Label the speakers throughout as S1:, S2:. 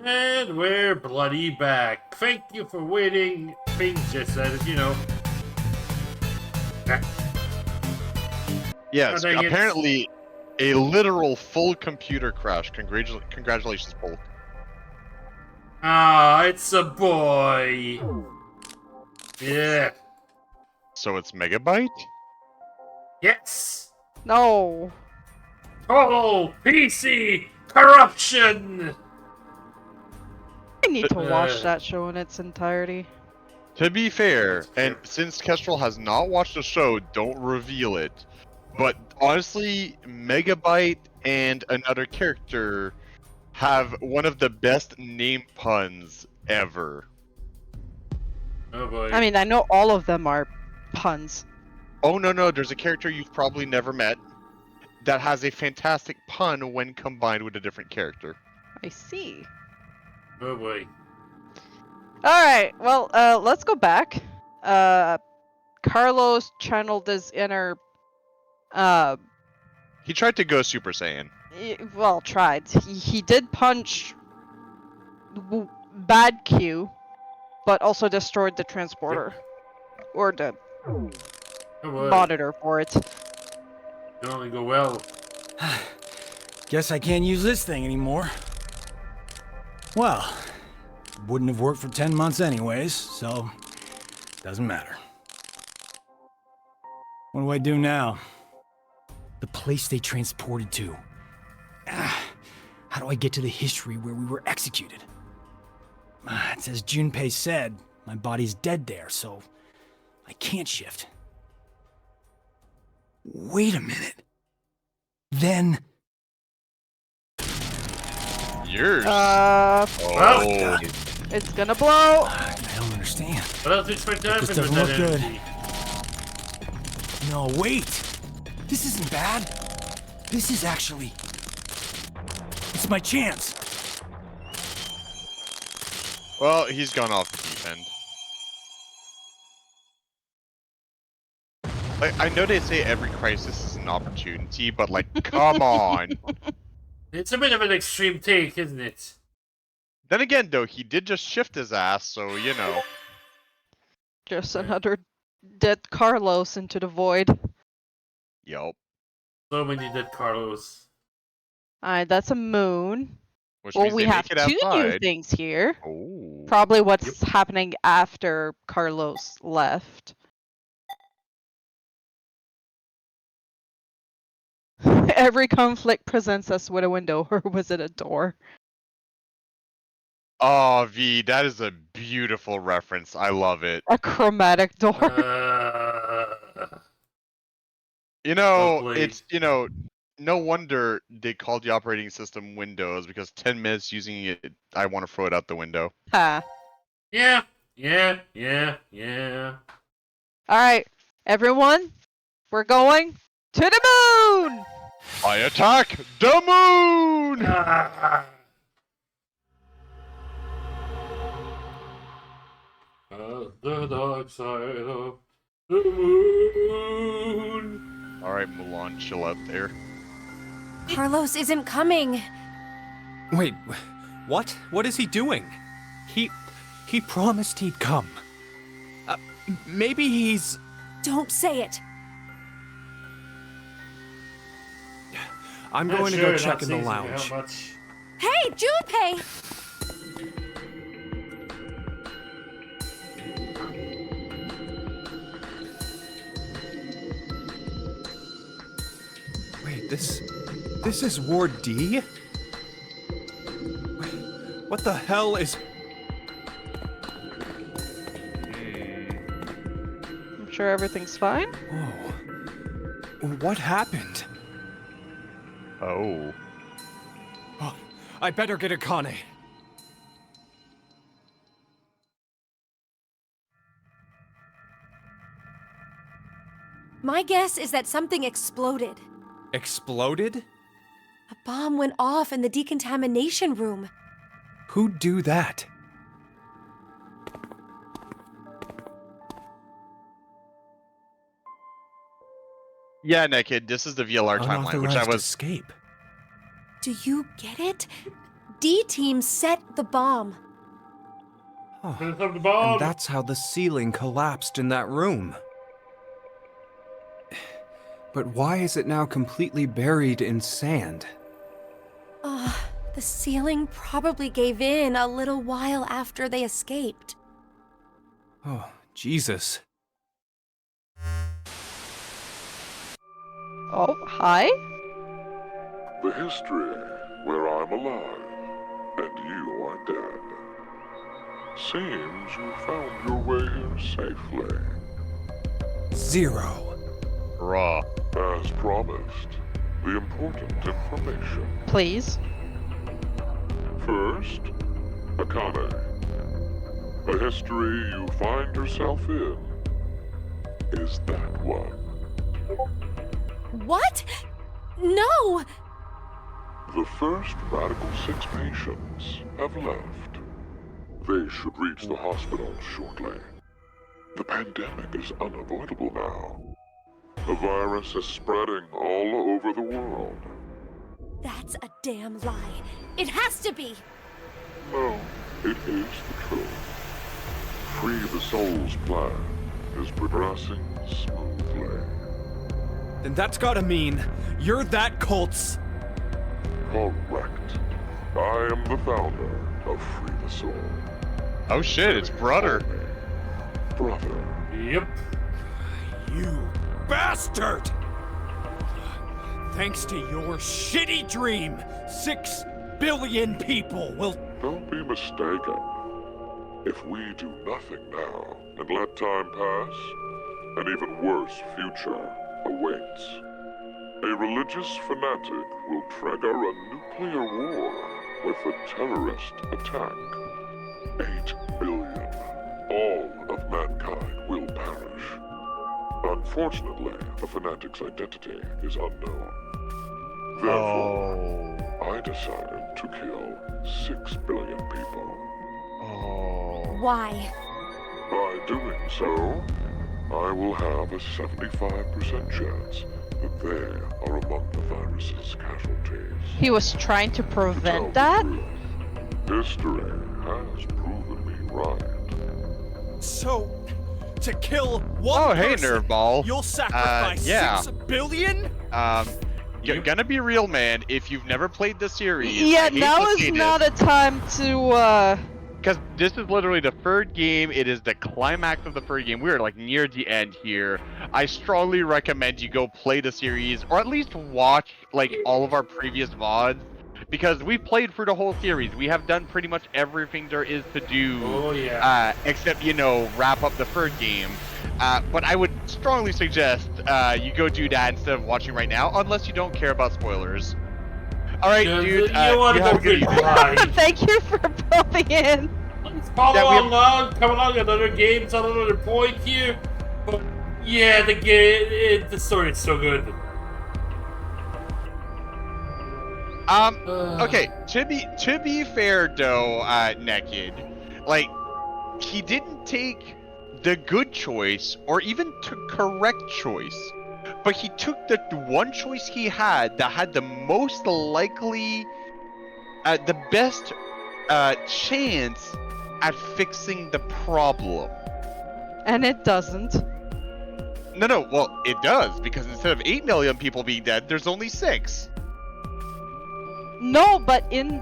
S1: And we're bloody back. Thank you for waiting. Things just said, you know.
S2: Yes,
S1: Oh, dang it.
S2: apparently a literal full computer crash. Congratulations, Polk.
S1: Ah, it's a boy. Yeah.
S2: So it's Megabyte?
S1: Yes.
S3: No.
S1: Total PC corruption.
S3: I need to watch that show in its entirety.
S2: To be fair, and
S1: Sure.
S2: since Kestrel has not watched the show, don't reveal it. But honestly, Megabyte and another character have one of the best name puns ever.
S1: Oh boy.
S3: I mean, I know all of them are puns.
S2: Oh no, there's a character you've probably never met that has a fantastic pun when combined with a different character.
S3: I see.
S1: Oh boy.
S3: Alright, well, let's go back. Carlos channeled his inner,
S2: He tried to go Super Saiyan.
S3: well, tried. He did punch Bad Q, but also destroyed the transporter. Or the
S1: Oh boy.
S3: monitor for it.
S1: Can only go well.
S4: Guess I can't use this thing anymore. Well, wouldn't have worked for 10 months anyways, so doesn't matter. What do I do now? The place they transported to. How do I get to the history where we were executed? It's as Junpei said, my body's dead there, so I can't shift. Wait a minute. Then...
S2: Yours.
S1: Well,
S3: It's gonna blow.
S4: I don't understand.
S1: what else do you expect to happen
S4: This
S1: with
S4: doesn't
S1: that
S4: look good.
S1: energy?
S4: No, wait! This isn't bad. This is actually... It's my chance.
S2: Well, he's gone off the deep end. Like, I know they say every crisis is an opportunity, but like, come on.
S1: It's a bit of an extreme take, isn't it?
S2: Then again, though, he did just shift his ass, so you know.
S3: Just another dead Carlos into the void.
S2: Yup.
S1: So many dead Carlos.
S3: Alright, that's a moon.
S2: Which
S3: Well,
S2: means
S3: we
S2: they
S3: have
S2: make it
S3: two new
S2: outside.
S3: things here.
S2: Oh.
S3: Probably what's happening after Carlos left. Every conflict presents us with a window, or was it a door?
S2: Oh, V, that is a beautiful reference. I love it.
S3: A chromatic door.
S2: You know,
S1: Lovely.
S2: it's, no wonder they called the operating system Windows, because 10 minutes using it, I want to throw it out the window.
S3: Ha.
S1: Yeah.
S3: Alright, everyone, we're going to the moon!
S2: I attack the moon!
S1: Ah. The dark side of the moon.
S2: Alright, Mulan, chill out there.
S5: Carlos isn't coming.
S6: Wait, what? What is he doing? He promised he'd come. Maybe he's...
S5: Don't say it.
S6: I'm
S1: Not
S6: going to
S1: sure,
S6: go check
S1: not
S6: in the
S1: seeing
S6: lounge.
S1: How much.
S5: Hey, Junpei!
S6: Wait, this is Ward D? Wait, what the hell is...
S3: I'm sure everything's fine.
S6: Whoa. What happened?
S2: Oh.
S6: Oh, I better get Akane.
S5: My guess is that something exploded.
S6: Exploded?
S5: A bomb went off in the decontamination room.
S6: Who'd do that?
S2: Yeah, Naked, this is the VLR timeline, which I
S6: Unauthorized
S2: was...
S6: escape.
S5: Do you get it? D-Team set the bomb.
S1: Finish up the
S6: And
S1: bomb.
S6: that's how the ceiling collapsed in that room. But why is it now completely buried in sand?
S5: The ceiling probably gave in a little while after they escaped.
S6: Oh, Jesus.
S3: Oh, hi?
S7: The history where I'm alive and you are dead. Seems you found your way here safely.
S6: Zero.
S2: Raw.
S7: As promised, the important information.
S3: Please.
S7: First, Akane. A history you find yourself in is that one.
S5: What? No!
S7: The first Radical 6 patients have left. They should reach the hospital shortly. The pandemic is unavoidable now. The virus is spreading all over the world.
S5: That's a damn lie. It has to be!
S7: No, it is the truth. Free the Soul's plan is progressing smoothly.
S6: Then that's gotta mean you're that cult's.
S7: Correct. I am the founder of Free the Soul.
S2: Oh shit, it's brother.
S7: Brother.
S1: Yep.
S6: You bastard! Thanks to your shitty dream, 6 billion people will.
S7: Don't be mistaken. If we do nothing now and let time pass, an even worse future awaits. A religious fanatic will trigger a nuclear war with a terrorist attack. 8 billion. All of mankind will perish. Unfortunately, the fanatic's identity is unknown. Therefore, I decided to kill 6 billion people.
S2: Oh.
S5: Why?
S7: By doing so, I will have a 75% chance that they are among the virus's casualties.
S3: He was trying to
S7: To
S3: prevent
S7: tell
S3: that?
S7: the truth, history has proven me right.
S6: So, to kill one
S2: Oh, hey,
S6: person,
S2: Nerdball.
S6: you'll sacrifice
S2: yeah.
S6: 6 billion?
S2: Gonna be real, man. If you've never played the series,
S3: Yeah, now is not a time to,
S2: Because this is literally the third game. It is the climax of the third game. We're like near the end here. I strongly recommend you go play the series, or at least watch like all of our previous VODs, because we played through the whole series. We have done pretty much everything there is to do.
S1: Oh yeah.
S2: Except, wrap up the third game. But I would strongly suggest you go do that instead of watching right now, unless you don't care about spoilers. All right,
S1: Yeah,
S2: dude.
S1: you want to
S2: have
S1: go
S2: a good
S1: get
S2: evening.
S1: right.
S3: Thank you for popping in.
S1: Follow
S2: Yeah, we have-
S1: along, come along, another game's on another point here. But yeah, the story is so good.
S2: Okay. To be fair though, Naked, like he didn't take the good choice or even the correct choice, but he took the one choice he had that had the most likely, the best chance at fixing the problem.
S3: And it doesn't.
S2: No, well, it does, because instead of 8 million people being dead, there's only 6.
S3: No, but in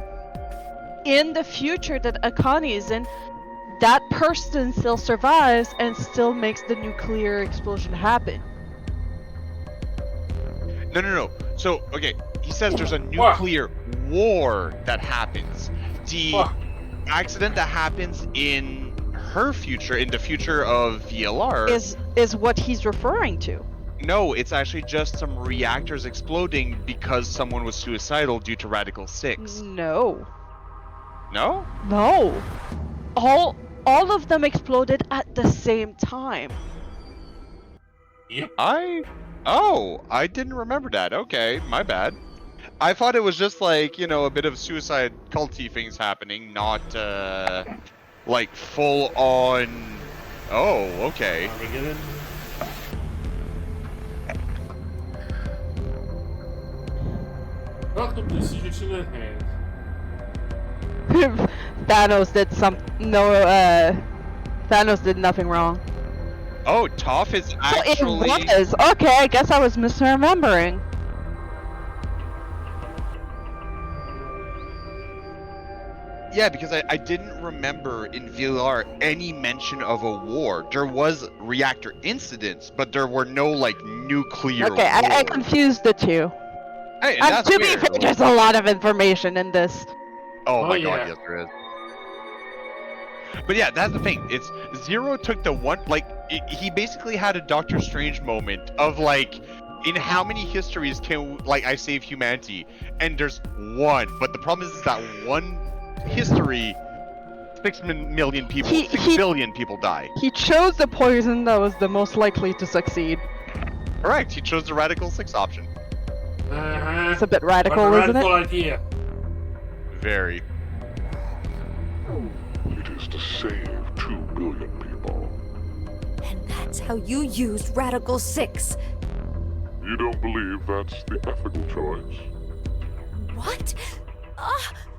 S3: the future that Akane is in, that person still survives and still makes the nuclear explosion happen.
S2: No. So, okay, he says there's a nuclear war that happens. The accident that happens in her future, in the future of VLR,
S3: Is what he's referring to.
S2: no, it's actually just some reactors exploding because someone was suicidal due to Radical 6.
S3: No.
S2: No?
S3: No. All of them exploded at the same time.
S1: Yep.
S2: I didn't remember that. Okay, my bad. I thought it was just like, a bit of suicide culty things happening, not, like full on. Oh, okay.
S1: Armageddon. Welcome to Situation at Hand.
S3: Thanos did Thanos did nothing wrong.
S2: Oh, Toph is actually.
S3: So it was. Okay, I guess I was misremembering.
S2: Yeah, because I didn't remember in VLR any mention of a war. There was reactor incidents, but there were no like nuclear.
S3: Okay, I
S2: wars.
S3: confused the two.
S2: Hey, and
S3: And
S2: that's
S3: to be
S2: weird.
S3: fair, there's a lot of information in this.
S2: Oh my
S1: yeah.
S2: god, yes there is. But yeah, that's the thing. It's Zero took the one he basically had a Doctor Strange moment of like, in how many histories can like I save humanity? And there's one, but the problem is that one history, 6 million people, 6 billion people die.
S3: He chose the poison that was the most likely to succeed.
S2: Correct. He chose the Radical 6 option.
S3: It's a bit radical,
S1: What a
S3: isn't
S1: radical
S3: it?
S1: idea.
S2: Very.
S7: It is to save 2 billion people.
S5: And that's how you used Radical 6.
S7: You don't believe that's the ethical choice?
S5: What?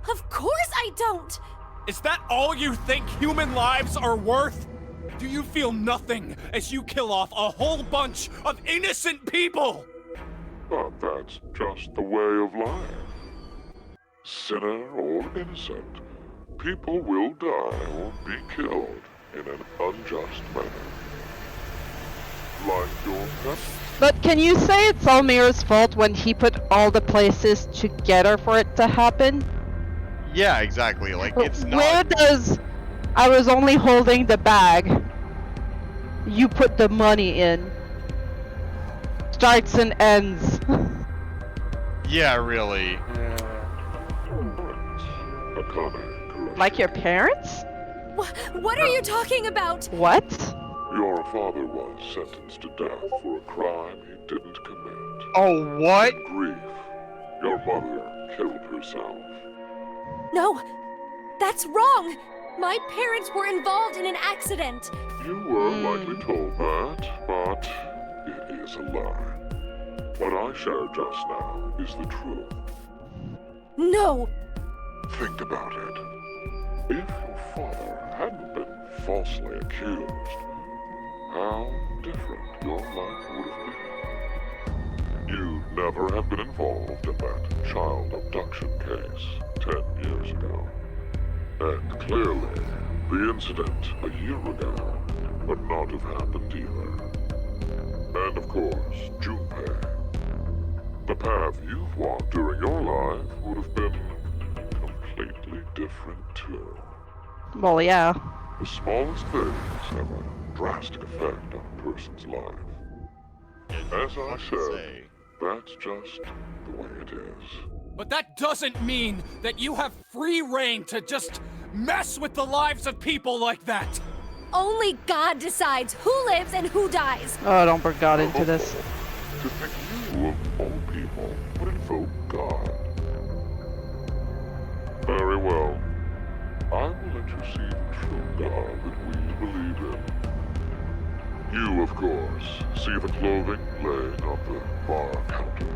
S5: Of course I don't!
S6: Is that all you think human lives are worth? Do you feel nothing as you kill off a whole bunch of innocent people?
S7: But that's just the way of life. Sinner or innocent, people will die or be killed in an unjust manner. Like your pet.
S3: But can you say it's Almir's fault when he put all the places together for it to happen?
S2: Yeah, exactly. Like it's not.
S3: Where does I was only holding the bag, you put the money in, starts and ends?
S2: Yeah, really.
S3: Like your parents?
S5: What are you talking about?
S3: What?
S7: Your father was sentenced to death for a crime he didn't commit.
S2: Oh, what?
S7: In grief, your mother killed herself.
S5: No, that's wrong! My parents were involved in an accident.
S7: You were likely told that, but it is a lie. What I shared just now is the truth.
S5: No!
S7: Think about it. If your father hadn't been falsely accused, how different your life would have been. You'd never have been involved in that child abduction case 10 years ago. And clearly, the incident a year ago would not have happened either. And of course, Junpei. The path you've walked during your life would have been completely different too.
S3: Well, yeah.
S7: The smallest things have a drastic effect on a person's life. As I said, that's just the way it is.
S6: But that doesn't mean that you have free reign to just mess with the lives of people like that.
S5: Only God decides who lives and who dies.
S3: Oh, don't bring God into this.
S7: To think you, of all people, would invoke God. Very well. I will let you see the true God that we believe in. You, of course, see the clothing laying on the bar counter.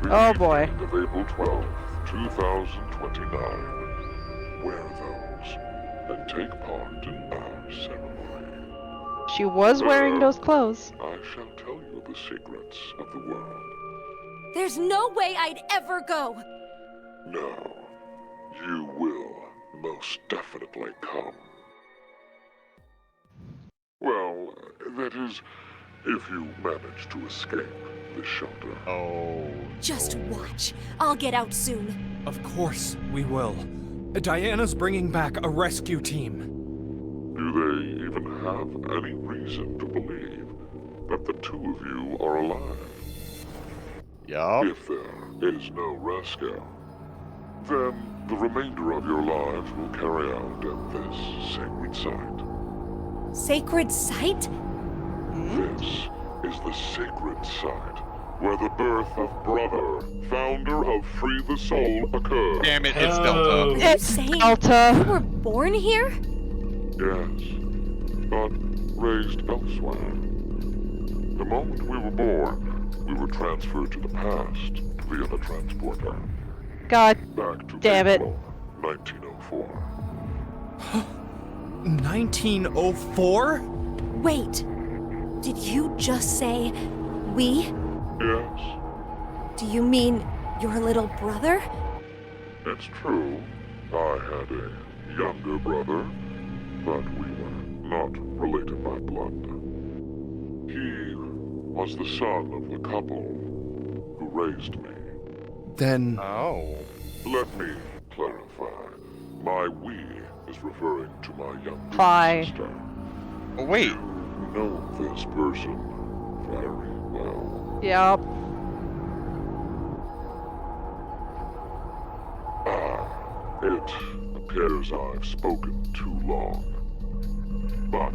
S7: The
S3: Oh, boy.
S7: evening of April 12th, 2029. Wear those and take part in our ceremony.
S3: She was wearing those clothes.
S7: I shall tell you the secrets of the world.
S5: There's no way I'd ever go.
S7: No, you will most definitely come. Well, that is, if you manage to escape the shelter.
S2: Oh.
S5: Just watch. I'll get out soon.
S6: Of course we will. Diana's bringing back a rescue team.
S7: Do they even have any reason to believe that the two of you are alive?
S2: Yup.
S7: If there is no rescue, then the remainder of your lives will carry out at this sacred site.
S5: Sacred site?
S7: This is the sacred site where the birth of Brother, founder of Free the Soul, occurred.
S2: Damn it, it's
S1: Oh.
S2: Delta.
S5: You're
S3: It's
S5: saying you
S3: Delta.
S5: were born here?
S7: Yes, but raised elsewhere. The moment we were born, we were transferred to the past, via the transporter.
S3: God
S7: Back to
S3: damn it.
S7: April 1904.
S6: 1904?
S5: Wait, did you just say we?
S7: Yes,
S5: Do you mean your little brother?
S7: it's true. I had a younger brother, but we were not related by blood. He was the son of the couple who raised me.
S6: Then
S2: Oh.
S7: Let me clarify. My we is referring to my younger
S3: Bye.
S7: sister.
S2: Oh, wait.
S7: You know this person very well.
S3: Yep.
S7: It appears I've spoken too long. But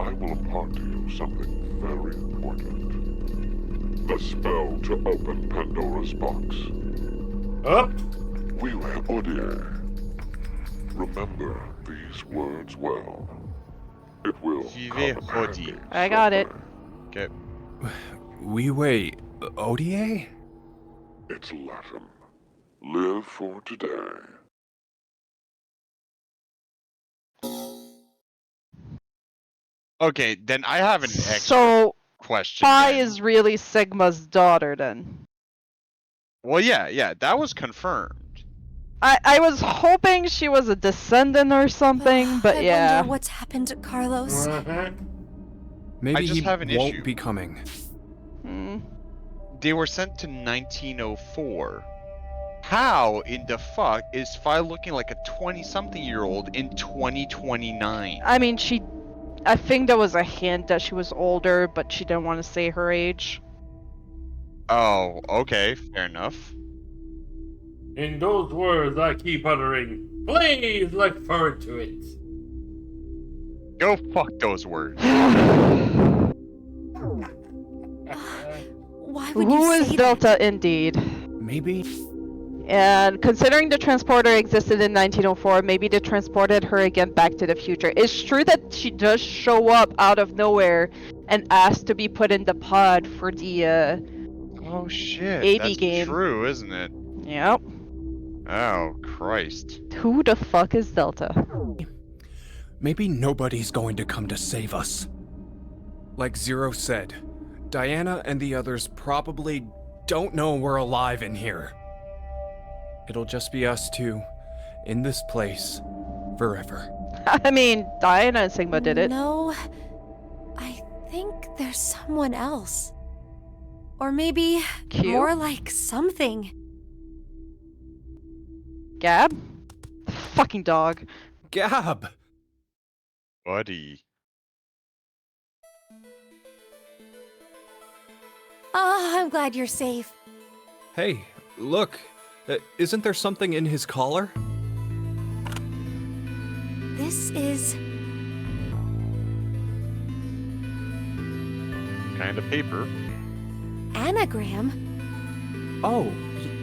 S7: I will impart to you something very important. The spell to open Pandora's box.
S1: Up.
S7: We were Odier. Remember these words well. It will
S2: Vive
S7: come in
S2: Odi.
S7: handy
S3: I got it.
S7: someday.
S2: Okay.
S6: we wait. Odie?
S7: It's Latin. Live for today.
S2: Okay, then I have an extra
S3: So,
S2: question.
S3: Pi
S2: then.
S3: is really Sigma's daughter then.
S2: Well, yeah, that was confirmed.
S3: I was hoping she was a descendant or something, but
S5: I
S3: yeah.
S5: wonder what's happened to Carlos.
S1: Uh-huh.
S6: Maybe
S2: just
S6: he
S2: have an
S6: won't
S2: issue.
S6: be coming.
S3: Hmm.
S2: They were sent to 1904. How in the fuck is Phi looking like a 20-something-year-old in 2029?
S3: I mean, I think there was a hint that she was older, but she didn't want to say her age.
S2: Oh, okay, fair enough.
S1: In those words I keep uttering, please look forward to it.
S2: Go fuck those words.
S5: Why would you
S3: Who
S5: say
S3: is
S5: that?
S3: Delta indeed?
S6: Maybe.
S3: And considering the transporter existed in 1904, maybe they transported her again back to the future. It's true that she does show up out of nowhere and ask to be put in the pod for the
S2: Oh shit,
S3: AD
S2: that's
S3: game.
S2: true, isn't it?
S3: Yep.
S2: Oh Christ.
S3: Who the fuck is Delta?
S6: Maybe nobody's going to come to save us. Like Zero said, Diana and the others probably don't know we're alive in here. It'll just be us two, in this place, forever.
S3: I mean, Diana and Sigma did it.
S5: No, I think there's someone else. Or maybe
S3: Q?
S5: more like something.
S3: Gab? Fucking dog.
S6: Gab!
S2: Buddy.
S5: Oh, I'm glad you're safe.
S6: Hey, look. Isn't there something in his collar?
S5: This is
S2: Kind of paper.
S5: anagram.
S6: Oh,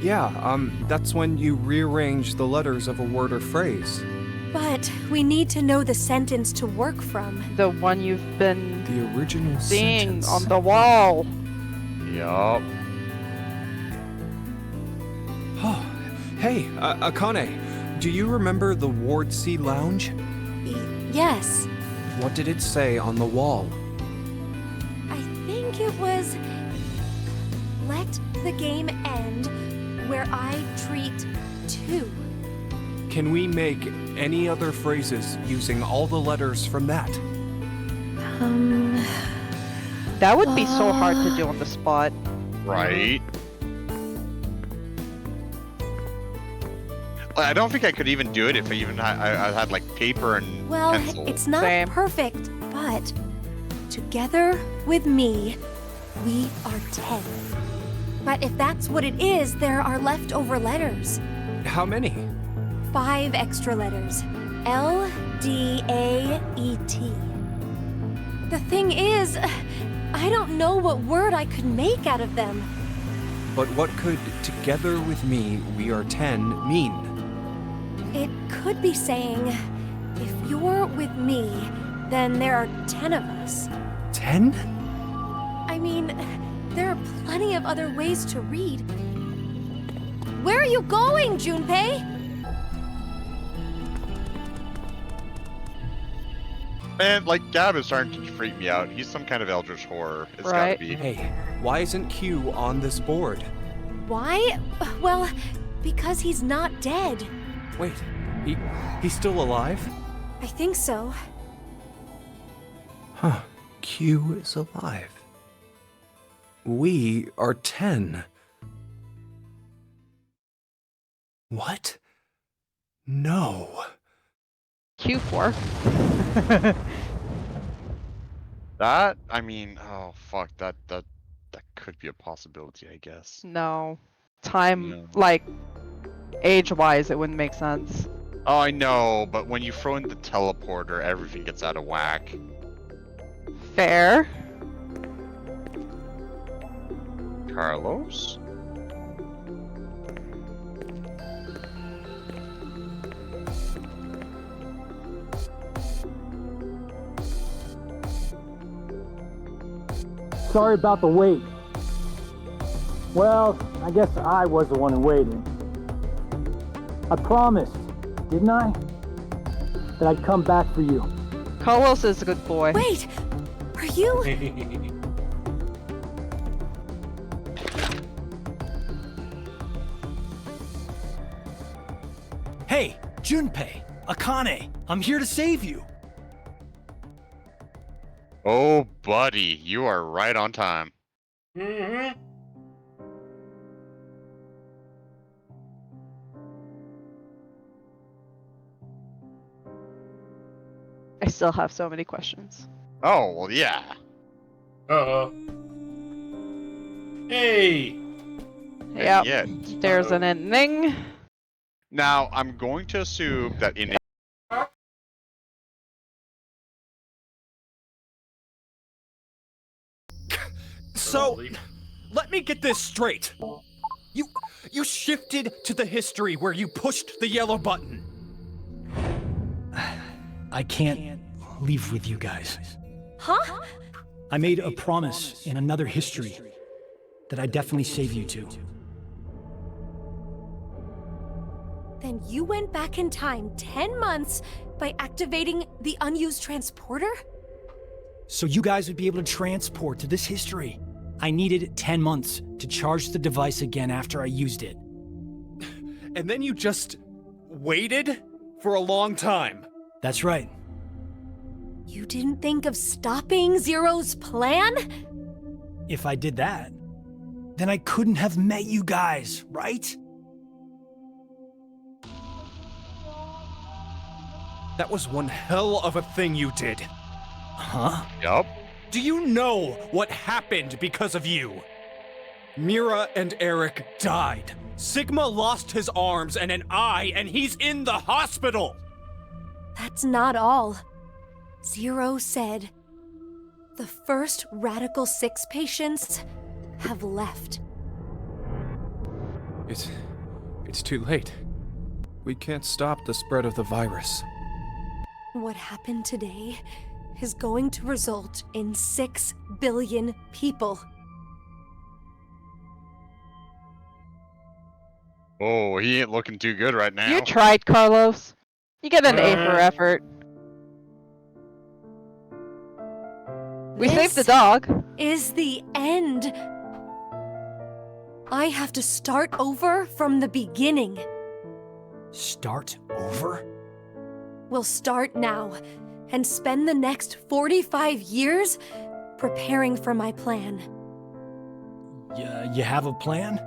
S6: yeah, that's when you rearrange the letters of a word or phrase.
S5: But we need to know the sentence to work from.
S3: The one you've been
S6: The original
S3: seeing
S6: sentence.
S3: on the wall.
S2: Yup.
S6: Oh, hey, Akane, do you remember the Ward C Lounge?
S5: Yes,
S6: What did it say on the wall?
S5: I think it was let the game end where I treat two.
S6: Can we make any other phrases using all the letters from that?
S3: That would be so hard to do on the spot.
S2: Right. I don't think I could even do it if I had like paper and
S5: Well,
S2: pencil.
S5: it's not
S3: Same.
S5: perfect, but together with me, we are 10. But if that's what it is, there are leftover letters.
S6: How many?
S5: 5 extra letters. L, D, A, E, T. The thing is, I don't know what word I could make out of them.
S6: But what could together with me, we are 10 mean?
S5: It could be saying, if you're with me, then there are 10 of us.
S6: 10?
S5: I mean, there are plenty of other ways to read. Where are you going, Junpei?
S2: Man, like, Gab is starting to freak me out. He's some kind of eldritch horror. It's
S3: Right.
S2: gotta be.
S6: Hey, why isn't Q on this board?
S5: Why? Well, because he's not dead.
S6: Wait, he's still alive?
S5: I think so.
S6: Huh. Q is alive. We are 10. What? No.
S3: Q4.
S2: That, I mean, oh fuck, that could be a possibility, I guess.
S3: No. Time,
S2: No.
S3: like, age-wise, it wouldn't make sense.
S2: Oh, I know, but when you throw in the teleporter, everything gets out of whack.
S3: Fair.
S2: Carlos?
S8: Sorry about the wait. Well, I guess I was the one who waited. I promised, didn't I? That I'd come back for you.
S3: Carlos is a good boy.
S5: Wait! Are you?
S4: Hey, Junpei, Akane, I'm here to save you.
S2: Oh, buddy, you are right on time.
S1: Mm-hmm.
S3: I still have so many questions.
S2: Oh, well, yeah.
S1: Uh-oh. Hey!
S2: And
S3: Yep.
S2: yet.
S3: There's an ending.
S2: Now, I'm going to assume that in
S6: So, let me get this straight. You shifted to the history where you pushed the yellow button.
S4: I can't leave with you guys.
S5: Huh?
S4: I made a promise in another history that I'd definitely save you two.
S5: Then you went back in time 10 months by activating the unused transporter?
S4: So you guys would be able to transport to this history. I needed 10 months to charge the device again after I used it.
S6: And then you just waited for a long time.
S4: That's right.
S5: You didn't think of stopping Zero's plan?
S4: If I did that, then I couldn't have met you guys, right?
S6: That was one hell of a thing you did.
S4: Huh?
S2: Yup.
S6: Do you know what happened because of you? Mira and Eric died. Sigma lost his arms and an eye, and he's in the hospital!
S5: That's not all. Zero said the first Radical 6 patients have left.
S6: It's too late. We can't stop the spread of the virus.
S5: What happened today is going to result in 6 billion people.
S2: Oh, he ain't looking too good right now.
S3: You tried, Carlos. You get an A for effort. We saved the
S5: This
S3: dog.
S5: is the end. I have to start over from the beginning.
S4: Start over?
S5: We'll start now and spend the next 45 years preparing for my plan.
S4: You have a plan?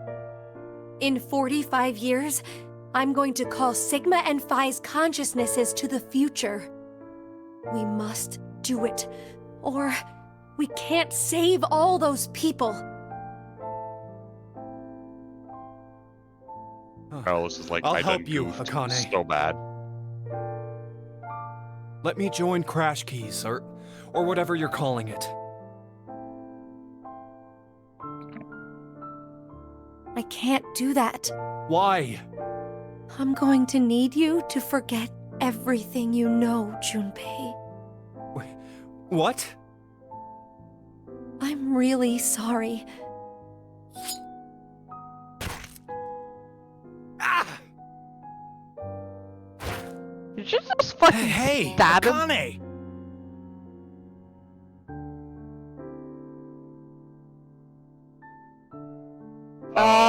S5: In 45 years, I'm going to call Sigma and Phi's consciousnesses to the future. We must do it, or we can't save all those people.
S2: Carlos is like,
S6: I'll
S2: I
S6: help
S2: done
S6: you,
S2: goofed
S6: Akane.
S2: so bad.
S6: Let me join Crash Keys, or whatever you're calling it.
S5: I can't do that.
S6: Why?
S5: I'm going to need you to forget everything you know, Junpei.
S6: What?
S5: I'm really sorry.
S3: Did you just fucking
S4: Hey,
S3: stab him?
S4: Akane!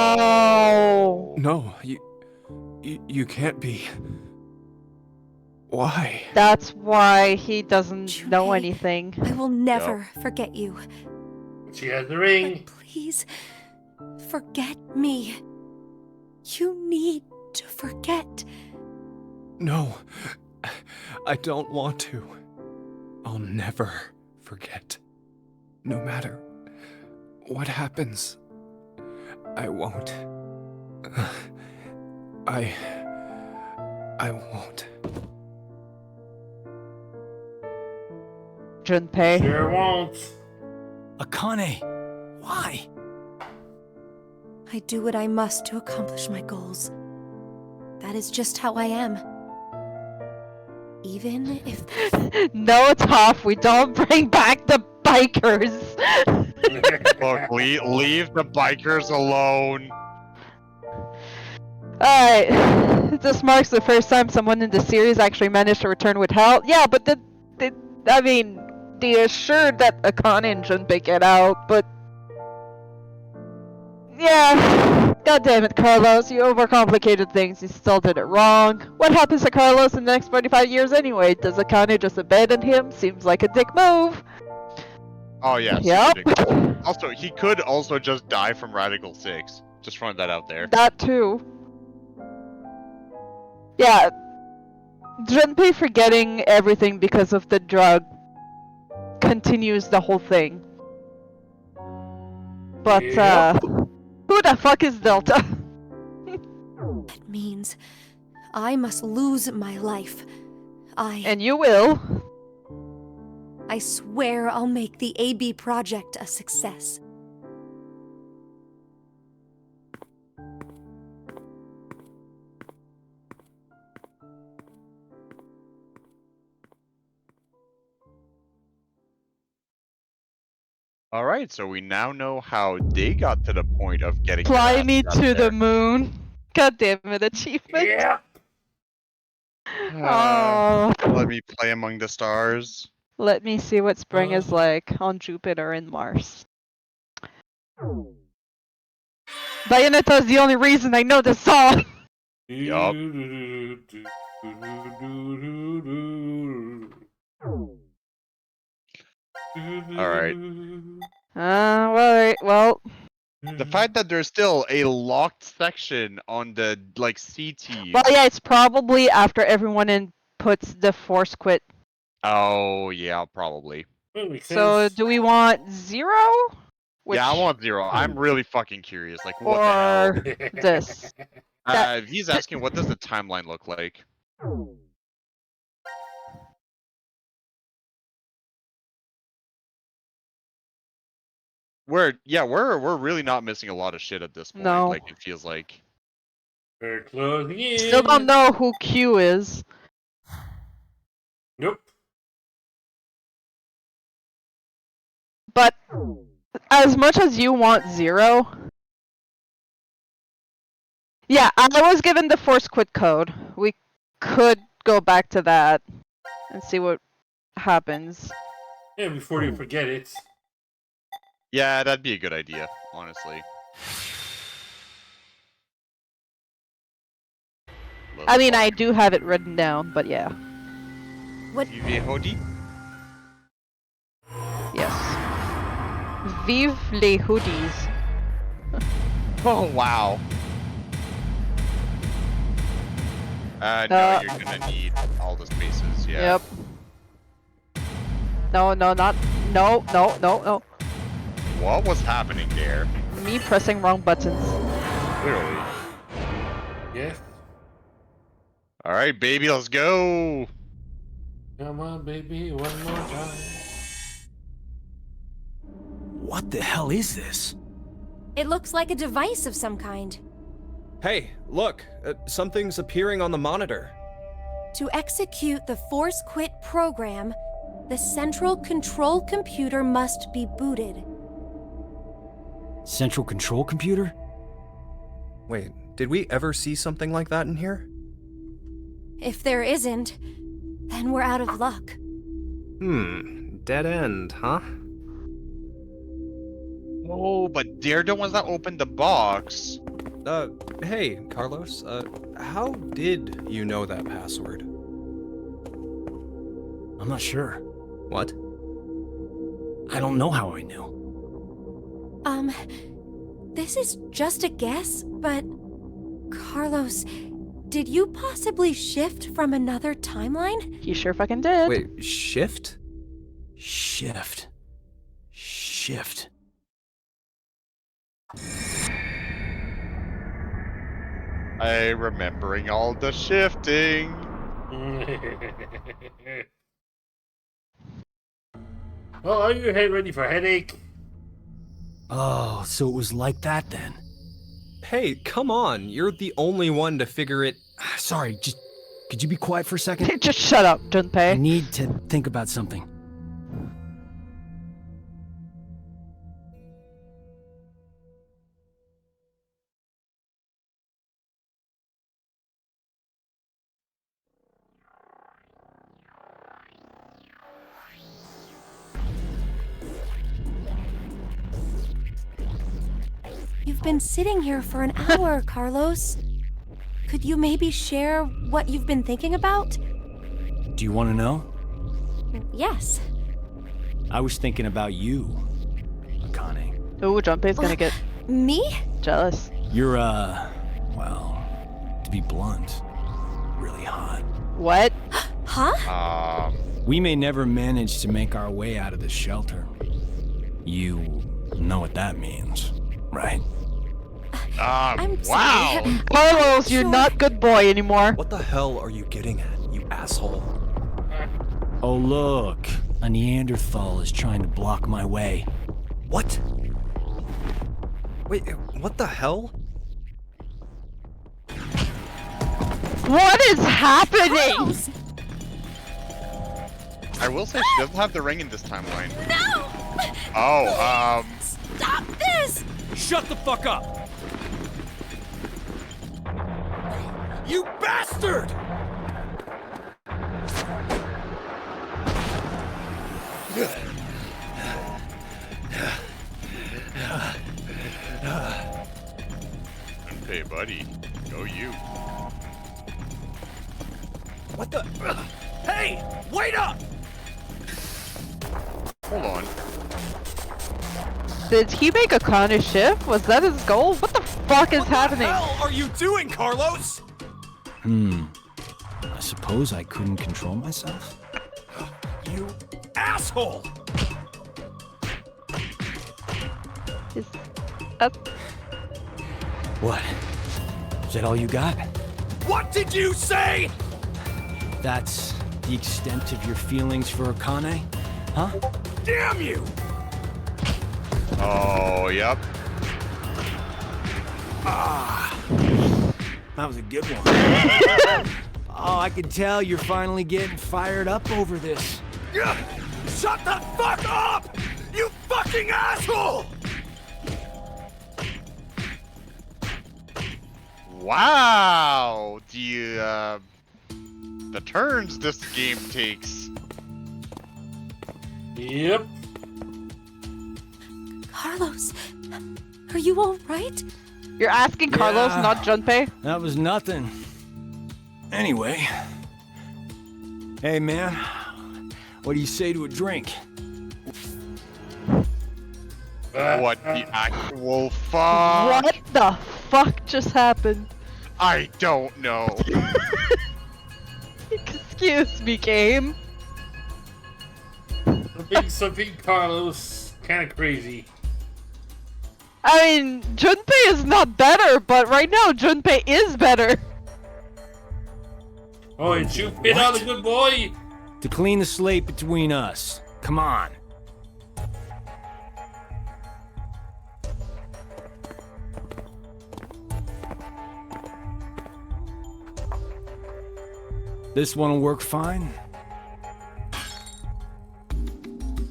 S3: Oh.
S6: No, you can't be. Why?
S3: That's why he doesn't know
S5: Junpei,
S3: anything.
S5: I will never forget you.
S1: She has the
S5: But
S1: ring.
S5: please, forget me. You need to forget.
S6: No, I don't want to. I'll never forget. No matter what happens, I won't. I won't.
S3: Junpei.
S1: Sure won't.
S4: Akane! Why?
S5: I do what I must to accomplish my goals. That is just how I am. Even if
S3: No, Toph, we don't bring back the bikers.
S2: Look, leave the bikers alone.
S3: Alright. This marks the first time someone in the series actually managed to return with health. Yeah, but they assured that Akane and Junpei get out, but yeah. God damn it, Carlos, you overcomplicated things. You still did it wrong. What happens to Carlos in the next 45 years anyway? Does Akane just abandon him? Seems like a dick move.
S2: Oh yeah.
S3: Yep.
S2: super dick. Also, he could also just die from Radical 6. Just throwing that out there.
S3: That too. Yeah. Junpei forgetting everything because of the drug continues the whole thing. But,
S1: Yep.
S3: who the fuck is Delta?
S5: that means I must lose my life.
S3: And you will.
S5: I swear I'll make the AB project a success.
S2: Alright, so we now know how they got to the point of getting
S3: Fly
S2: their
S3: me
S2: ass out
S3: to
S2: there.
S3: the moon. God damn it, achievement.
S1: Yeah.
S3: Oh.
S2: Let me play among the stars.
S3: Let me see what spring is like on Jupiter and Mars. Bayonetta is the only reason I know this song.
S2: Yup. Alright.
S3: Well,
S2: The fact that there's still a locked section on the like CT.
S3: well, yeah, it's probably after everyone inputs the force quit.
S2: Oh yeah, probably.
S1: That makes
S3: So,
S1: sense.
S3: do we want 0?
S2: Yeah, I want 0. I'm really fucking curious. Like, what the hell?
S3: Or this.
S2: He's asking, what does the timeline look like? We're really not missing a lot of shit at this point.
S3: No.
S2: Like, it feels like.
S1: We're closing in.
S3: Still don't know who Q is.
S1: Nope.
S3: But as much as you want 0, yeah, I was given the force quit code. We could go back to that and see what happens.
S1: Yeah, before you forget it.
S2: Yeah, that'd be a good idea, honestly.
S3: I mean, I do have it written down, but yeah.
S5: What?
S2: Vive Hodi?
S3: Yes. Vive les hoodies.
S2: Oh, wow. No, you're gonna need all the spaces, yeah.
S3: Yep. No, not. No.
S2: What was happening there?
S3: Me pressing wrong buttons.
S2: Clearly.
S1: Yes.
S2: Alright, baby, let's go!
S1: Come on, baby, one more time.
S4: What the hell is this?
S5: It looks like a device of some kind.
S6: Hey, look, something's appearing on the monitor.
S5: To execute the Force Quit program, the central control computer must be booted.
S4: Central control computer?
S6: Wait, did we ever see something like that in here?
S5: If there isn't, then we're out of luck.
S6: Dead end, huh?
S2: Oh, but they're the ones that opened the box.
S6: Hey, Carlos, how did you know that password?
S4: I'm not sure.
S6: What?
S4: I don't know how I knew.
S5: This is just a guess, but Carlos, did you possibly shift from another timeline?
S3: He sure fucking did.
S6: Wait, shift?
S4: Shift.
S2: I remembering all the shifting.
S1: Well, are you ready for headache?
S4: Oh, so it was like that then.
S6: Hey, come on, you're the only one to figure it.
S4: Sorry, just could you be quiet for a second?
S3: Just shut up,
S4: I
S3: Junpei.
S4: need to think about something.
S5: You've been sitting here for an hour, Carlos. Could you maybe share what you've been thinking about?
S4: Do you want to know?
S5: Yes.
S4: I was thinking about you, Akane.
S3: Ooh, Junpei's gonna get
S5: Me?
S3: jealous.
S4: You're, well, to be blunt, really hot.
S3: What?
S5: Huh?
S4: We may never manage to make our way out of the shelter. You know what that means, right?
S5: I'm
S2: Wow.
S5: sorry.
S3: Carlos, you're
S5: Sure.
S3: not good boy anymore.
S6: What the hell are you getting at, you asshole?
S4: Oh, look. A Neanderthal is trying to block my way.
S6: What? Wait, what the hell?
S3: What is happening?
S5: Carlos!
S2: I will say she doesn't have the ring in this timeline.
S5: No!
S2: Oh,
S5: Stop this!
S4: Shut the fuck up! You bastard!
S2: Hey, buddy. Go you.
S4: What the? Hey! Wait up!
S2: Hold on.
S3: Did he make a Akane shift? Was that his goal? What the fuck is happening?
S4: are you doing, Carlos? I suppose I couldn't control myself. You asshole!
S3: Is that...
S4: What? Is that all you got? What did you say? That's the extent of your feelings for Akane? Huh? Damn you!
S2: Oh, yep.
S4: That was a good one. Oh, I can tell you're finally getting fired up over this. Shut the fuck up! You fucking asshole!
S2: Wow. The turns this game takes.
S1: Yep.
S5: Carlos, are you alright?
S3: You're asking Carlos,
S4: Yeah.
S3: not Junpei?
S4: That was nothing. Anyway. Hey, man. What do you say to a drink?
S2: What the actual fuck?
S3: What the fuck just happened?
S2: I don't know.
S3: Excuse me, game.
S1: Something Carlos kind of crazy.
S3: I mean, Junpei is not better, but right now Junpei is better.
S1: Oh, and you bit on a good boy.
S4: To clean the slate between us. Come on. This one'll work fine.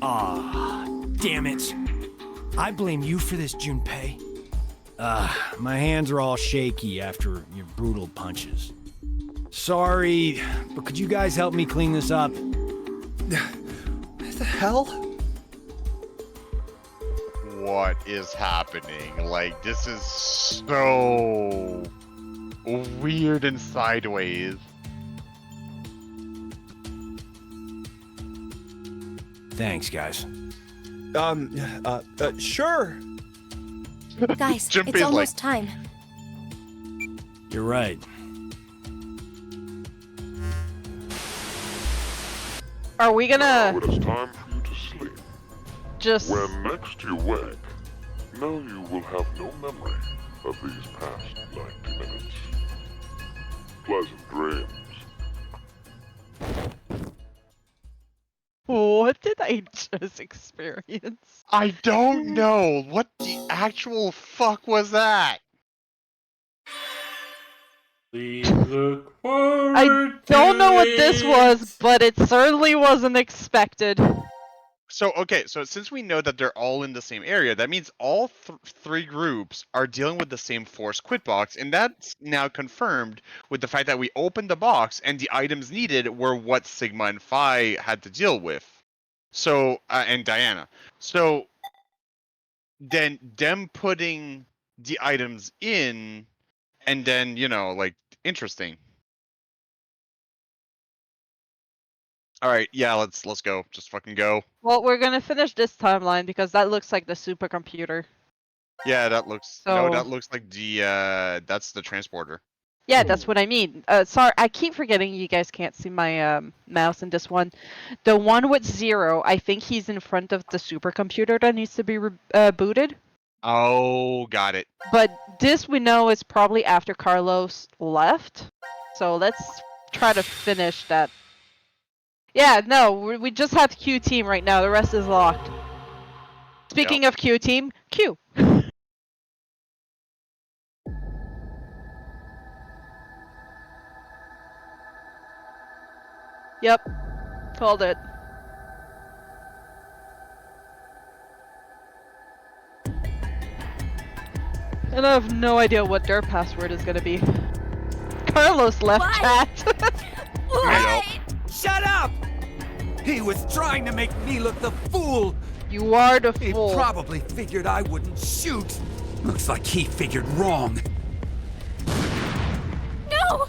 S4: Ah, damn it. I blame you for this, Junpei. My hands are all shaky after your brutal punches. Sorry, but could you guys help me clean this up?
S6: What the hell?
S2: What is happening? Like, this is so weird and sideways.
S4: Thanks, guys.
S6: Sure.
S5: Guys,
S2: Junpei's
S5: it's almost time.
S4: You're right.
S3: Are we
S7: Now
S3: gonna
S7: it is time for you to sleep.
S3: just...
S7: When next you wake, know you will have no memory of these past 90 minutes. Pleasant dreams.
S3: What did I just experience?
S2: I don't know. What the actual fuck was that?
S1: Please look forward.
S3: I don't know what this was, but it certainly wasn't expected.
S2: So, okay, so since we know that they're all in the same area, that means all three groups are dealing with the same force quit box, and that's now confirmed with the fact that we opened the box and the items needed were what Sigma and Phi had to deal with. So, and Diana. So, then them putting the items in, and then, you know, like, interesting. All right, yeah, let's go. Just fucking go.
S3: Well, we're gonna finish this timeline because that looks like the supercomputer.
S2: Yeah, that looks
S3: So-
S2: no, that looks like the that's the transporter.
S3: Yeah, that's what I mean. Sorry, I keep forgetting you guys can't see my mouse in this one. The one with 0, I think he's in front of the supercomputer that needs to be booted.
S2: Oh, got it.
S3: But this we know is probably after Carlos left. So let's try to finish that. Yeah, no, we just have Q team right now. The rest is locked. Speaking of Q team, Q. Yep, called it. And I have no idea what their password is gonna be. Carlos left
S5: Why?
S3: chat.
S5: Why?
S9: Shut up! He was trying to make me look the fool.
S3: You are the
S9: He
S3: fool.
S9: probably figured I wouldn't shoot. Looks like he figured wrong.
S5: No!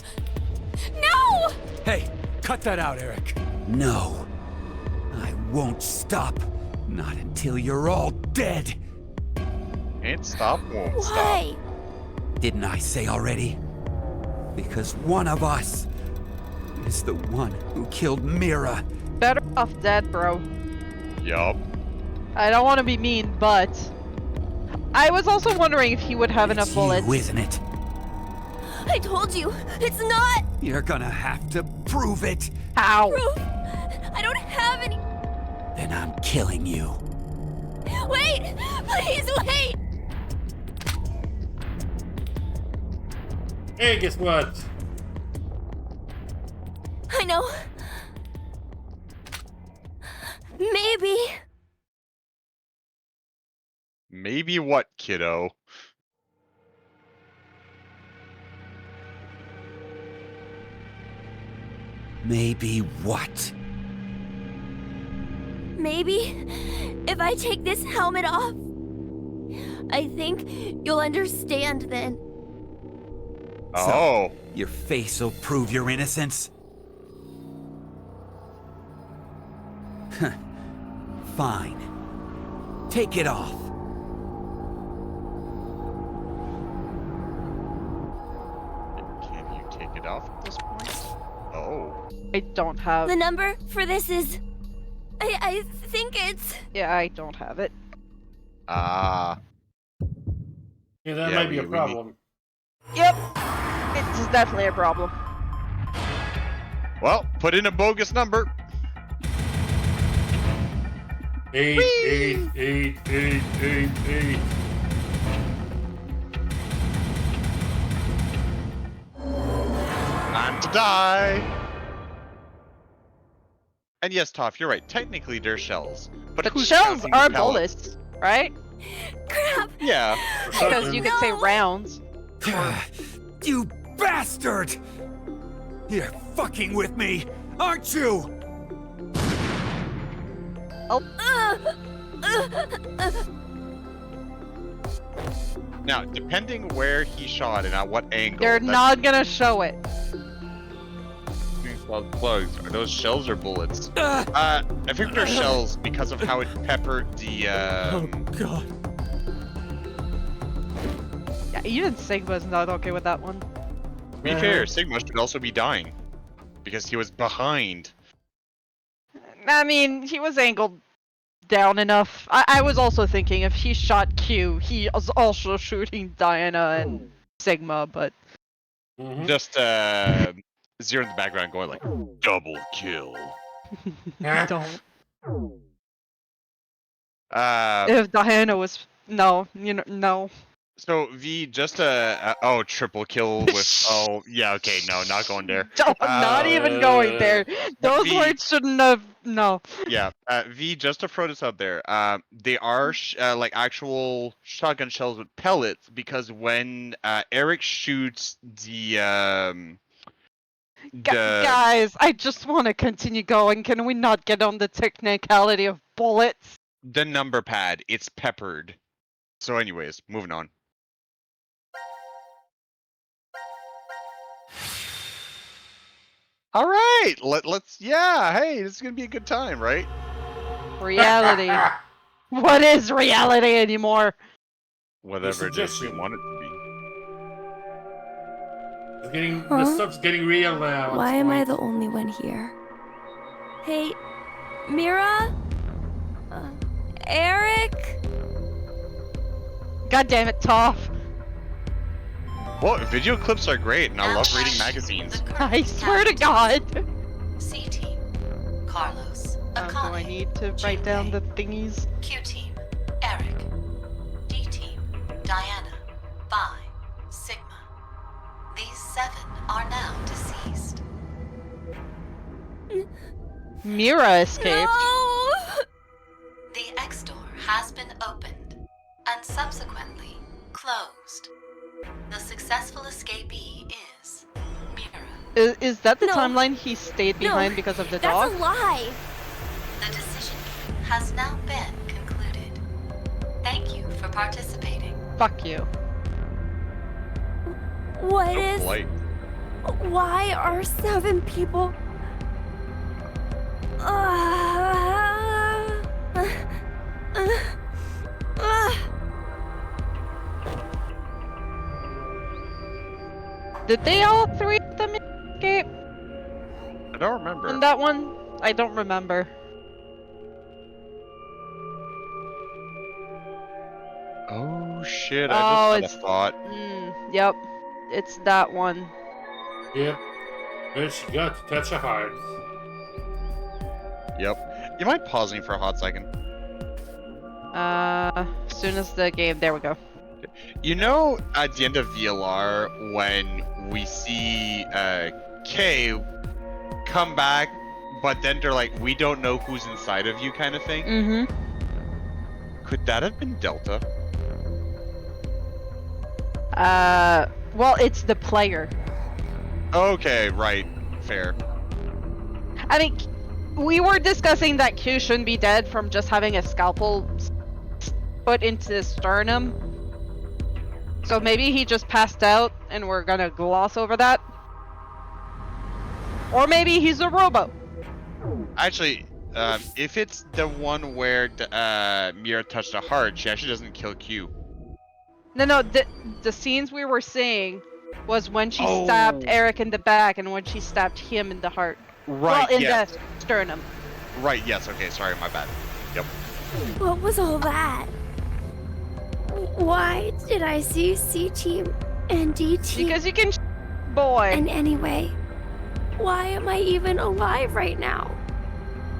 S5: No!
S9: Hey, cut that out, Eric. No. I won't stop. Not until you're all dead.
S2: Can't stop, won't stop.
S5: Why?
S9: Didn't I say already? Because one of us is the one who killed Mira.
S3: Better off dead, bro.
S2: Yup.
S3: I don't want to be mean, but I was also wondering if he would have enough
S9: It's
S3: bullets.
S9: you, isn't it?
S5: I told you, it's not
S9: You're gonna have to prove it.
S3: Ow.
S5: proof. I don't have any.
S9: Then I'm killing you.
S5: Wait! Please wait!
S1: Hey, guess what?
S5: I know. Maybe.
S2: Maybe what, kiddo?
S9: Maybe what?
S5: Maybe if I take this helmet off, I think you'll understand then.
S2: Oh.
S9: Your face will prove your innocence? Huh. Fine. Take it off.
S2: Can you take it off at this point? Oh.
S3: I don't have.
S5: The number for this is. I think it's.
S3: Yeah, I don't have it.
S2: Ah.
S1: Yeah, that
S2: Yeah,
S1: might be a
S2: we need-
S1: problem.
S3: Yep. It's definitely a problem.
S2: Well, put in a bogus number.
S1: 8888888.
S2: Time to die. And yes, Toph, you're right. Technically, they're shells. But who's
S3: shells
S2: counting the
S3: are
S2: pellets?
S3: bullets, right?
S5: Crap!
S2: Yeah.
S3: Because you could say
S5: No.
S3: rounds.
S9: You bastard! You're fucking with me, aren't you?
S2: Now, depending where he shot and at what angle,
S3: They're
S2: that's
S3: not gonna show it.
S2: plugs. Are those shells or bullets? I think they're shells because of how it peppered the.
S4: Oh god.
S3: Yeah, even Sigma's not okay with that one.
S2: To be fair, Sigma should also be dying because he was behind.
S3: I mean, he was angled down enough. I was also thinking if he shot Q, he was also shooting Diana and Sigma, but
S2: Just Zero in the background going like double kill.
S3: don't.
S2: Uh,
S3: If Diana was no, you know, no.
S2: so V just triple kill with yeah, okay, no, not going there.
S3: Not even going there. Those
S2: V-
S3: words shouldn't have. No.
S2: Yeah, V, just to throw this out there, they are like actual shotgun shells with pellets because when Eric shoots the
S3: Guys, I just want to continue going. Can we not get on the technicality of bullets?
S2: the number pad, it's peppered. So, anyways, moving on. All right, let's yeah. Hey, this is gonna be a good time, right?
S3: Reality. What is reality anymore?
S2: Whatever it is we
S1: suggestion.
S2: want it to be.
S1: It's getting
S5: Huh?
S1: the stuff's getting real now.
S5: Why am I the only one here? Hey, Mira? Eric?
S3: God damn it, Toph.
S2: Well, video clips are great, and I love reading magazines.
S3: I swear to God.
S10: C team, Carlos,
S3: Do I
S10: Akane,
S3: need to write down the thingies?
S10: Q team, Eric, D team, Diana, Vi, Sigma. These 7 are now deceased.
S3: Mira escaped.
S5: No!
S10: The X door has been opened and subsequently closed. The successful escapee is Mira.
S3: Is that the
S5: No.
S3: timeline he stayed behind
S5: No,
S3: because of the
S5: That's
S3: dog?
S5: a lie!
S10: The decision has now been concluded. Thank you for participating.
S3: Fuck you.
S5: What
S2: So
S5: is...
S2: polite.
S5: Why are 7 people...
S3: Did they all 3 of them escape
S2: I don't remember.
S3: in that one? I don't remember.
S2: Oh shit!
S3: Oh,
S2: I just
S3: it's-
S2: had a thought.
S3: Yep. It's that one.
S1: Yep. There she got to touch a heart.
S2: Yep. You mind pausing for a hot second?
S3: As soon as the game, there we go.
S2: You know, at the end of VLR, when we see Kay come back, but then they're like, "We don't know who's inside of you," kind of thing.
S3: Mm-hmm.
S2: Could that have been Delta?
S3: Well, it's the player.
S2: Okay, right, fair.
S3: I think we were discussing that Q shouldn't be dead from just having a scalpel put into the sternum. So maybe he just passed out and we're gonna gloss over that. Or maybe he's a robo.
S2: Actually, if it's the one where Mira touched a heart, she actually doesn't kill Q.
S3: No, the scenes we were seeing was when she stabbed Eric in the back and when she stabbed him in the heart.
S2: Right,
S3: well, in
S2: yes.
S3: the sternum.
S2: Right, yes, okay, sorry, my bad. Yep.
S5: What was all that? Why did I see C team and D team?
S3: Because you can boy.
S5: And anyway, why am I even alive right now?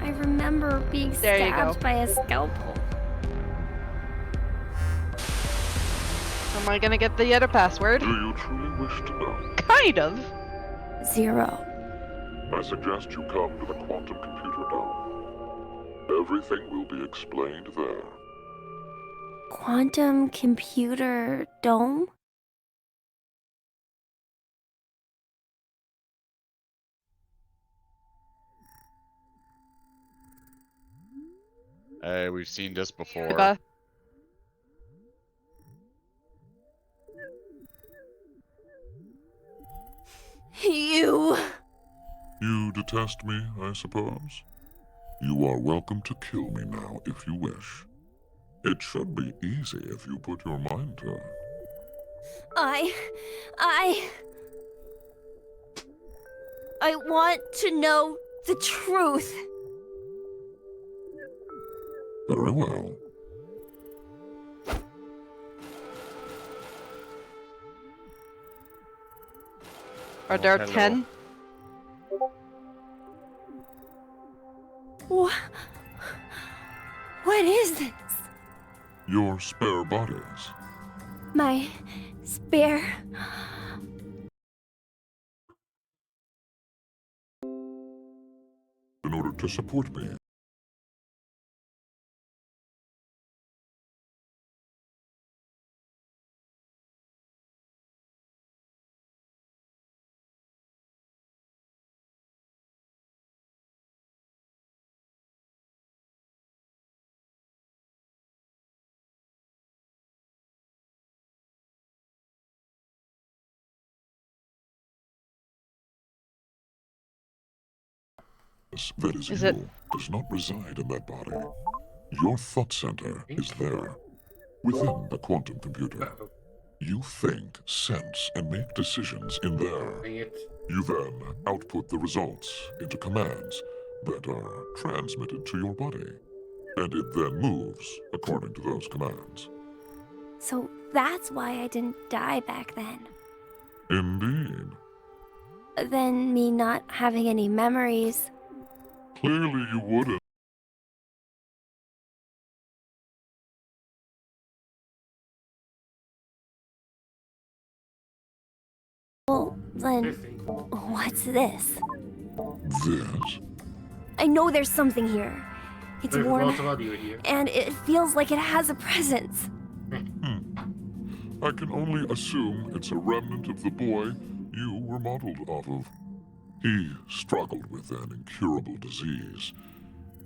S5: I remember being
S3: There you go.
S5: stabbed by a scalpel.
S3: Am I gonna get the other password?
S7: Do you truly wish to know?
S3: Kind of.
S5: 0.
S7: I suggest you come to the quantum computer dome. Everything will be explained there.
S5: Quantum computer dome?
S2: Hey, we've seen this before.
S3: Goodbye.
S5: You.
S7: You detest me, I suppose? You are welcome to kill me now if you wish. It should be easy if you put your mind to it.
S5: I want to know the truth.
S7: Very well.
S3: Are there
S2: hello.
S3: 10?
S5: What is this?
S7: Your spare bodies.
S5: My spare...
S7: In order to support me. That is
S3: Is
S7: you
S3: it-
S7: does not reside in that body. Your thought center is there, within the quantum computer.
S1: Uh-oh.
S7: You think, sense, and make decisions in there.
S1: Dang it.
S7: You then output the results into commands that are transmitted to your body, and it then moves according to those commands.
S5: So that's why I didn't die back then.
S7: Indeed.
S5: Then me not having any memories.
S7: Clearly you wouldn't.
S5: Well, then,
S1: Interesting.
S5: what's this?
S7: This?
S5: I know there's something here. It's
S1: There's
S5: warm,
S1: lots of audio here.
S5: and it feels like it has a presence.
S7: I can only assume it's a remnant of the boy you were modeled off of. He struggled with an incurable disease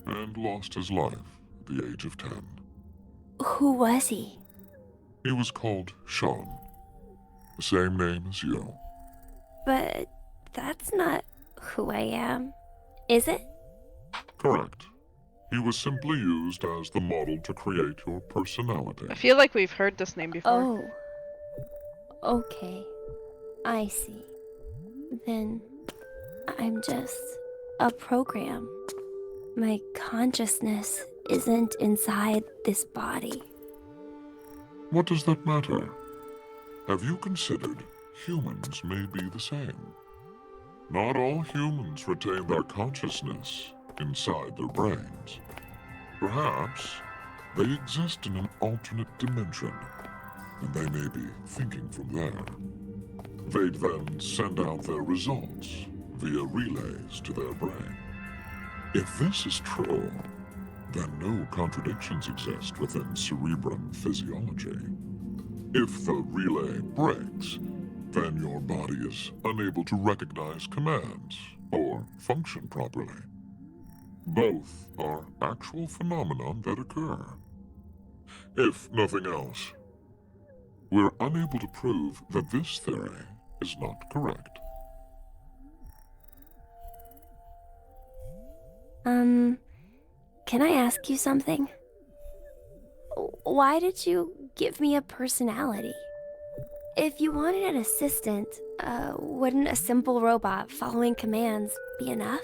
S7: and lost his life at the age of 10.
S5: Who was he?
S7: He was called Sean, the same name as you.
S5: But that's not who I am, is it?
S7: Correct. He was simply used as the model to create your personality.
S3: I feel like we've heard this name before.
S5: Oh. Okay. I see. Then I'm just a program. My consciousness isn't inside this body.
S7: What does that matter? Have you considered humans may be the same? Not all humans retain their consciousness inside their brains. Perhaps they exist in an alternate dimension, and they may be thinking from there. They'd then send out their results via relays to their brain. If this is true, then no contradictions exist within cerebrum physiology. If the relay breaks, then your body is unable to recognize commands or function properly. Both are actual phenomena that occur. If nothing else, we're unable to prove that this theory is not correct.
S5: Can I ask you something? Why did you give me a personality? If you wanted an assistant, wouldn't a simple robot following commands be enough?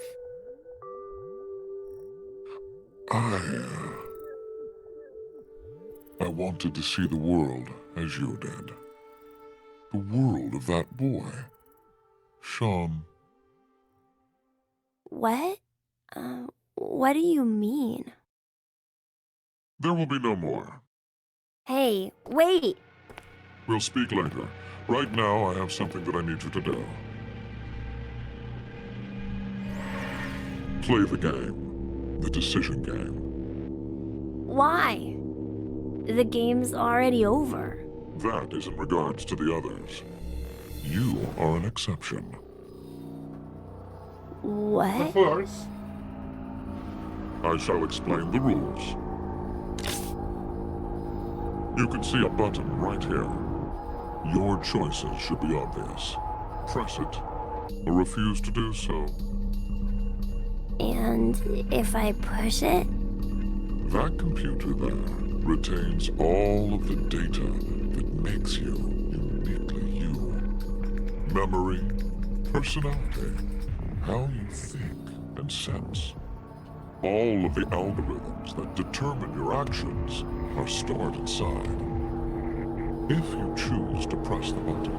S7: I wanted to see the world as you did. The world of that boy, Sean.
S5: What? What do you mean?
S7: There will be no more.
S5: Hey, wait!
S7: We'll speak later. Right now, I have something that I need you to do. Play the game. The decision game.
S5: Why? The game's already over.
S7: That is in regards to the others. You are an exception.
S5: What?
S1: Of course.
S7: I shall explain the rules. You can see a button right here. Your choices should be obvious. Press it, or refuse to do so.
S11: And if I push it?
S7: That computer there retains all of the data that makes you uniquely you. Memory, personality, how you think and sense. All of the algorithms that determine your actions are stored inside. If you choose to press the button,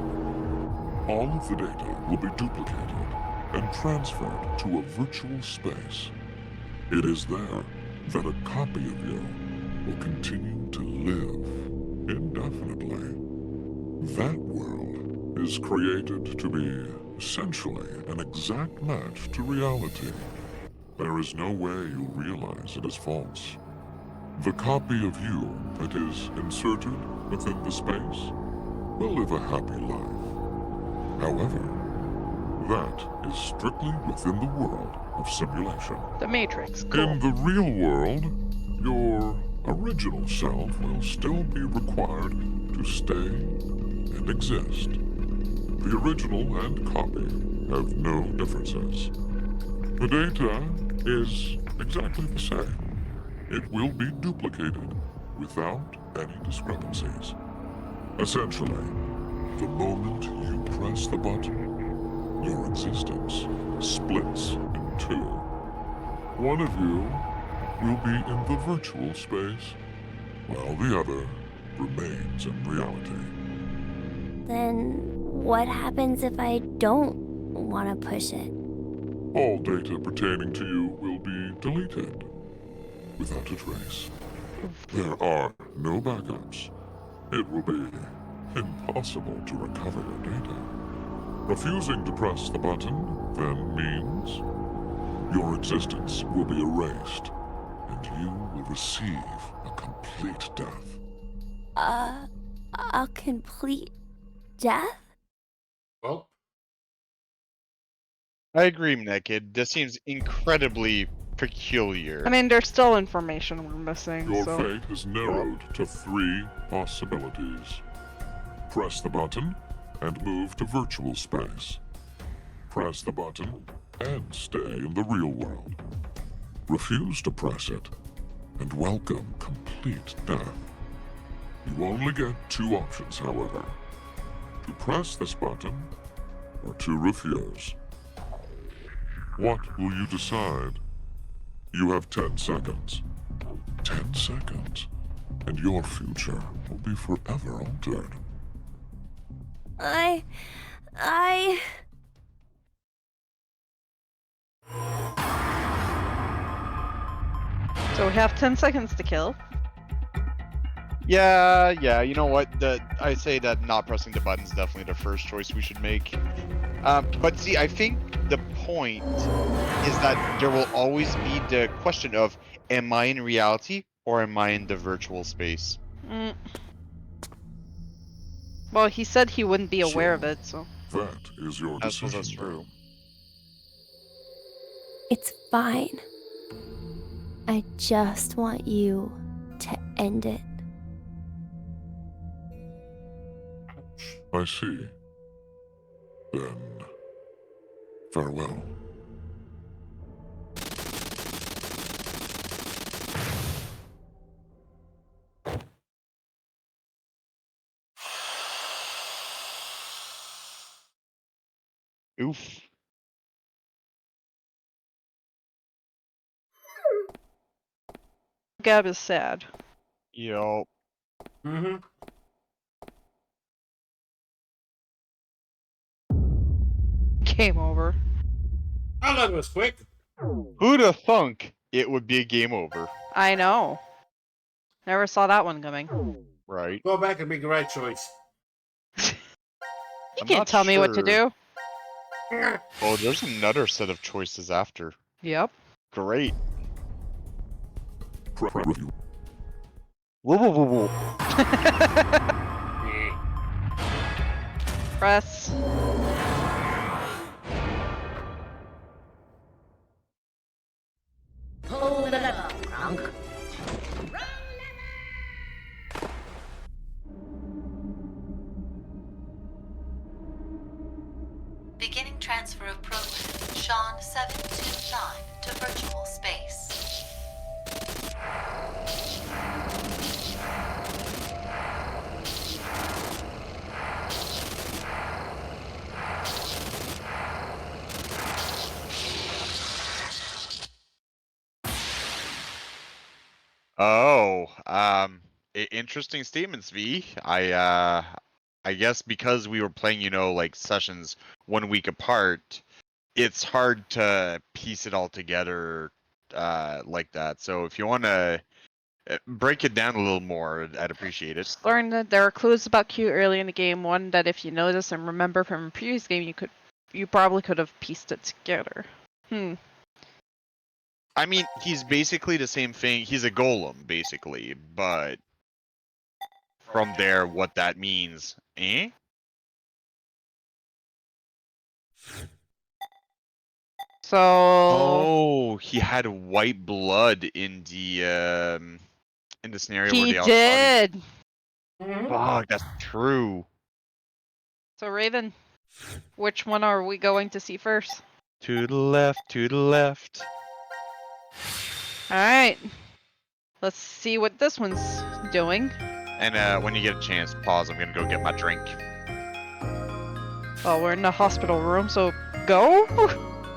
S7: all of the data will be duplicated and transferred to a virtual space. It is there that a copy of you will continue to live indefinitely. That world is created to be essentially an exact match to reality. There is no way you'll realize it is false. The copy of you that is inserted within the space will live a happy life. However, that is strictly within the world of simulation.
S3: The Matrix. Cool.
S7: In the real world, your original self will still be required to stay and exist. The original and copy have no differences. The data is exactly the same. It will be duplicated without any discrepancies. Essentially, the moment you press the button, your existence splits in two. One of you will be in the virtual space, while the other remains in reality.
S11: Then what happens if I don't want to push it?
S7: All data pertaining to you will be deleted without a trace. There are no backups. It will be impossible to recover your data. Refusing to press the button then means your existence will be erased, and you will receive a complete death.
S11: A complete death?
S1: Well,
S2: I agree, Naked. This seems incredibly peculiar.
S3: I mean, there's still information we're missing,
S7: Your
S3: so...
S7: fate is narrowed to 3 possibilities. Press the button and move to virtual space. Press the button and stay in the real world. Refuse to press it and welcome complete death. You only get 2 options, however. To press this button or to refuse. What will you decide? You have 10 seconds. 10 seconds, and your future will be forever altered.
S11: I...
S3: So we have 10 seconds to kill.
S2: Yeah, you know what? I say that not pressing the button is definitely the first choice we should make. But see, I think the point is that there will always be the question of, am I in reality or am I in the virtual space?
S3: Mm. Well, he said he wouldn't be aware of it, so...
S7: That is your
S2: I suppose
S7: decision.
S2: that's true.
S11: It's fine. I just want you to end it.
S7: I see. Then, farewell.
S2: Oof.
S3: Gab is sad.
S2: Yo.
S1: mm-hmm.
S3: Game over.
S1: I thought it was quick.
S2: Who'd have thunk it would be a game over?
S3: I know. Never saw that one coming.
S2: Right.
S1: Go back and make the right choice.
S3: You
S2: I'm
S3: can't
S2: not
S3: tell me what to
S2: sure.
S3: do.
S2: Oh, there's another set of choices after.
S3: Yep.
S2: Great.
S7: Review.
S2: Whoa, whoa, whoa, whoa.
S3: Press.
S10: Sean 729 to virtual space.
S2: Oh, interesting statements, V. I guess because we were playing, like sessions 1 week apart, it's hard to piece it all together like that. So if you want to break it down a little more, I'd appreciate it.
S3: Just learned that there are clues about Q early in the game. One that if you notice and remember from a previous game, you probably could have pieced it together.
S2: I mean, he's basically the same thing. He's a golem, basically, but from there, what that means, eh?
S3: So.
S2: Oh, he had white blood in the scenario where
S3: He
S2: they all
S3: did.
S2: Fuck, that's true.
S3: So Raven, which one are we going to see first?
S2: To the left, to the left.
S3: Alright. Let's see what this one's doing.
S2: And when you get a chance, pause. I'm gonna go get my drink.
S3: Oh, we're in the hospital room, so go?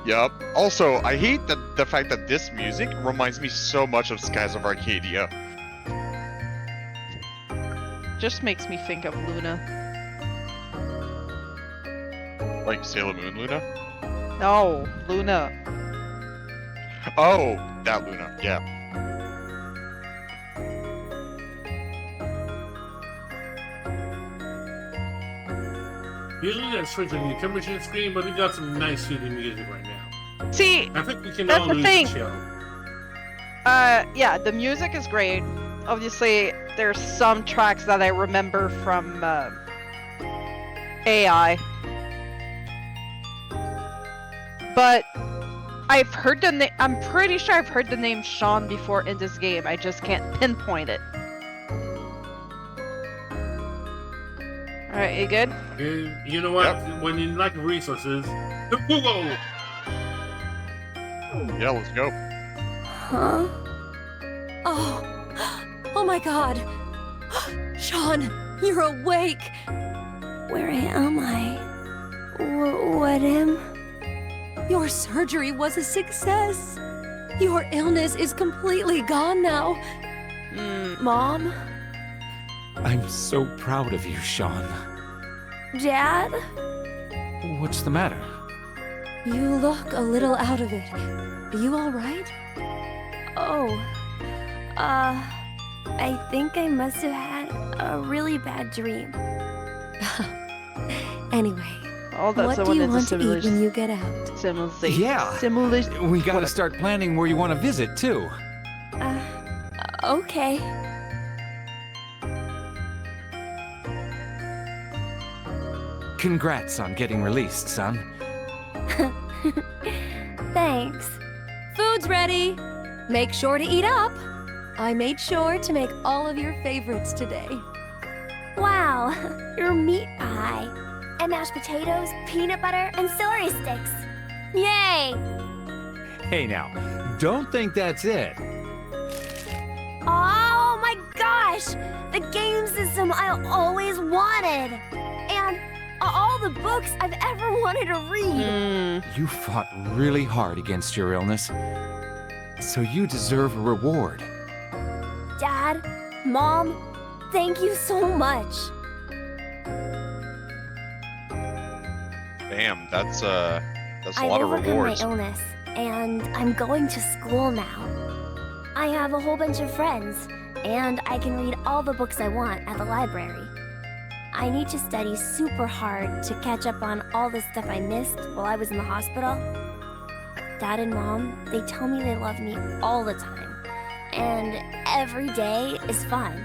S2: Yup. Also, I hate the fact that this music reminds me so much of Skies of Arcadia.
S3: Just makes me think of Luna.
S2: Like Sailor Moon Luna?
S3: No, Luna.
S2: Oh, that Luna, yeah.
S1: Usually that's switching the temperature screen, but we got some nice soothing music right now.
S3: See,
S1: I think we can
S3: that's
S1: all
S3: the
S1: lose
S3: thing.
S1: the show.
S3: Yeah, the music is great. Obviously, there's some tracks that I remember from AI. But I've heard the name. I'm pretty sure I've heard the name Sean before in this game. I just can't pinpoint it. Alright, you good?
S1: You know what? Yep. When you lack resources, Google.
S2: Yeah, let's go.
S11: Huh?
S5: Oh my god! Sean, you're awake!
S11: Where am I? What am?
S5: Your surgery was a success! Your illness is completely gone now.
S11: Mom?
S12: I'm so proud of you, Sean.
S11: Dad?
S12: What's the matter?
S5: You look a little out of it. Are you alright?
S11: Oh. I think I must have had a really bad dream.
S5: Anyway, what do you want to eat when you get out?
S3: Simulation.
S12: Yeah.
S3: Simulation.
S12: We gotta start planning where you want to visit, too.
S11: Okay.
S12: Congrats on getting released, son.
S11: Thanks.
S5: Food's ready! Make sure to eat up! I made sure to make all of your favorites today.
S11: Wow, your meat pie. And mashed potatoes, peanut butter, and celery sticks. Yay!
S12: Hey now, don't think that's it.
S11: Oh my gosh! The game system I always wanted! And all the books I've ever wanted to read!
S12: You fought really hard against your illness, so you deserve a reward.
S11: Dad, Mom, thank you so much.
S2: Damn, that's a lot of rewards.
S11: I've overcome my illness, and I'm going to school now. I have a whole bunch of friends, and I can read all the books I want at the library. I need to study super hard to catch up on all the stuff I missed while I was in the hospital. Dad and Mom, they tell me they love me all the time. And every day is fun.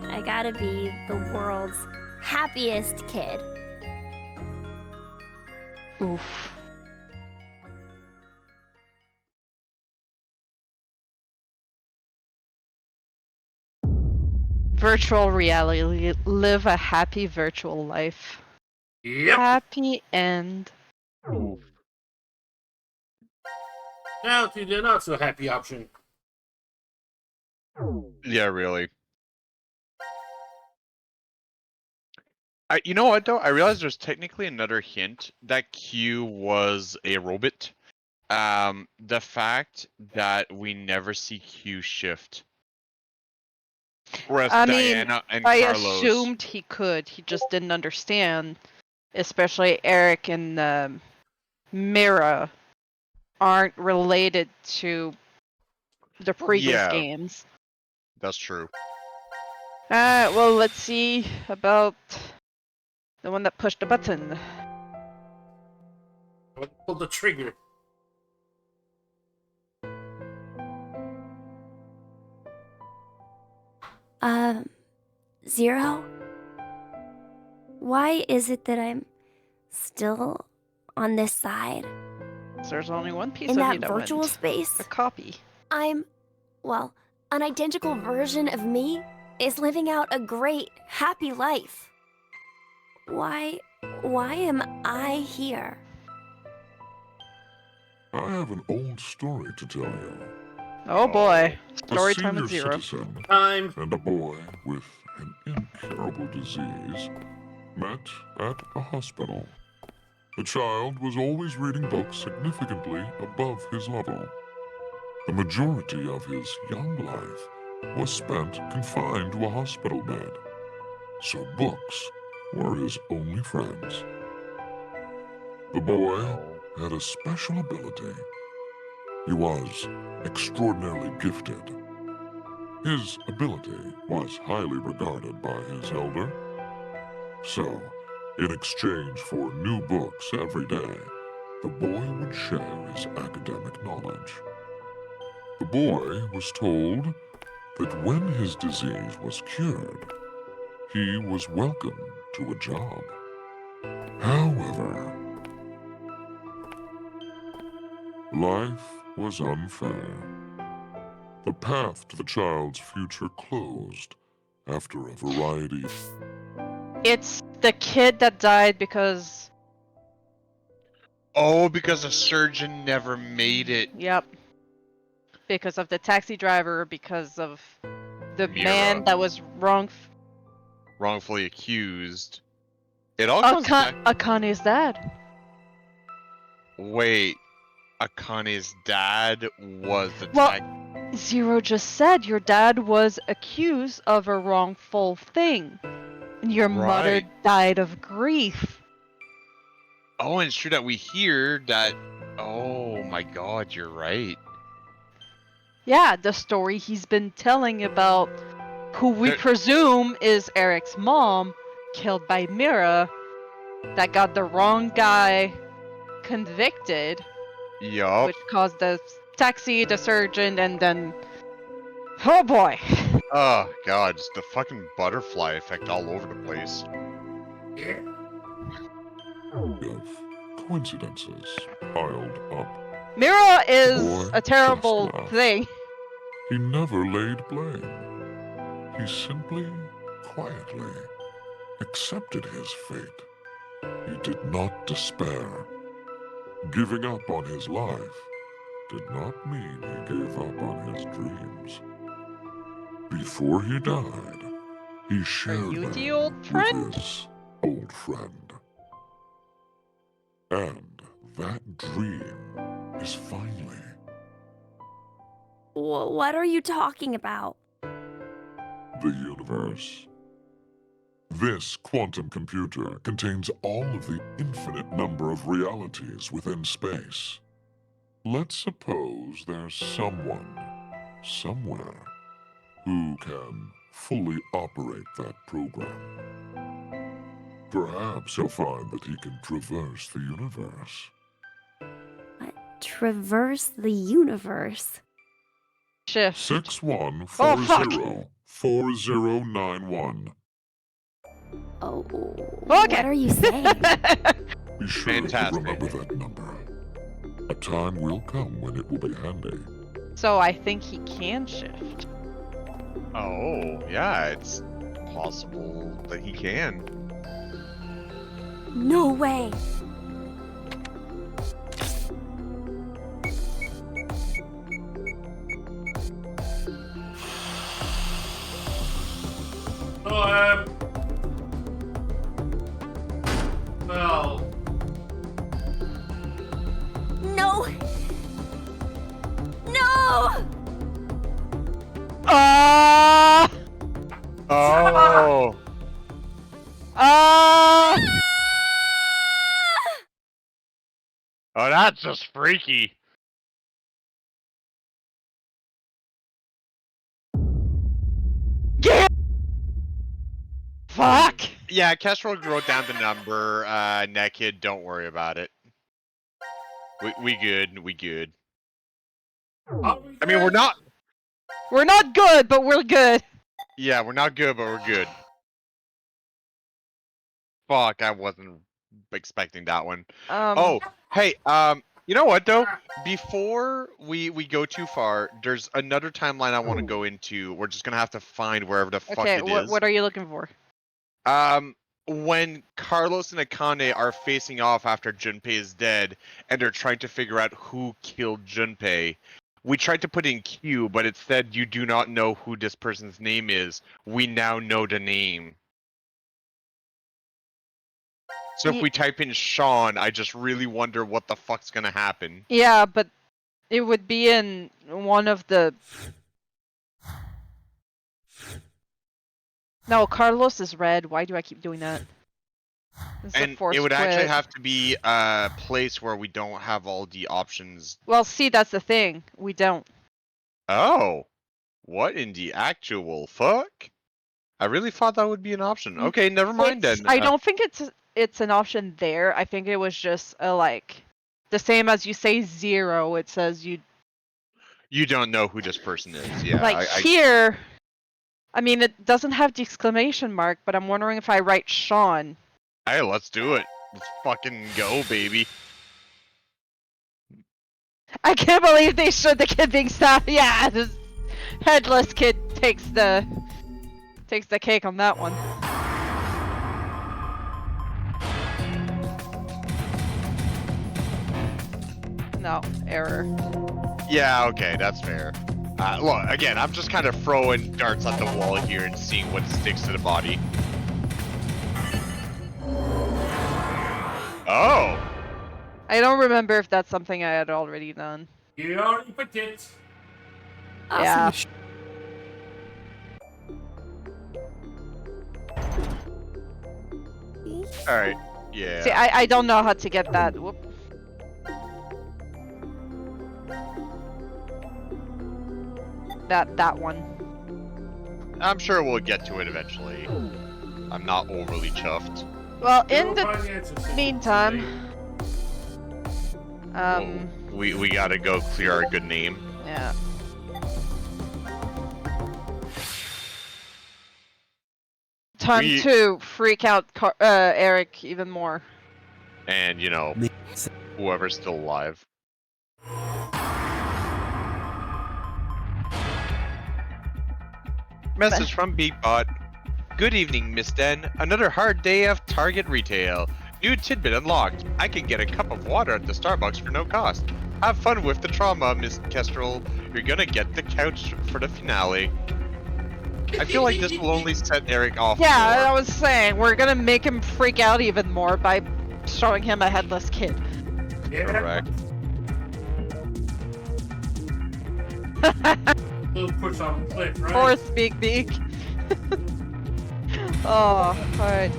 S11: I gotta be the world's happiest kid.
S3: Oof. Virtual reality. Live a happy virtual life.
S1: Yep.
S3: Happy end.
S1: Now to the not so happy option.
S2: Yeah, really. You know what though? I realized there's technically another hint that Q was a robot. The fact that we never see Q shift. Whereas
S3: I mean,
S2: Diana and
S3: I
S2: Carlos.
S3: assumed he could. He just didn't understand. Especially Eric and Mira aren't related to the previous games.
S2: That's true.
S3: Well, let's see about the one that pushed the button.
S1: Pull the trigger.
S11: Zero? Why is it that I'm still on this side?
S3: There's only one piece
S11: In
S3: of
S11: that
S3: you that
S11: virtual
S3: went.
S11: space?
S3: A copy.
S11: Well, an identical version of me is living out a great, happy life. Why am I here?
S7: I have an old story to tell you.
S3: Oh boy.
S7: A
S3: Story time
S7: senior
S3: with Zero.
S7: citizen
S1: Time.
S7: and a boy with an incurable disease met at a hospital. The child was always reading books significantly above his level. The majority of his young life was spent confined to a hospital bed, so books were his only friends. The boy had a special ability. He was extraordinarily gifted. His ability was highly regarded by his elder. So, in exchange for new books every day, the boy would share his academic knowledge. The boy was told that when his disease was cured, he was welcome to a job. However, life was unfair. The path to the child's future closed after a variety.
S3: It's the kid that died because...
S2: Oh, because the surgeon never made it.
S3: Yep. Because of the taxi driver, because of the
S2: Mira.
S3: man that was
S2: Wrongfully accused. It all comes back.
S3: Akane's dad.
S2: Wait, Akane's dad was the
S3: Zero just said your dad was accused of a wrongful thing. And your mother died of grief.
S2: Oh, and it's true that we hear that. Oh my god, you're right.
S3: Yeah, the story he's been telling about who we presume is Eric's mom, killed by Mira, that got the wrong guy convicted.
S2: Yup.
S3: Which caused the taxi, the surgeon, and then... Oh boy!
S2: Oh god, just the fucking butterfly effect all over the place.
S7: Of coincidences piled up.
S3: Mira is a terrible thing.
S7: He never laid blame. He simply, quietly accepted his fate. He did not despair. Giving up on his life did not mean he gave up on his dreams. Before he died, he shared them with his old friend. And that dream is finally...
S11: What are you talking about?
S7: The universe. This quantum computer contains all of the infinite number of realities within space. Let's suppose there's someone, somewhere, who can fully operate that program. Perhaps he'll find that he can traverse the universe.
S11: What? Traverse the universe?
S3: Shift.
S7: 61404091.
S11: Oh, what are you saying?
S7: Be sure to remember that number. A time will come when it will be handy.
S3: So I think he can shift.
S2: Oh, yeah, it's possible that he can.
S11: No way! No! No!
S2: Oh. Oh, that's just freaky.
S3: Yeah. Fuck.
S2: Yeah, Kestrel wrote down the number. Naked, don't worry about it. We good. We good. I mean, we're not.
S3: We're not good, but we're good.
S2: Yeah, we're not good, but we're good. Fuck, I wasn't expecting that one. Oh, hey, you know what though? Before we go too far, there's another timeline I want to go into. We're just gonna have to find wherever the fuck
S3: Okay,
S2: it is.
S3: what are you looking for?
S2: When Carlos and Akane are facing off after Junpei is dead, and they're trying to figure out who killed Junpei. We tried to put in Q, but it said you do not know who this person's name is. We now know the name. So if we type in Sean, I just really wonder what the fuck's gonna happen.
S3: Yeah, but it would be in one of the... No, Carlos is red. Why do I keep doing that?
S2: And it would actually have to be a place where we don't have all the options.
S3: Well, see, that's the thing. We don't.
S2: Oh. What in the actual fuck? I really thought that would be an option. Okay, never mind then.
S3: I don't think it's an option there. I think it was just a, like, the same as you say 0. It says you
S2: don't know who this person is. Yeah.
S3: like here. I mean, it doesn't have the exclamation mark, but I'm wondering if I write Sean.
S2: Hey, let's do it. Let's fucking go, baby.
S3: I can't believe they showed the kid being stabbed. Yeah, this headless kid takes the cake on that one. No, error.
S2: Yeah, okay, that's fair. Look, again, I'm just kind of throwing darts at the wall here and seeing what sticks to the body. Oh!
S3: I don't remember if that's something I had already done.
S1: You already put it.
S3: Yeah.
S2: Alright, yeah.
S3: See, I don't know how to get that. Whoop. That one.
S2: I'm sure we'll get to it eventually. I'm not overly chuffed.
S3: Well, in the meantime,
S2: we gotta go clear our good name.
S3: Yeah. Time to freak out Eric even more.
S2: And, you know, whoever's still alive. Message from Beatbot. Good evening, Miss Den. Another hard day of Target retail. New tidbit unlocked. I can get a cup of water at the Starbucks for no cost. Have fun with the trauma, Miss Kestrel. You're gonna get the couch for the finale. I feel like this will only set Eric off.
S3: Yeah,
S2: more.
S3: I was saying, we're gonna make him freak out even more by showing him a headless kid.
S2: Correct.
S1: Little push on the cliff, right?
S3: Poor Speak Beak. Oh, alright.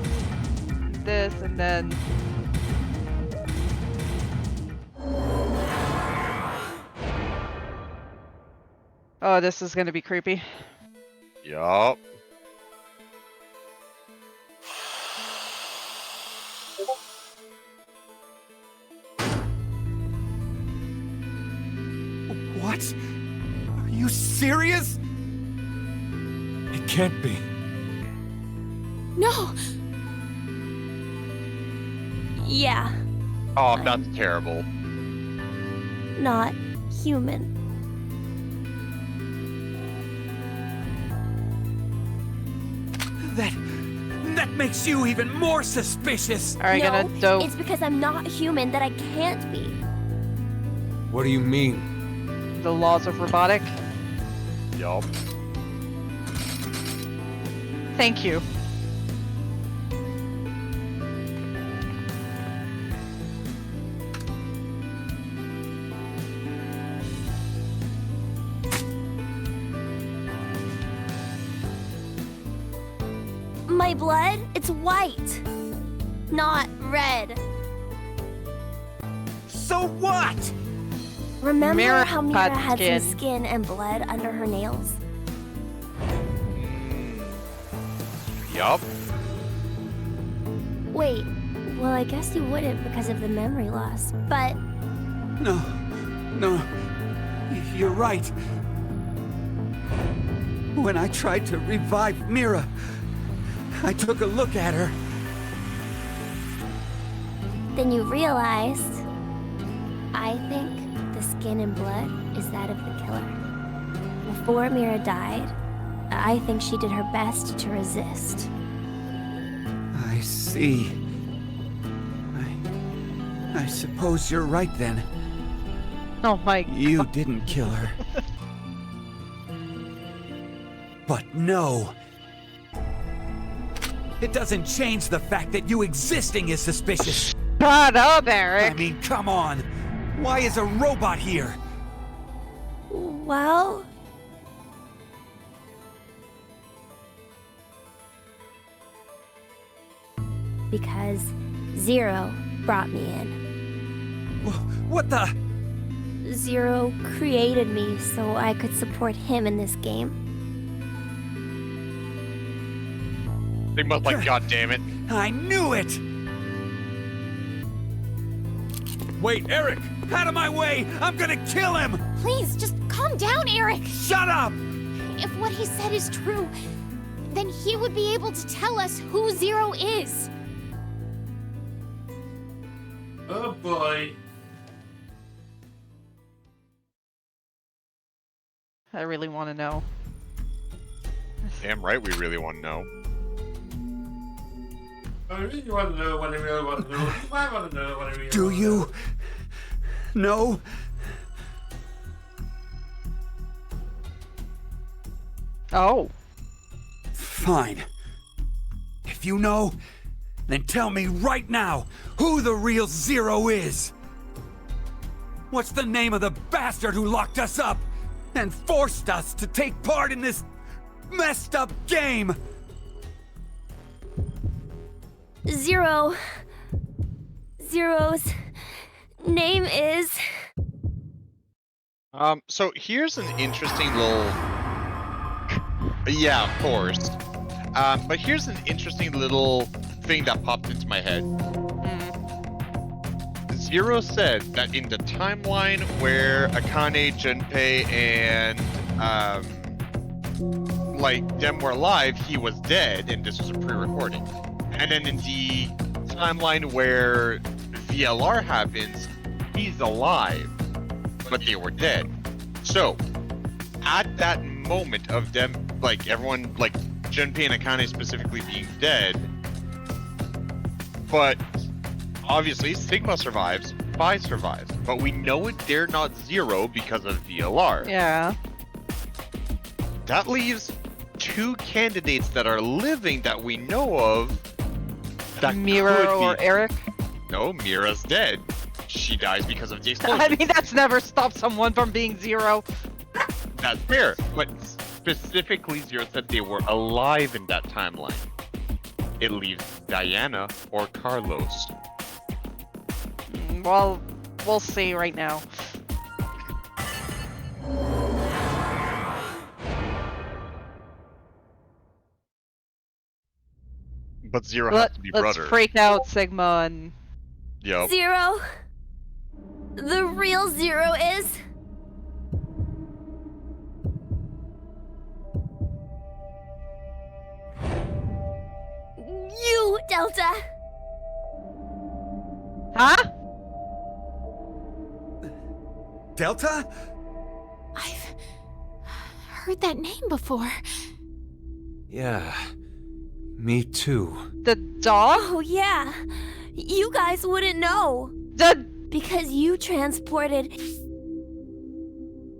S3: This and then. Oh, this is gonna be creepy.
S2: Yup.
S12: What? Are you serious?
S4: It can't be.
S11: No! Yeah,
S2: Oh, that's terrible.
S11: not human.
S12: That makes you even more suspicious.
S3: Are you
S11: No,
S3: gonna dope?
S11: it's because I'm not human that I can't be.
S4: What do you mean?
S3: The laws of robotic?
S2: Yup.
S3: Thank you.
S11: my blood, it's white, not red.
S9: So what?
S11: Remember
S3: Mira
S11: how Mira
S3: had
S11: had
S3: skin.
S11: some skin and blood under her nails?
S2: Yup.
S11: Wait, well, I guess you wouldn't because of the memory loss, but
S9: No, you're right. When I tried to revive Mira, I took a look at her.
S11: then you realized, I think the skin and blood is that of the killer. Before Mira died, I think she did her best to resist.
S9: I see. I suppose you're right then.
S3: Oh my.
S9: You didn't kill her. But no. It doesn't change the fact that you existing is suspicious.
S3: Shut up, Eric.
S9: I mean, come on. Why is a robot here?
S11: Well, because Zero brought me in.
S9: What the?
S11: Zero created me so I could support him in this game.
S2: Sigma's like, God damn it.
S9: I knew it! Wait, Eric! Out of my way! I'm gonna kill him!
S13: Please, just calm down, Eric!
S9: Shut up!
S13: If what he said is true, then he would be able to tell us who Zero is.
S1: Oh boy.
S3: I really want to know.
S2: Damn right we really want to know.
S1: I really want to know what I really want to know. I want to know what I really
S9: Do
S1: want to
S9: you
S1: know.
S9: know?
S3: Oh.
S9: Fine. If you know, then tell me right now who the real Zero is. What's the name of the bastard who locked us up and forced us to take part in this messed up game?
S11: Zero's name is...
S2: So here's an interesting little... Yeah, of course. But here's an interesting little thing that popped into my head. Zero said that in the timeline where Akane, Junpei, and like them were alive, he was dead, and this was a pre-recording. And then in the timeline where VLR happens, he's alive, but they were dead. So at that moment of them, like everyone, like Junpei and Akane specifically being dead, but obviously Sigma survives, Phi survives, but we know they're not Zero because of VLR.
S3: Yeah.
S2: That leaves two candidates that are living that we know of. That
S3: Mira
S2: could
S3: or
S2: be...
S3: Eric?
S2: No, Mira's dead. She dies because of the explosion.
S3: I mean, that's never stopped someone from being Zero.
S2: That's fair, but specifically Zero said they were alive in that timeline. It leaves Diana or Carlos.
S3: Well, we'll see right now.
S2: But Zero has to be
S3: Let's
S2: brother.
S3: freak out Sigma and...
S2: Yup.
S11: Zero? The real Zero is... you, Delta!
S3: Huh?
S9: Delta?
S13: I've heard that name before.
S12: Yeah, me too.
S3: The dog?
S11: Oh, yeah. You guys wouldn't know. Because you transported...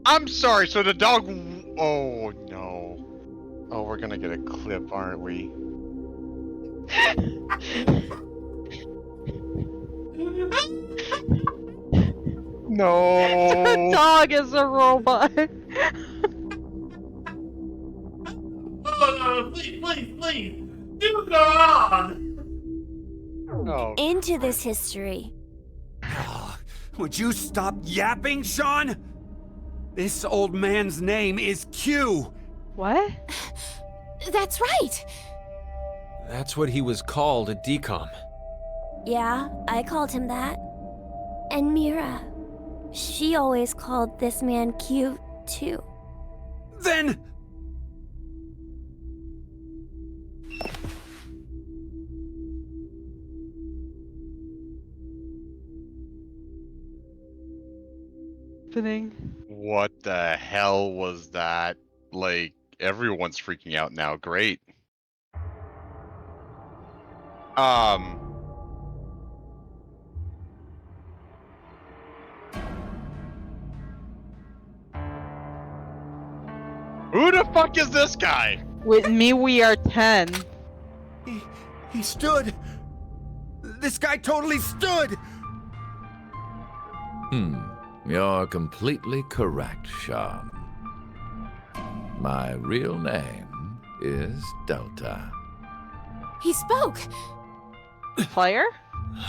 S2: I'm sorry, so the dog... Oh, no. Oh, we're gonna get a clip, aren't we? No.
S3: The dog is a robot.
S1: Oh no, please, please, please! You go on!
S2: Oh.
S11: Into this history.
S9: Would you stop yapping, Sean? This old man's name is Q.
S3: What?
S13: That's right!
S6: That's what he was called at DCOM.
S11: Yeah, I called him that. And Mira, she always called this man Q, too.
S9: Then...
S2: What the hell was that? Like, everyone's freaking out now. Great. Who the fuck is this guy?
S3: With me, we are 10.
S9: He stood. This guy totally stood.
S12: You're completely correct, Sean. My real name is Delta.
S13: He spoke!
S3: Player?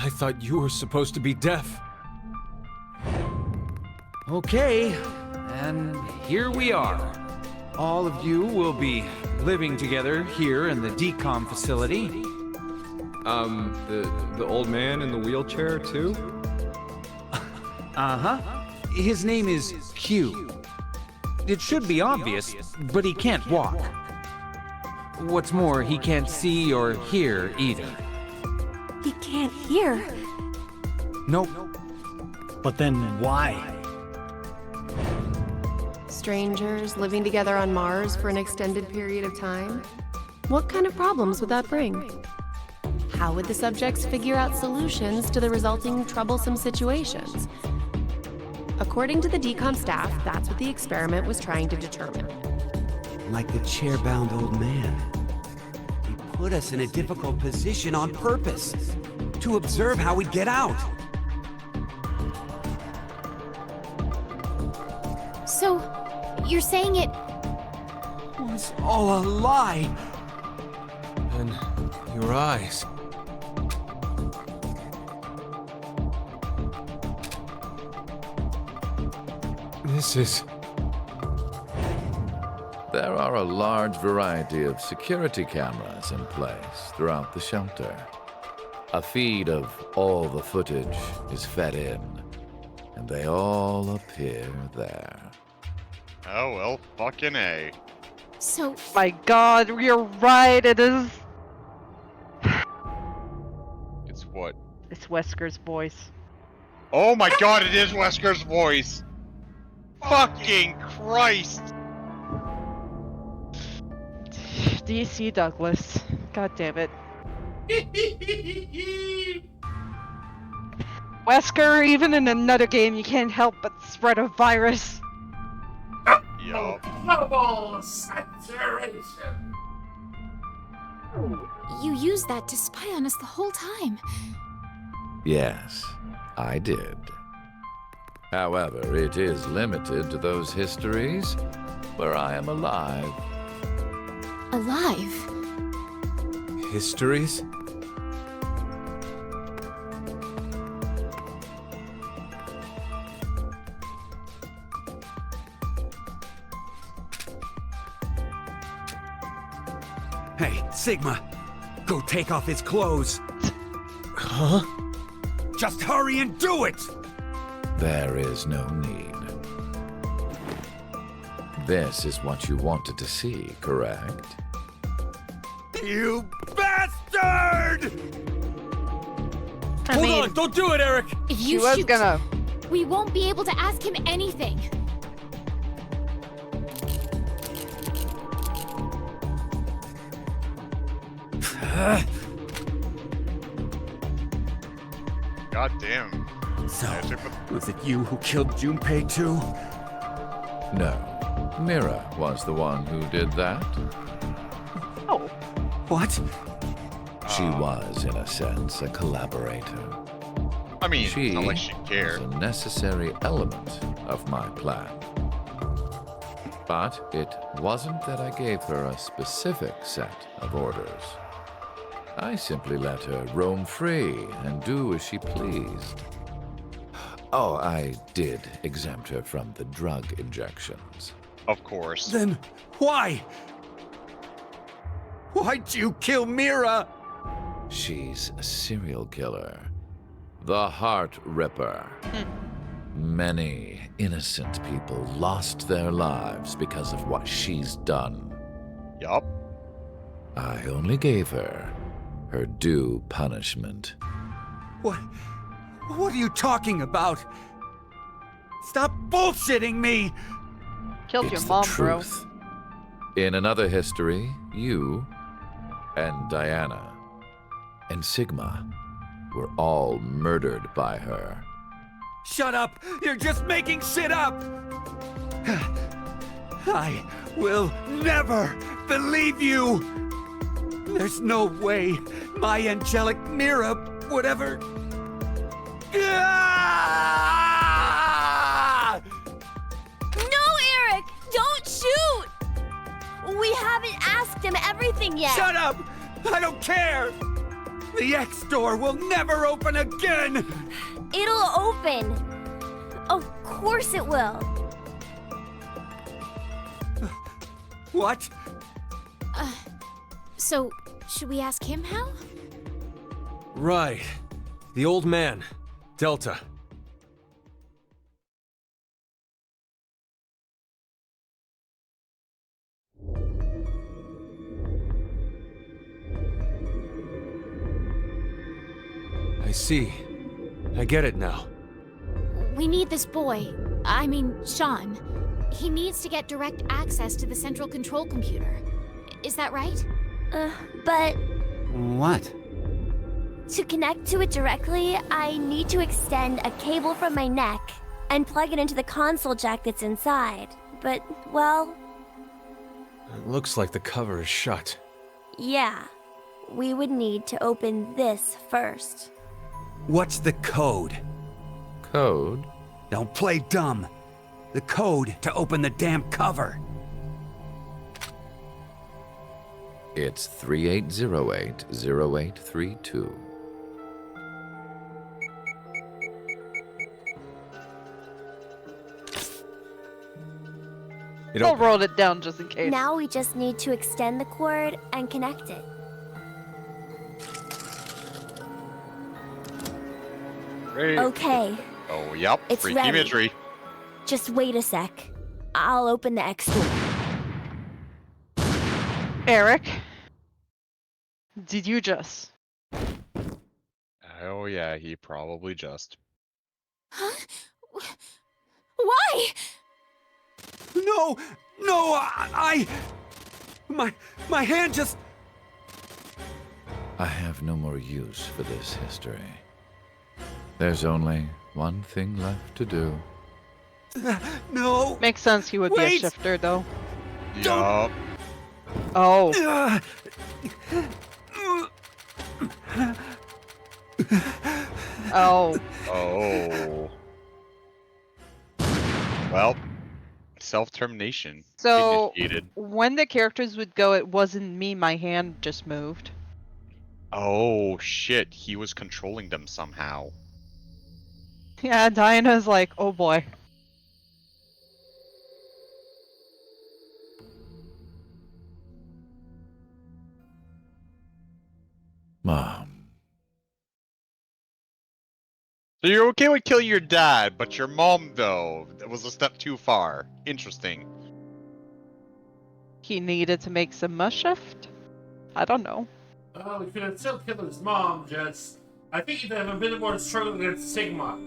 S6: I thought you were supposed to be deaf.
S14: Okay, and here we are. All of you will be living together here in the DCOM facility.
S6: The old man in the wheelchair, too?
S14: Uh-huh. His name is Q. It should be obvious, but he can't walk. What's more, he can't see or hear either.
S5: He can't hear.
S14: Nope.
S4: But then why?
S15: Strangers living together on Mars for an extended period of time? What kind of problems would that bring? How would the subjects figure out solutions to the resulting troublesome situations? According to the DCOM staff, that's what the experiment was trying to determine.
S9: Like the chair-bound old man. He put us in a difficult position on purpose. To observe how we'd get out.
S13: So, you're saying it
S9: was all a lie.
S6: And your eyes. This is...
S12: There are a large variety of security cameras in place throughout the shelter. A feed of all the footage is fed in, and they all appear there.
S2: Oh, well, fucking A.
S13: So...
S3: My god, you're right, it is...
S2: It's what?
S3: It's Wesker's voice.
S2: Oh my god, it is Wesker's voice! Fucking Christ!
S3: DC Douglas. God damn it. Wesker, even in another game, you can't help but spread a virus.
S2: Yup.
S1: Global saturation.
S13: You used that to spy on us the whole time.
S12: Yes, I did. However, it is limited to those histories where I am alive.
S13: Alive?
S6: Histories?
S9: Hey, Sigma, go take off his clothes.
S6: Huh?
S9: Just hurry and do it!
S12: There is no need. This is what you wanted to see, correct?
S9: You bastard!
S6: Hold on, don't do it, Eric!
S13: If you
S3: She was
S13: shoot,
S3: gonna...
S13: we won't be able to ask him anything.
S2: God damn.
S9: So, was it you who killed Junpei too?
S12: No. Mira was the one who did that.
S3: Oh.
S9: What?
S12: She was, in a sense, a collaborator.
S2: I mean,
S12: She
S2: not like she cared.
S12: was a necessary element of my plan. But it wasn't that I gave her a specific set of orders. I simply let her roam free and do as she pleased. Oh, I did exempt her from the drug injections.
S2: Of course.
S9: Then why? Why'd you kill Mira?
S12: She's a serial killer. The Heart Ripper. Many innocent people lost their lives because of what she's done.
S2: Yup.
S12: I only gave her her due punishment.
S9: What are you talking about? Stop bullshitting me!
S3: Killed
S12: It's
S3: your
S12: the
S3: mom, bro.
S12: truth. In another history, you and Diana and Sigma were all murdered by her.
S9: Shut up! You're just making shit up! I will never believe you! There's no way my angelic Mira would ever... Ah!
S11: No, Eric! Don't shoot! We haven't asked him everything yet.
S9: Shut up! I don't care! The X door will never open again!
S11: It'll open. Of course it will.
S9: What?
S13: So, should we ask him how?
S6: Right. The old man. Delta. I see. I get it now.
S13: We need this boy. I mean, Sean. He needs to get direct access to the central control computer. Is that right?
S11: But
S9: What?
S11: to connect to it directly, I need to extend a cable from my neck and plug it into the console jack that's inside. But, well,
S6: It looks like the cover is shut.
S11: yeah. We would need to open this first.
S9: What's the code?
S12: Code?
S9: Don't play dumb. The code to open the damn cover.
S12: It's 3808-0832.
S3: I'll roll it down just in case.
S11: Now we just need to extend the cord and connect it.
S2: Great.
S11: Okay,
S2: Oh, yep.
S11: It's
S2: Freaky
S11: ready.
S2: imagery.
S11: just wait a sec. I'll open the X door.
S3: Eric, did you just?
S2: Oh, yeah, he probably just.
S13: Huh? Why?
S9: No! No! My hand just...
S12: I have no more use for this history. There's only one thing left to do.
S9: No!
S3: Makes sense he would be a
S9: Wait!
S3: shifter, though.
S2: Yup.
S3: Oh. Oh.
S2: Oh. Well, self-termination
S3: So,
S2: initiated.
S3: when the characters would go, it wasn't me, my hand just moved.
S2: Oh, shit. He was controlling them somehow.
S3: Yeah, Diana's like, oh boy.
S12: Mom.
S2: So you're okay with killing your dad, but your mom, though, that was a step too far. Interesting.
S3: He needed to make some shift? I don't know.
S1: Oh, he could have still killed his mom, just... I think he'd have a bit more struggle against Sigma.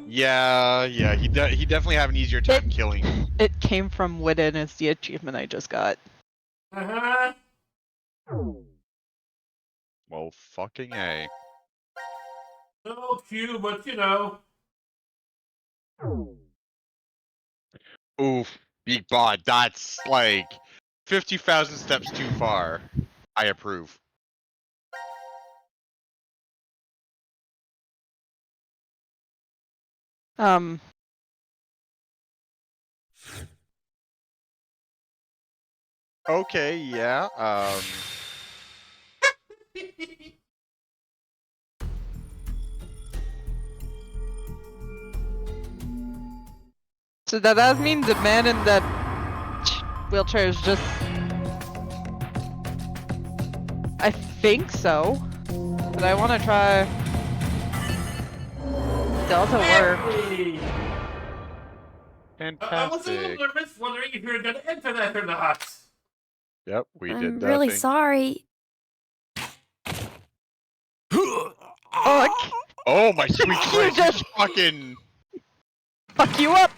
S2: Yeah, he definitely have an easier time killing.
S3: It came from within is the achievement I just got.
S1: Uh-huh.
S2: Well, fucking A.
S1: So cute, but you know.
S2: Oof, big bod, that's like 50,000 steps too far. I approve. Okay, yeah,
S3: So does that mean the man in that wheelchair is just... I think so. But I want to try... Delta work.
S2: Fantastic.
S1: I was a little nervous, wondering if you were going to enter that or not.
S2: Yep, we did
S11: I'm
S2: that
S11: really
S2: thing.
S11: sorry.
S3: Fuck.
S2: Oh, my sweet
S3: You
S2: friend, you
S3: just-
S2: fucking...
S3: Fuck you up!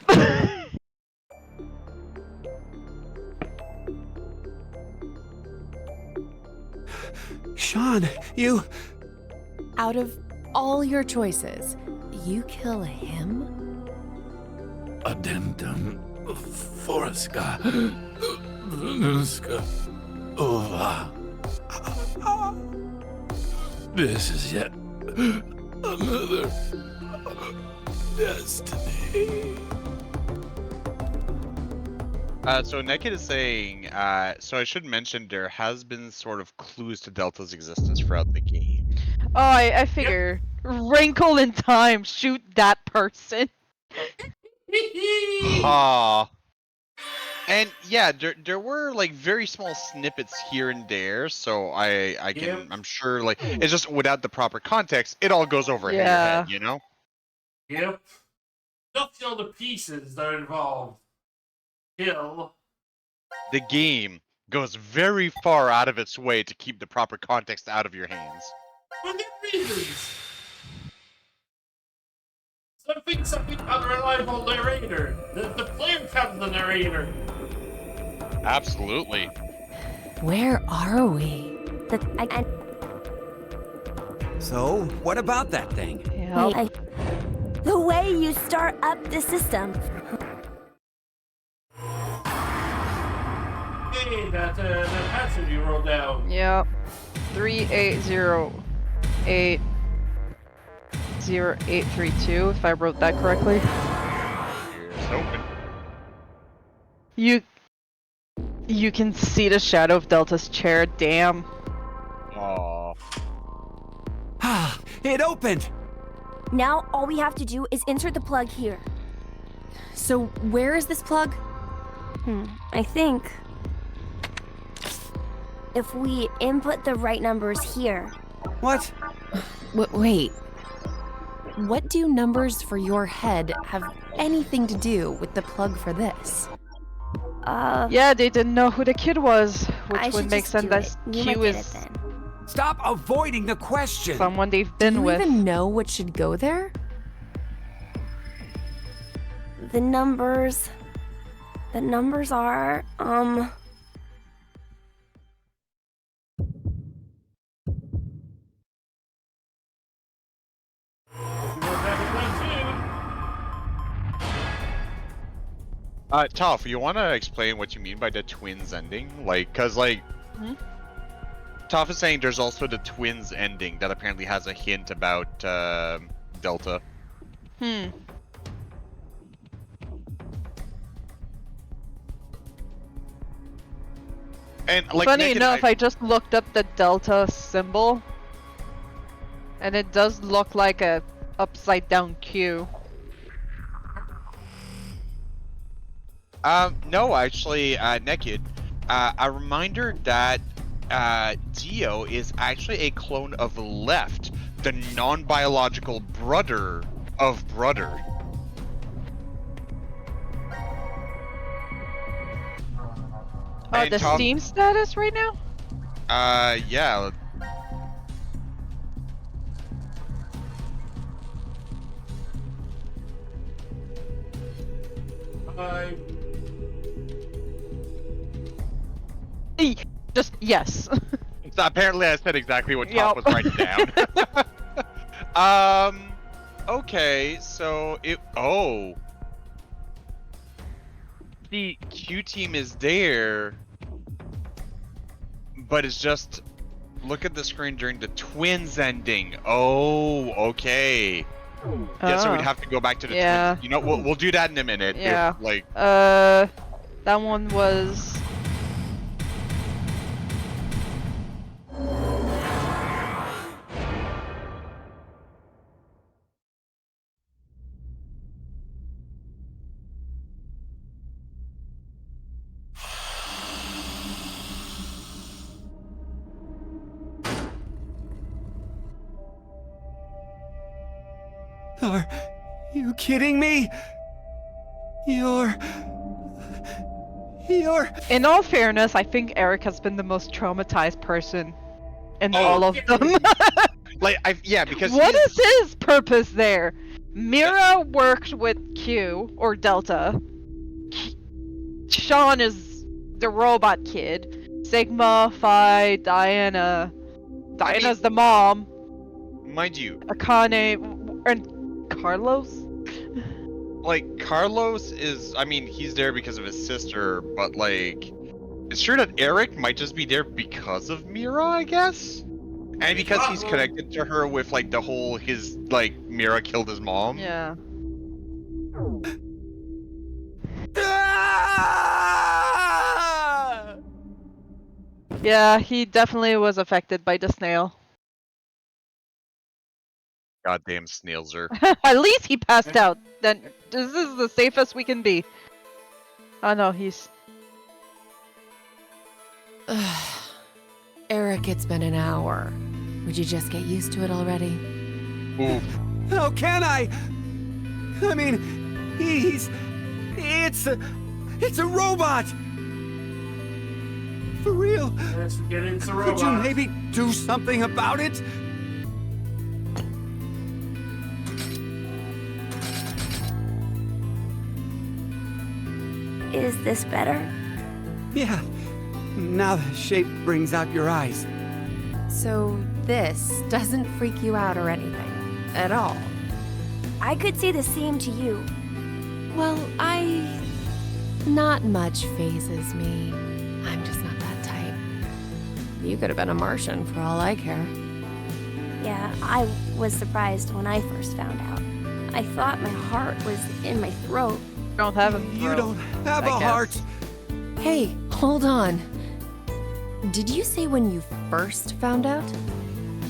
S9: Sean, you...
S15: Out of all your choices, you kill him?
S12: Addendum Forska Venuska Ova. This is yet another destiny.
S2: So Naked is saying, so I should mention there has been sort of clues to Delta's existence throughout the game.
S3: Oh, I figure. Wrinkle in time, shoot that person.
S2: Ha. And yeah, there were like very small snippets here and there, so I can I'm sure like it's just without the proper context, it all goes over your head, you know?
S1: Yep. Not all the pieces that are involved. Kill.
S2: The game goes very far out of its way to keep the proper context out of your hands.
S1: For good reasons. Something unreliable narrator. The player becomes the narrator.
S2: Absolutely.
S15: Where are we?
S9: So, what about that thing?
S11: The way you start up the system.
S1: Hey, that passage you wrote down.
S3: Yep. 38080832, if I wrote that correctly.
S2: Here's open.
S3: You can see the shadow of Delta's chair, damn.
S2: Aww.
S9: Ah, it opened!
S11: Now all we have to do is insert the plug here.
S15: So where is this plug?
S11: I think if we input the right numbers here.
S9: What?
S15: Wait. What do numbers for your head have anything to do with the plug for this?
S3: Yeah, they didn't know who the kid was,
S11: I
S3: which would
S11: should
S3: make
S11: just
S3: sense
S11: do
S3: that
S11: it. You might
S3: Q
S11: get
S3: is
S11: it then.
S9: Stop avoiding the question!
S3: someone they've
S15: Do
S3: been
S15: you
S3: with.
S15: even know what should go there?
S11: The numbers are,
S2: Toph, you want to explain what you mean by the twins ending? Like, cause like, Toph is saying there's also the twins ending that apparently has a hint about Delta.
S3: Hmm.
S2: And like,
S3: Funny
S2: Naked,
S3: enough, I just looked up the Delta symbol, and it does look like a upside down Q.
S2: No, actually, Naked. A reminder that Dio is actually a clone of Left, the non-biological brother of Brother.
S3: Oh,
S2: And
S3: the
S2: Tom-
S3: Steam status right now?
S2: Yeah.
S3: Just yes.
S2: So apparently I said exactly what Top
S3: Yep.
S2: was writing down. Okay, so the Q team is there, but it's just, look at the screen during the twins ending. Oh, okay. Yeah, so we'd
S3: Oh.
S2: have to go back to the
S3: Yeah.
S2: twins. You know, we'll do that in a minute. if,
S3: Yeah.
S2: like,
S3: That one was...
S9: Are you kidding me? You're...
S3: In all fairness, I think Eric has been the most traumatized person in
S2: Oh,
S3: all of them.
S2: Because
S3: what is his purpose there? Mira worked with Q or Delta. Sean is the robot kid. Sigma, Phi, Diana. Diana's the mom.
S2: mind you,
S3: Akane and Carlos.
S2: like Carlos is, I mean, he's there because of his sister, but like, it's true that Eric might just be there because of Mira, I guess, and because he's connected to her with like the whole Mira killed his mom.
S3: Yeah. Yeah, he definitely was affected by the snail.
S2: Goddamn snailser.
S3: At least he passed out. Then this is the safest we can be. Oh no, he's...
S15: Eric, it's been an hour. Would you just get used to it already?
S2: Oof.
S9: How can I? I mean, it's a robot! For real?
S1: Let's get into
S9: Could
S1: robots.
S9: you maybe do something about it?
S11: Is this better?
S9: Yeah. Now the shape brings out your eyes.
S15: So this doesn't freak you out or anything? At all?
S11: I could say the same to you.
S15: Well, not much phases me. I'm just not that type. You could have been a Martian for all I care.
S11: Yeah, I was surprised when I first found out. I thought my heart was in my throat.
S3: Don't have a
S9: You don't have a heart.
S15: Hey, hold on. Did you say when you first found out?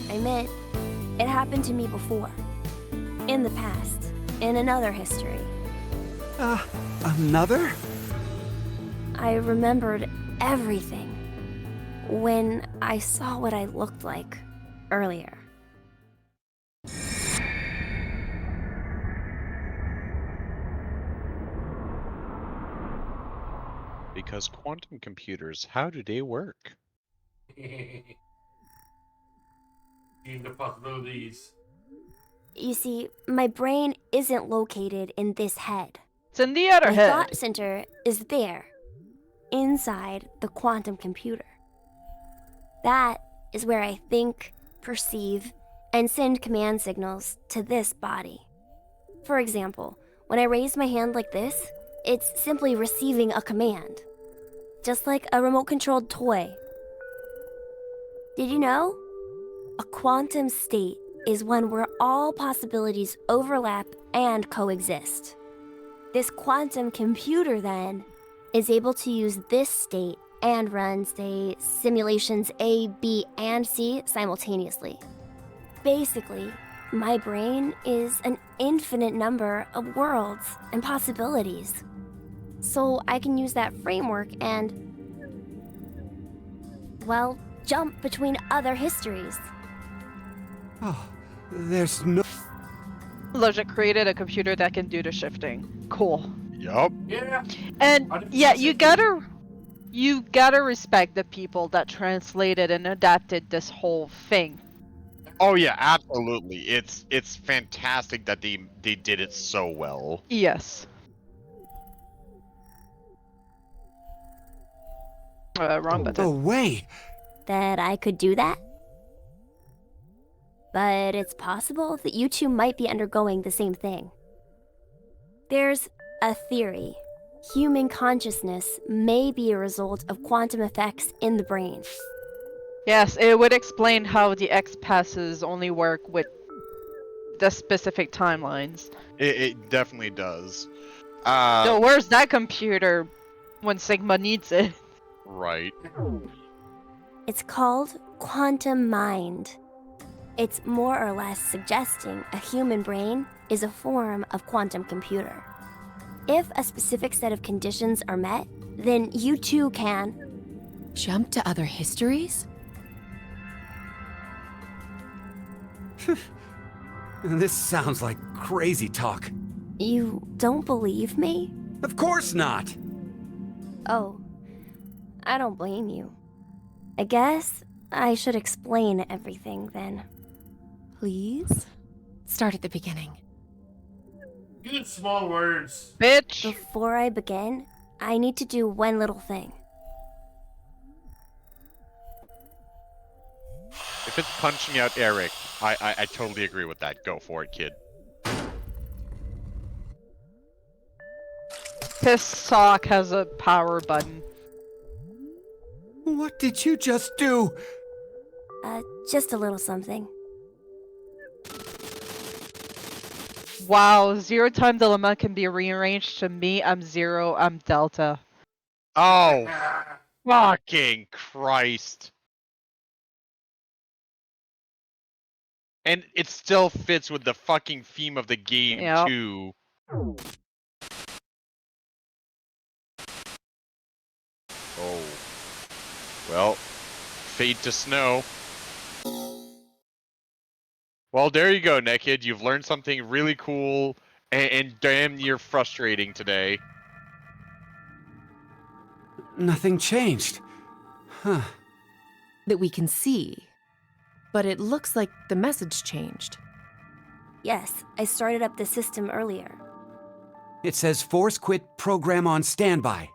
S11: I meant, it happened to me before. In the past. In another history.
S9: Another?
S11: I remembered everything. When I saw what I looked like earlier.
S2: Because quantum computers, how do they work?
S1: Seeing the possibilities.
S11: You see, my brain isn't located in this head.
S3: It's in the other
S11: My
S3: head.
S11: thought center is there, inside the quantum computer. That is where I think, perceive, and send command signals to this body. For example, when I raise my hand like this, it's simply receiving a command. Just like a remote-controlled toy. Did you know? A quantum state is one where all possibilities overlap and coexist. This quantum computer, then, is able to use this state and run, say, simulations A, B, and C simultaneously. Basically, my brain is an infinite number of worlds and possibilities. So I can use that framework and, well, jump between other histories.
S9: Oh, there's no...
S3: Logic created a computer that can do the shifting. Cool.
S2: Yup.
S1: Yeah.
S3: And yeah, you gotta respect the people that translated and adapted this whole thing.
S2: Oh yeah, absolutely. It's fantastic that they did it so well.
S3: Yes. Wrong button.
S9: No way.
S11: That I could do that? But it's possible that you two might be undergoing the same thing. There's a theory. Human consciousness may be a result of quantum effects in the brain.
S3: Yes, it would explain how the X passes only work with the specific timelines.
S2: It definitely does.
S3: So where's that computer when Sigma needs it?
S2: Right.
S11: It's called quantum mind. It's more or less suggesting a human brain is a form of quantum computer. If a specific set of conditions are met, then you too can
S15: jump to other histories?
S9: This sounds like crazy talk.
S11: You don't believe me?
S9: Of course not!
S11: Oh, I don't blame you. I guess I should explain everything then.
S15: Please? Start at the beginning.
S1: Good small words.
S3: Bitch!
S11: Before I begin, I need to do one little thing.
S2: If it's punching out Eric, I totally agree with that. Go for it, kid.
S3: This sock has a power button.
S9: What did you just do?
S11: Just a little something.
S3: Wow, zero-time dilemma can be rearranged to me, I'm Zero, I'm Delta.
S2: Oh, fucking Christ. And it still fits with the fucking theme of the game,
S3: Yep.
S2: too. Oh. Well, fade to snow. Well, there you go, Nekid. You've learned something really cool and damn near frustrating today.
S9: Nothing changed. Huh.
S15: That we can see. But it looks like the message changed.
S11: Yes, I started up the system earlier.
S9: It says force quit program on standby.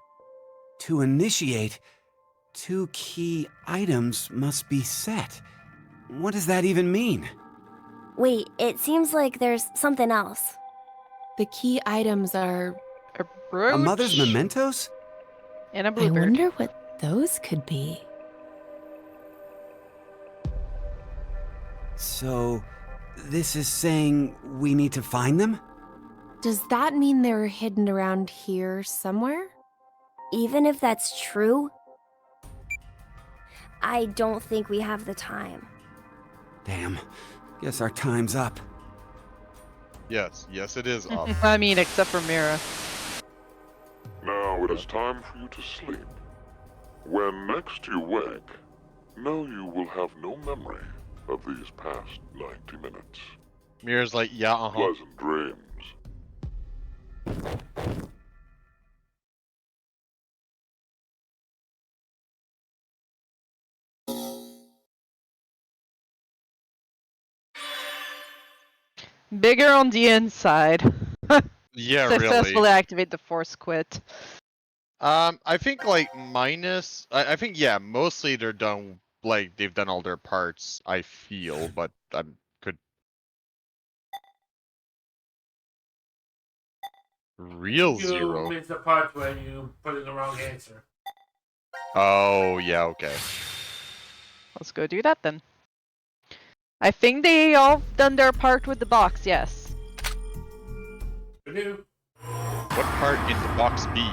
S9: To initiate, 2 key items must be set. What does that even mean?
S11: Wait, it seems like there's something else.
S15: The key items are...
S9: A mother's mementos?
S3: And a
S15: I
S3: bluebird.
S15: wonder what those could be.
S9: So, this is saying we need to find them?
S15: Does that mean they're hidden around here somewhere?
S11: Even if that's true, I don't think we have the time.
S9: Damn. Guess our time's up.
S2: Yes, it is up.
S3: I mean, except for Mira.
S7: Now it is time for you to sleep. When next you wake, know you will have no memory of these past 90 minutes.
S2: Mira's like, yeah,
S7: Pleasant dreams.
S3: Bigger on the inside.
S2: Yeah,
S3: Successfully
S2: really.
S3: activate the force quit.
S2: I think like minus. I think yeah, mostly they're done. Like they've done all their parts. I feel, but I'm could. Real
S1: You
S2: zero.
S1: missed the part where you put in the wrong answer.
S2: Oh yeah, okay.
S3: Let's go do that then. I think they all done their part with the box, yes.
S1: Hello.
S2: What part in the box B?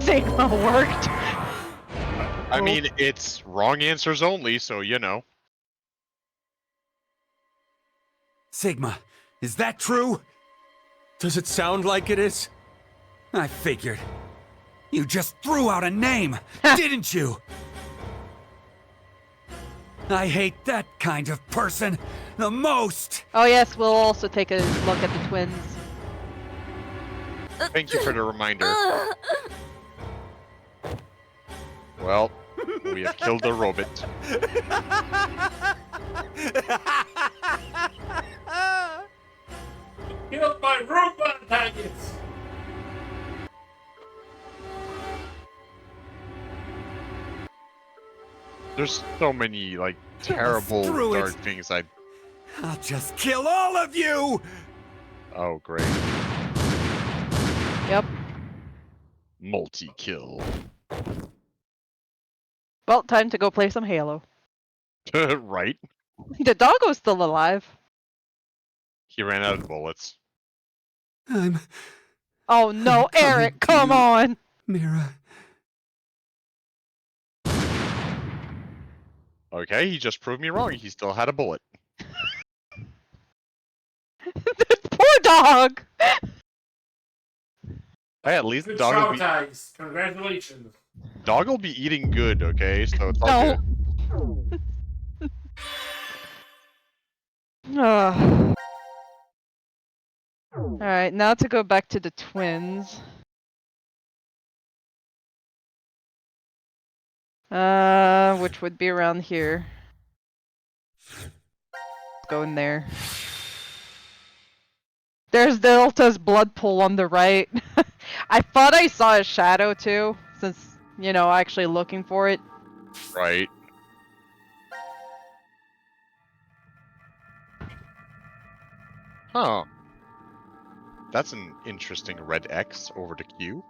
S3: Sigma worked.
S2: I mean, it's wrong answers only, so you know.
S9: Sigma, is that true?
S6: Does it sound like it is?
S9: I figured. You just threw out a name, didn't you? I hate that kind of person the most.
S3: Oh yes, we'll also take a look at the twins.
S2: Thank you for the reminder. Well, we have killed a robot.
S1: Killed my robot targets.
S2: There's so many like terrible
S9: Screw it.
S2: dark things I.
S9: I'll just kill all of you.
S2: Oh great.
S3: Yep.
S2: Multi-kill.
S3: Well, time to go play some Halo.
S2: Right?
S3: The doggo's still alive.
S2: He ran out of bullets.
S3: Oh no,
S9: I'm
S3: Eric,
S9: coming
S3: come
S9: to you.
S3: on!
S9: Mira.
S2: Okay, he just proved me wrong. He still had a bullet.
S3: Poor dog!
S2: Hey, at least the
S1: Been
S2: dog will be.
S1: traumatized. Congratulations.
S2: Dog will be eating good, okay? So it's all good.
S3: Alright, now to go back to the twins. Which would be around here. Go in there. There's Delta's blood pool on the right. I thought I saw a shadow too, since, you know, actually looking for it.
S2: Right. Huh. That's an interesting red X over to Q.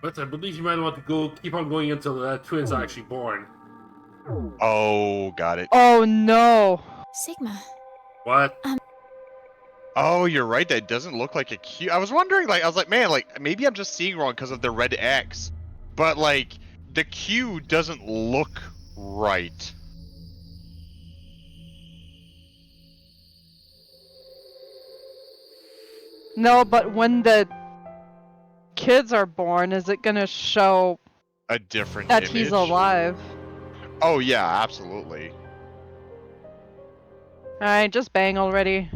S1: But I believe you might want to keep on going until the twins are actually born.
S2: Oh, got it.
S3: Oh no!
S13: Sigma.
S1: What?
S2: Oh, you're right. That doesn't look like a Q. I was wondering, like, I was like, man, like, maybe I'm just seeing wrong because of the red X. But, like, the Q doesn't look right.
S3: No, but when the kids are born, is it gonna show
S2: A different
S3: that
S2: image?
S3: he's alive?
S2: Oh, yeah, absolutely.
S3: Alright, just bang already.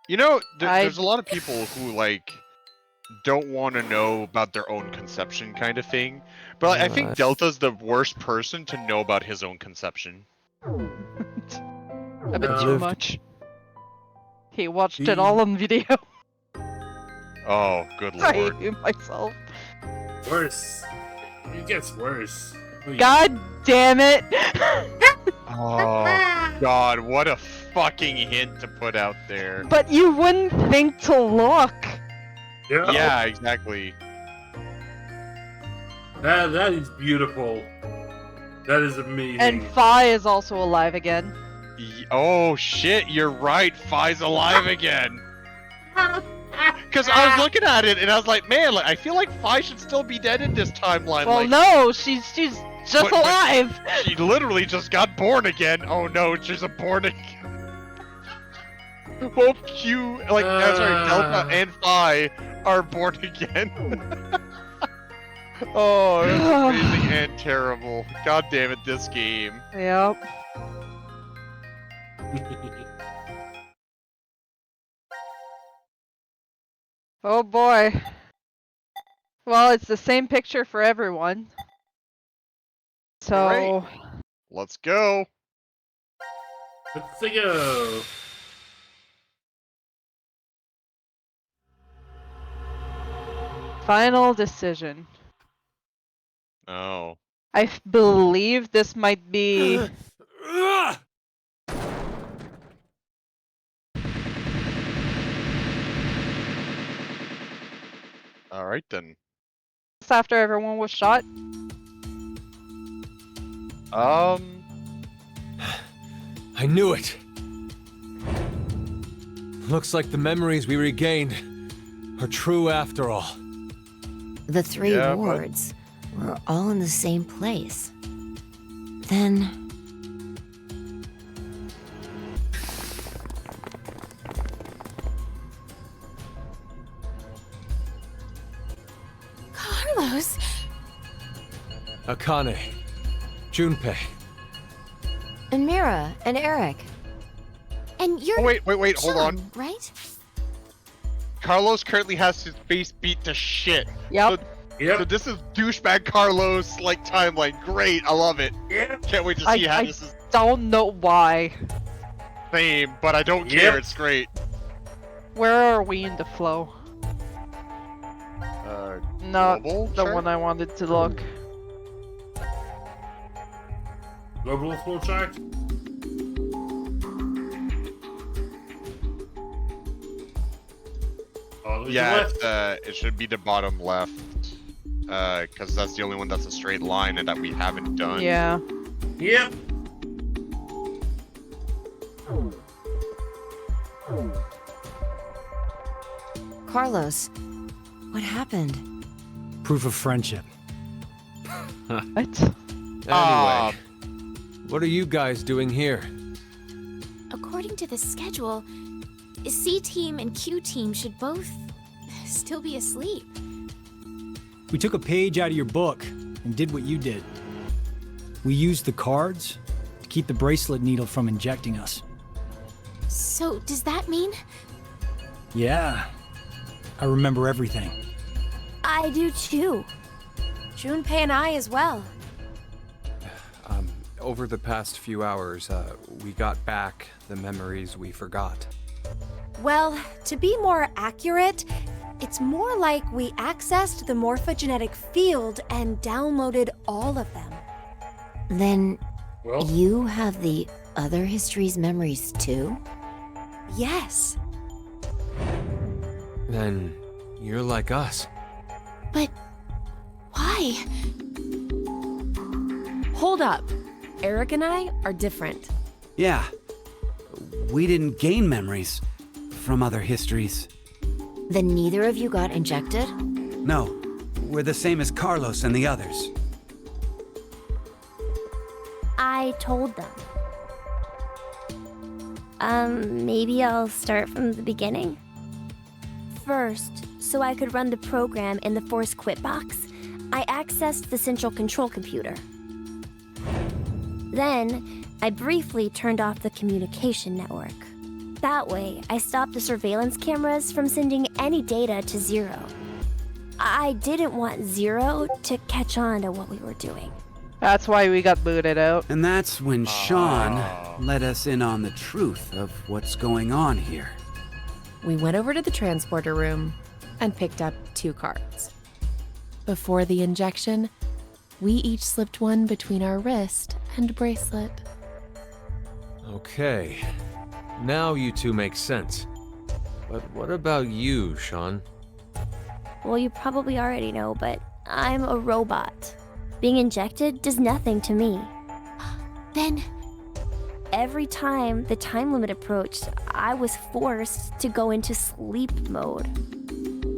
S2: You know, there's a lot of people who, like, don't want to know about their own conception kind of thing. But like, I think Delta's the worst person to know about his own conception.
S3: A bit too much. He watched it all on video.
S2: Oh, good
S3: I
S2: lord.
S3: hate myself.
S1: Worse. It gets worse.
S3: God damn it!
S2: Oh, God, what a fucking hint to put out there.
S3: But you wouldn't think to look.
S2: Yeah, exactly.
S1: That is beautiful. That is amazing.
S3: And Phi is also alive again.
S2: Oh shit, you're right. Phi's alive again. Because I was looking at it and I was like, man, like, I feel like Phi should still be dead in this timeline.
S3: Well,
S2: like,
S3: no, she's just alive.
S2: But she literally just got born again. Oh no, she's a born again. Both Q, like, sorry, Delta and Phi are born again. Oh, it's amazing and terrible. God damn it, this game.
S3: Yep. Oh boy. Well, it's the same picture for everyone. So...
S2: Great. Let's go.
S1: Let's go.
S3: Final decision.
S2: Oh.
S3: I believe this might be...
S2: Alright then.
S3: after everyone was shot.
S4: I knew it. Looks like the memories we regained are true after all.
S16: The three wards were all in the same place. Then...
S13: Carlos!
S4: Akane, Junpei.
S16: And Mira, and Eric.
S13: And you're...
S2: Oh, wait, hold on.
S13: Right?
S2: Carlos currently has his face beat to shit.
S3: Yep.
S2: So this is douchebag Carlos like timeline. Great, I love it. Can't wait to see how this is.
S3: Don't know why.
S2: Same, but I don't care. It's great.
S3: Where are we in the flow? Not the one I wanted to look.
S1: Global flow chart.
S2: Yeah, it should be the bottom left. Because that's the only one that's a straight line and that we haven't done.
S3: Yeah.
S1: Yep.
S16: Carlos, what happened?
S4: Proof of friendship.
S3: What?
S4: Anyway,
S6: What are you guys doing here?
S13: According to the schedule, C-Team and Q-Team should both still be asleep.
S4: We took a page out of your book and did what you did. We used the cards to keep the bracelet needle from injecting us.
S13: So, does that mean?
S4: Yeah. I remember everything.
S11: I do too.
S5: Junpei and I as well.
S6: Over the past few hours, we got back the memories we forgot.
S5: Well, to be more accurate, it's more like we accessed the morphogenetic field and downloaded all of them.
S16: Then you have the other history's memories too?
S5: Yes.
S6: Then you're like us.
S13: But why?
S15: Hold up. Eric and I are different.
S9: Yeah. We didn't gain memories from other histories.
S16: Then neither of you got injected?
S9: No. We're the same as Carlos and the others.
S11: I told them. Maybe I'll start from the beginning? First, so I could run the program in the Force Quit box, I accessed the central control computer. Then, I briefly turned off the communication network. That way, I stopped the surveillance cameras from sending any data to Zero. I didn't want Zero to catch on to what we were doing.
S3: That's why we got booted out.
S9: And that's when Sean let us in on the truth of what's going on here.
S15: We went over to the transporter room and picked up 2 cards. Before the injection, we each slipped one between our wrist and bracelet.
S6: Okay. Now you two make sense. But what about you, Sean?
S11: Well, you probably already know, but I'm a robot. Being injected does nothing to me.
S13: Then,
S11: every time the time limit approached, I was forced to go into sleep mode.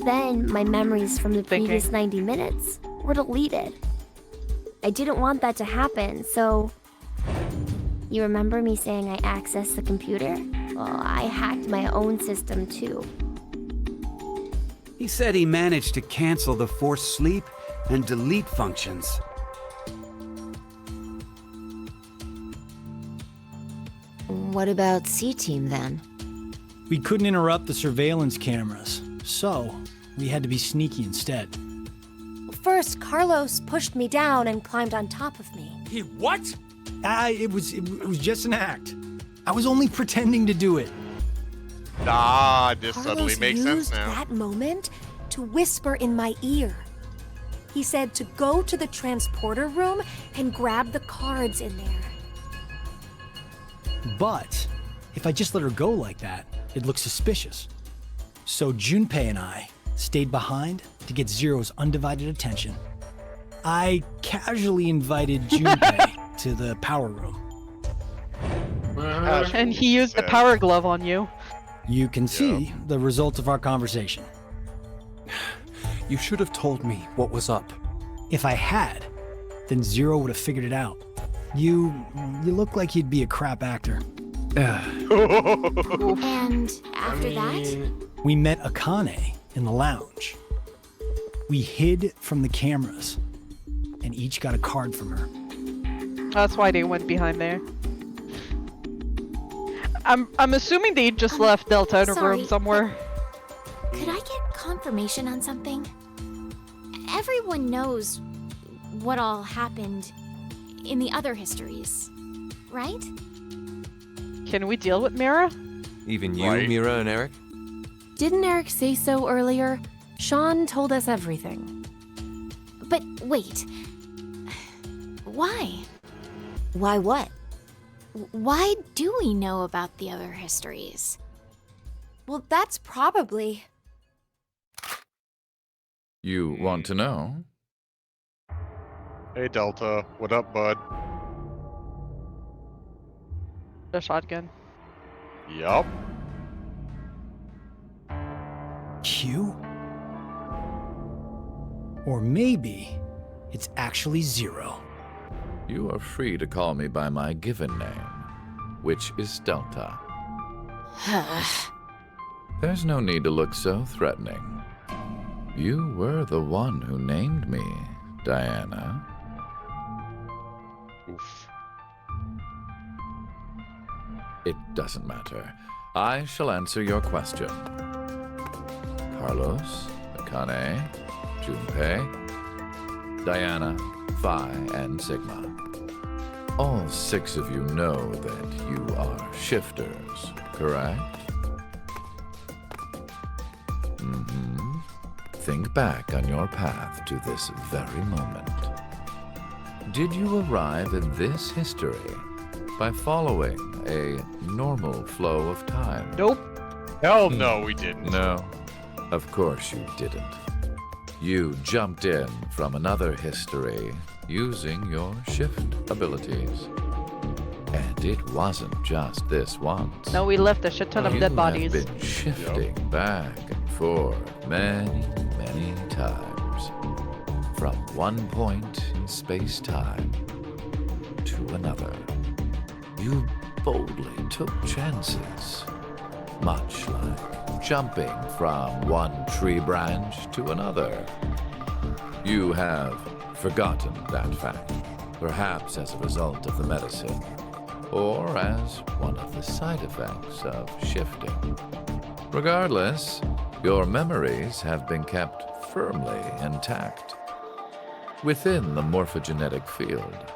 S11: Then my memories from the previous 90 minutes were deleted. I didn't want that to happen, so... You remember me saying I accessed the computer? Well, I hacked my own system too.
S9: He said he managed to cancel the forced sleep and delete functions.
S16: What about C-Team then?
S4: We couldn't interrupt the surveillance cameras, so we had to be sneaky instead.
S5: First, Carlos pushed me down and climbed on top of me.
S4: He what? It was just an act. I was only pretending to do it.
S2: This suddenly
S5: Carlos
S2: makes sense
S5: used
S2: now.
S5: that moment to whisper in my ear. He said to go to the transporter room and grab the cards in there.
S4: But if I just let her go like that, it looks suspicious. So Junpei and I stayed behind to get Zero's undivided attention. I casually invited Junpei to the power room.
S3: And he used the power glove on you.
S4: You can see the result of our conversation.
S6: You should have told me what was up.
S4: If I had, then Zero would have figured it out. You look like you'd be a crap actor.
S13: And after that?
S4: We met Akane in the lounge. We hid from the cameras and each got a card from her.
S3: That's why they went behind there. I'm assuming they just left Delta in a room somewhere.
S13: Could I get confirmation on something? Everyone knows what all happened in the other histories, right?
S3: Can we deal with Mira?
S6: Even you, Mira and Eric?
S15: Didn't Eric say so earlier? Sean told us everything.
S13: But wait. Why?
S16: Why what?
S13: Why do we know about the other histories?
S5: Well, that's probably...
S12: You want to know?
S2: Hey Delta, what up, bud?
S3: The shotgun.
S2: Yup.
S4: Q? Or maybe it's actually Zero.
S12: you are free to call me by my given name, which is Delta. There's no need to look so threatening. You were the one who named me, Diana.
S2: Oof.
S12: It doesn't matter. I shall answer your question. Carlos, Akane, Junpei, Diana, Phi, and Sigma. All 6 of you know that you are shifters, correct? Think back on your path to this very moment. Did you arrive in this history by following a normal flow of time?
S3: Nope.
S2: Hell no, we didn't.
S12: No, of course you didn't. You jumped in from another history using your shift abilities. And it wasn't just this once.
S3: No, we left a shit ton of dead bodies.
S12: You have been shifting back and forth many, many times. From one point in space-time to another. You boldly took chances. Much like jumping from one tree branch to another. You have forgotten that fact, perhaps as a result of the medicine, or as one of the side effects of shifting. Regardless, your memories have been kept firmly intact within the morphogenetic field.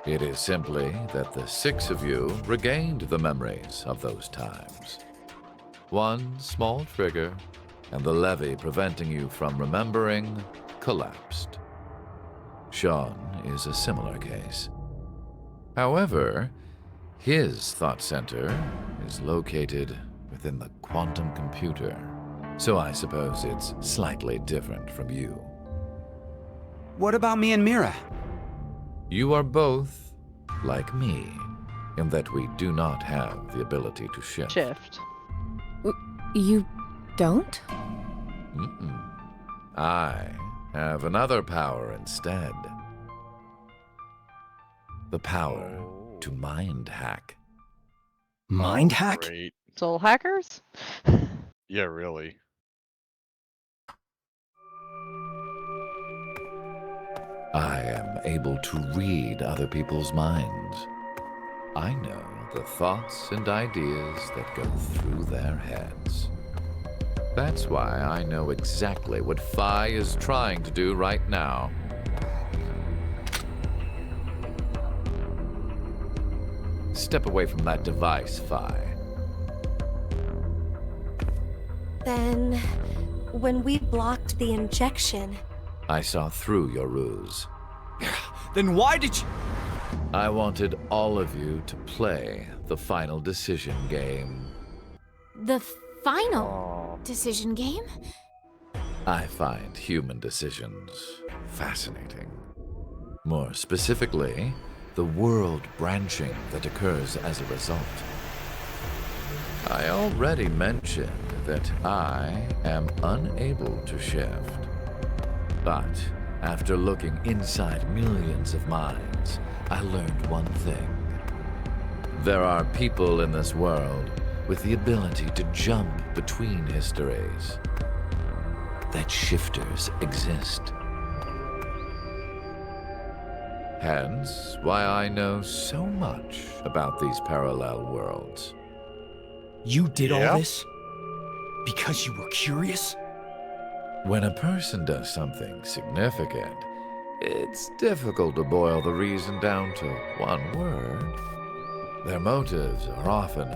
S12: It is simply that the 6 of you regained the memories of those times. One small trigger, and the levee preventing you from remembering collapsed. Sean is a similar case. However, his thought center is located within the quantum computer, so I suppose it's slightly different from you.
S9: What about me and Mira?
S12: You are both like me, in that we do not have the ability to shift.
S15: You don't?
S12: I have another power instead. The power to mind hack.
S4: Mind hack?
S2: Great.
S3: Soul hackers?
S2: Yeah, really.
S12: I am able to read other people's minds. I know the thoughts and ideas that go through their heads. That's why I know exactly what Phi is trying to do right now. Step away from that device, Phi.
S5: Then, when we blocked the injection,
S12: I saw through your ruse.
S9: Then why did you...
S12: I wanted all of you to play the final decision game.
S13: The final decision game?
S12: I find human decisions fascinating. More specifically, the world branching that occurs as a result. I already mentioned that I am unable to shift. But after looking inside millions of minds, I learned one thing. There are people in this world with the ability to jump between histories. That shifters exist. Hence, why I know so much about these parallel worlds.
S4: You did all this? Because you were curious?
S12: When a person does something significant, it's difficult to boil the reason down to one word. Their motives are often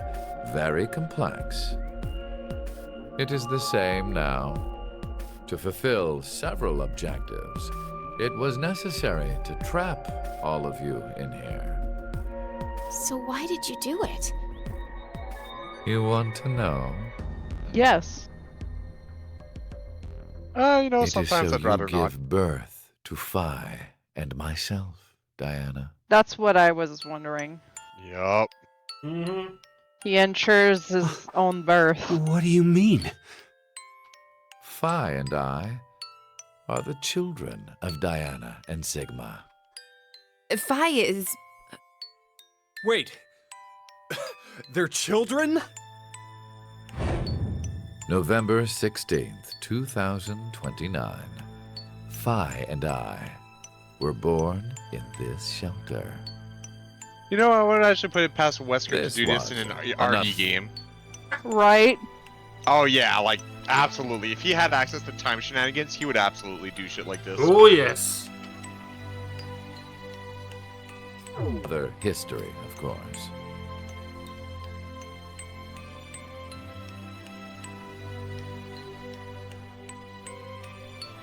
S12: very complex. It is the same now. To fulfill several objectives, it was necessary to trap all of you in here.
S13: So why did you do it?
S12: You want to know?
S3: Yes.
S2: Sometimes I'd rather
S12: It is so you
S2: not.
S12: give birth to Phi and myself, Diana.
S3: That's what I was wondering.
S2: Yup.
S3: He ensures his own birth.
S9: What do you mean?
S12: Phi and I are the children of Diana and Sigma.
S15: Phi is...
S6: Wait. They're children?
S12: November 16th, 2029. Phi and I were born in this shelter.
S2: You know, I would actually put it past Wesker to
S12: This
S2: do this in
S12: was
S2: an
S12: enough.
S2: RD game.
S3: Right?
S2: Oh yeah, like, absolutely. If he had access to time shenanigans, he would absolutely do shit like this.
S1: Oh, yes.
S12: Other history, of course.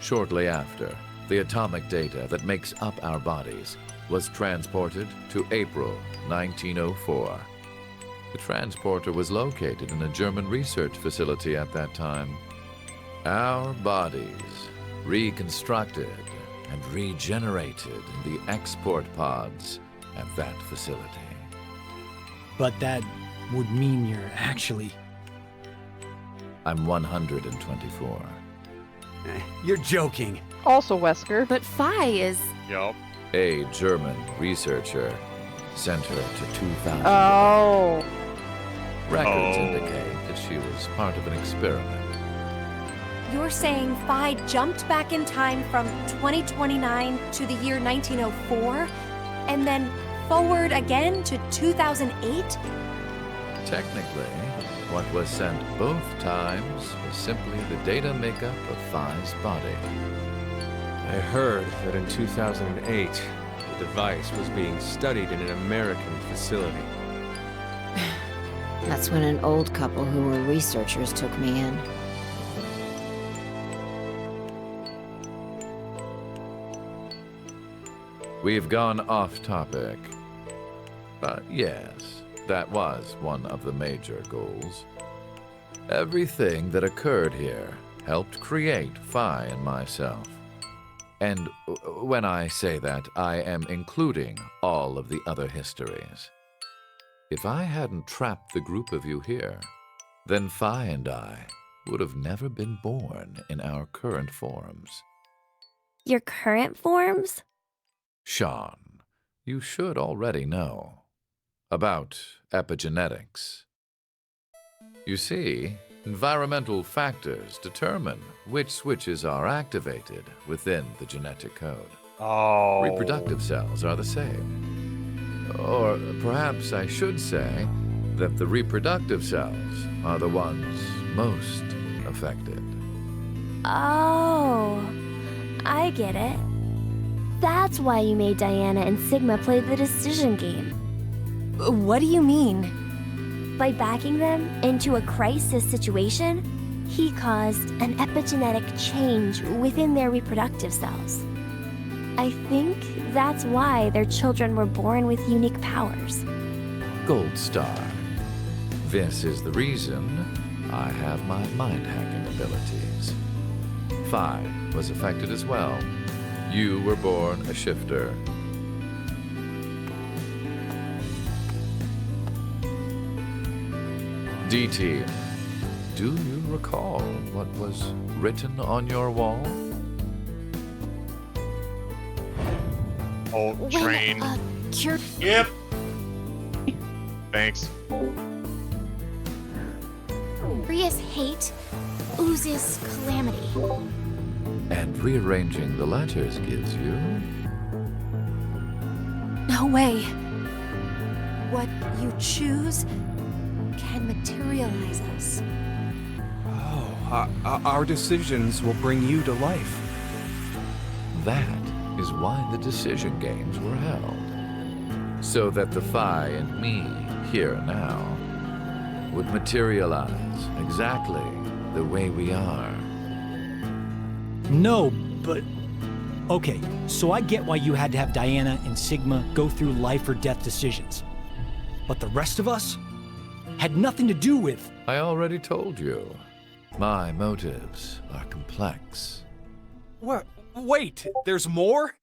S12: Shortly after, the atomic data that makes up our bodies was transported to April 1904. The transporter was located in a German research facility at that time. Our bodies reconstructed and regenerated in the export pods at that facility.
S4: But that would mean you're actually...
S12: I'm 124.
S4: You're joking.
S3: Also Wesker.
S15: But Phi is...
S2: Yup.
S12: A German researcher sent her to 2000.
S3: Oh.
S12: Records indicate that she was part of an experiment.
S5: You're saying Phi jumped back in time from 2029 to the year 1904, and then forward again to 2008?
S12: Technically, what was sent both times was simply the data makeup of Phi's body.
S6: I heard that in 2008, the device was being studied in an American facility.
S16: That's when an old couple who were researchers took me in.
S12: We've gone off topic. But yes, that was one of the major goals. Everything that occurred here helped create Phi and myself. And when I say that, I am including all of the other histories. If I hadn't trapped the group of you here, then Phi and I would have never been born in our current forms.
S11: Your current forms?
S12: Sean, you should already know about epigenetics. You see, environmental factors determine which switches are activated within the genetic code.
S2: Oh.
S12: Reproductive cells are the same. Or perhaps I should say that the reproductive cells are the ones most affected.
S11: Oh, I get it. That's why you made Diana and Sigma play the decision game.
S5: What do you mean?
S11: By backing them into a crisis situation, he caused an epigenetic change within their reproductive cells. I think that's why their children were born with unique powers.
S12: Gold Star. This is the reason I have my mind-hacking abilities. Phi was affected as well. You were born a shifter. DT, do you recall what was written on your wall?
S2: Old train.
S1: Yep.
S2: Thanks.
S13: Ria's hate oozes calamity.
S12: And rearranging the letters gives you...
S5: No way. What you choose can materialize us.
S6: Oh, our decisions will bring you to life.
S12: That is why the decision games were held. So that the Phi and me, here now, would materialize exactly the way we are.
S4: No, but... Okay, so I get why you had to have Diana and Sigma go through life or death decisions. But the rest of us had nothing to do with...
S12: I already told you. My motives are complex.
S6: What? Wait, there's more?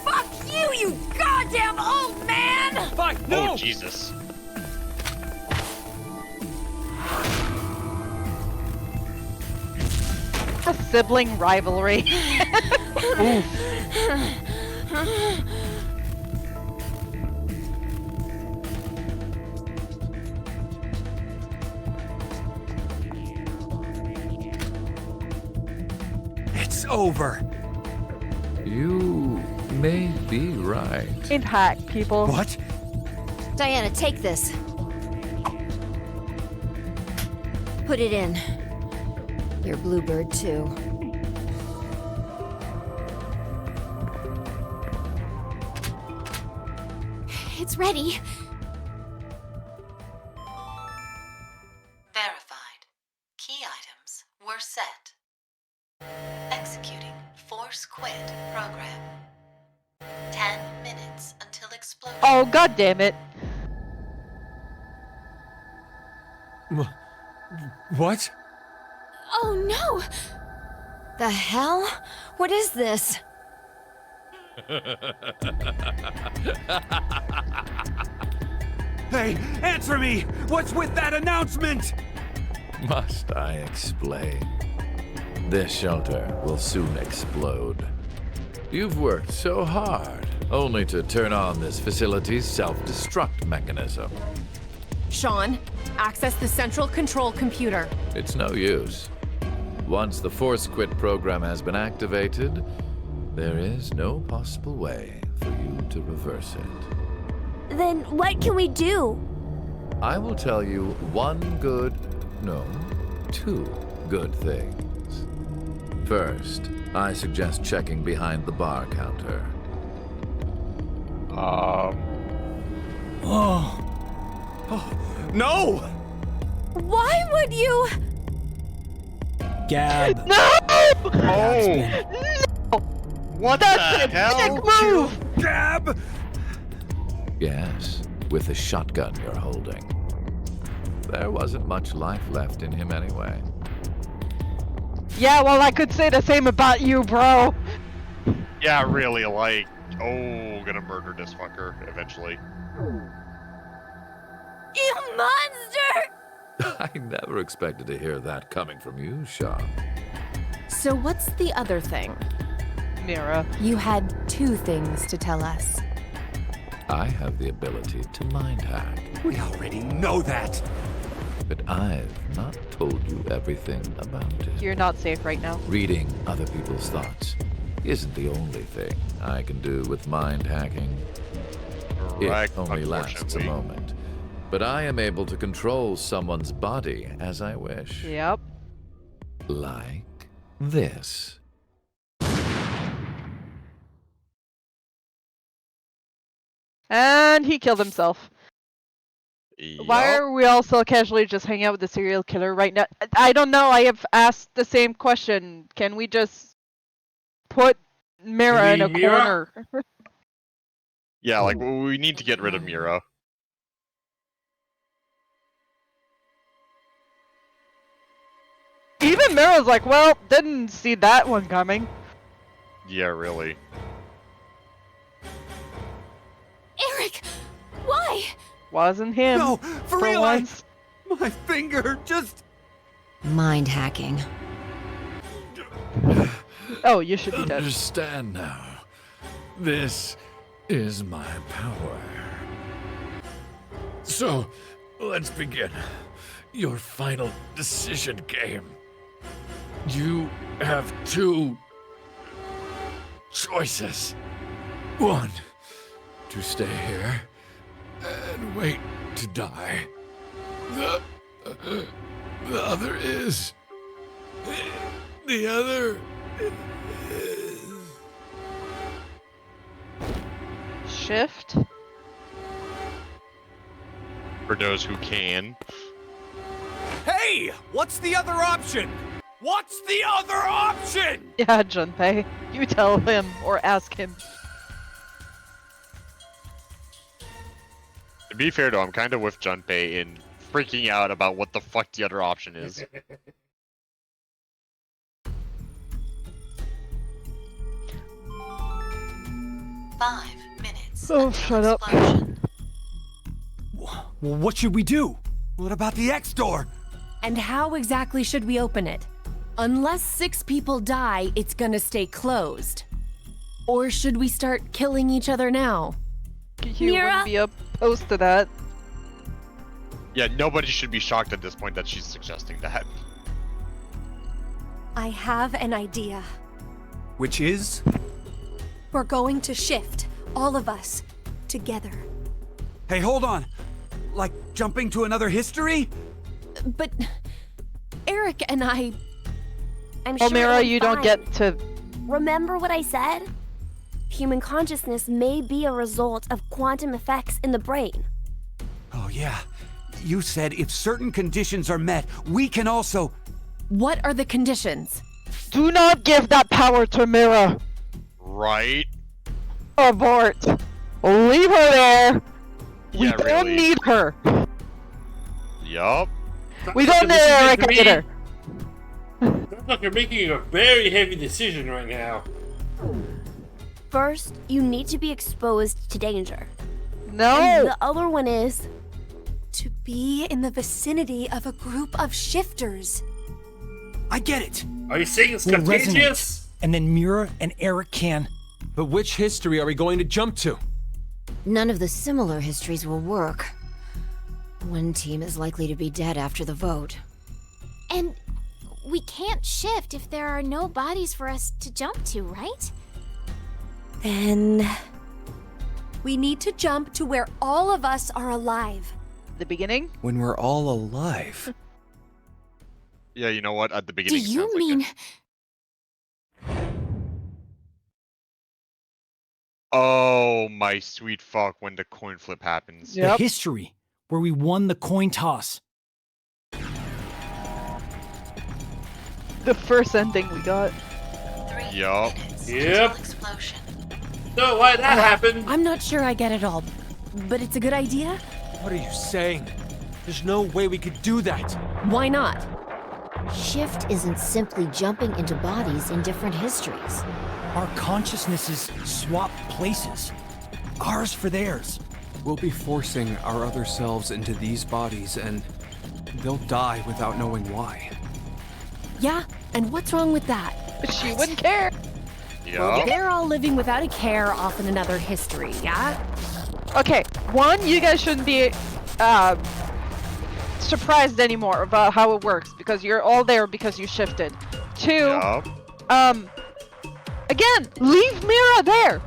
S13: Fuck you, you goddamn old man!
S6: Fine, no!
S2: Oh, Jesus.
S3: a sibling rivalry.
S9: It's over.
S12: You may be right.
S3: Impact, people.
S9: What?
S16: Diana, take this. Put it in. Your bluebird, too.
S13: It's ready.
S10: Verified. Key items were set. Executing Force Quit program. 10 minutes until explosion.
S3: Oh, god damn it.
S6: What?
S13: Oh no!
S16: The hell? What is this?
S9: Hey, answer me! What's with that announcement?
S12: Must I explain? This shelter will soon explode. You've worked so hard, only to turn on this facility's self-destruct mechanism.
S15: Sean, access the central control computer.
S12: It's no use. Once the Force Quit program has been activated, there is no possible way for you to reverse it.
S11: Then what can we do?
S12: I will tell you two good things. First, I suggest checking behind the bar counter.
S6: No!
S15: Why would you?
S4: Gab.
S3: No!
S2: Oh! What the hell?
S3: Move!
S6: Gab!
S12: Yes, with the shotgun you're holding. There wasn't much life left in him anyway.
S3: Yeah, well, I could say the same about you, bro.
S2: Yeah, really, like, gonna murder this fucker eventually.
S11: You monster!
S12: I never expected to hear that coming from you, Sean.
S15: So what's the other thing?
S3: Mira.
S15: You had 2 things to tell us.
S12: I have the ability to mind hack.
S9: We already know that.
S12: But I've not told you everything about it.
S3: You're not safe right now.
S12: Reading other people's thoughts isn't the only thing I can do with mind hacking.
S2: Correct,
S12: It only lasts a
S2: unfortunately.
S12: moment. But I am able to control someone's body as I wish.
S3: Yep.
S12: Like this.
S3: And he killed himself. Why
S2: Yup.
S3: are we all so casually just hanging out with the serial killer right now? I don't know. I have asked the same question. Can we just put Mira in a
S1: Mira?
S3: corner?
S2: Yeah, like, we need to get rid of Mira.
S3: Even Mira's like, well, didn't see that one coming.
S2: Yeah, really.
S13: Eric! Why?
S3: Wasn't him.
S9: No, for real,
S3: once.
S9: my finger just...
S16: Mind hacking.
S3: Oh, you should be dead.
S12: Understand now. This is my power. So, let's begin. Your final decision game. You have 2 choices. 1, to stay here and wait to die. The other is... The other is...
S3: Shift?
S2: For those who can.
S6: Hey! What's the other option? What's the other option?
S3: Yeah, Junpei. You tell him or ask him.
S2: To be fair though, I'm kind of with Junpei in freaking out about what the fuck the other option is.
S10: Five minutes.
S3: Oh, shut up.
S9: Well, what should we do? What about the X door?
S15: And how exactly should we open it? Unless 6 people die, it's gonna stay closed. Or should we start killing each other now?
S3: You wouldn't be opposed to that.
S2: Yeah, nobody should be shocked at this point that she's suggesting that.
S5: I have an idea.
S6: Which is?
S5: We're going to shift, all of us, together.
S9: Hey, hold on. Like jumping to another history?
S15: But Eric and I...
S11: I'm sure
S3: Mira,
S11: it'll be
S3: you don't
S11: fine.
S3: get to...
S11: Remember what I said? Human consciousness may be a result of quantum effects in the brain.
S9: Oh, yeah. You said if certain conditions are met, we can also...
S15: What are the conditions?
S3: Do not give that power to Mira.
S2: Right?
S3: Abort. Leave her there. We
S2: Yeah,
S3: don't
S2: really.
S3: need her.
S2: Yup.
S3: We don't need Eric either.
S1: Sounds like you're making a very heavy decision right now.
S11: First, you need to be exposed to danger.
S3: No.
S11: And the other one is...
S5: To be in the vicinity of a group of shifters.
S4: I get it.
S1: Are you saying it's
S4: We'll
S1: contagious?
S4: resonate, and then Mira and Eric can...
S6: But which history are we going to jump to?
S16: None of the similar histories will work. One team is likely to be dead after the vote.
S13: And we can't shift if there are no bodies for us to jump to, right?
S5: Then... we need to jump to where all of us are alive.
S3: The beginning?
S6: When we're all alive.
S2: Yeah, you know what? At the
S13: Do
S2: beginning.
S13: you
S2: sounds
S13: mean...
S2: Like oh my sweet fuck! When the coin flip happens.
S4: The history where we won the coin toss.
S3: The first ending we got.
S2: Yup.
S1: Yep. So why that happened?
S15: I'm not sure I get it all, but it's a good idea.
S6: What are you saying? There's no way we could do that.
S15: Why not?
S16: Shift isn't simply jumping into bodies in different histories.
S4: Our consciousnesses swap places. Ours for theirs.
S6: We'll be forcing our other selves into these bodies, and they'll die without knowing why.
S15: Yeah, and what's wrong with that?
S3: She wouldn't care.
S2: Yup.
S15: They're all living without a care off in another history, yeah?
S3: Okay, one, you guys shouldn't be surprised anymore about how it works because you're all there because you shifted. Two,
S2: Yup.
S3: again, leave Mira there.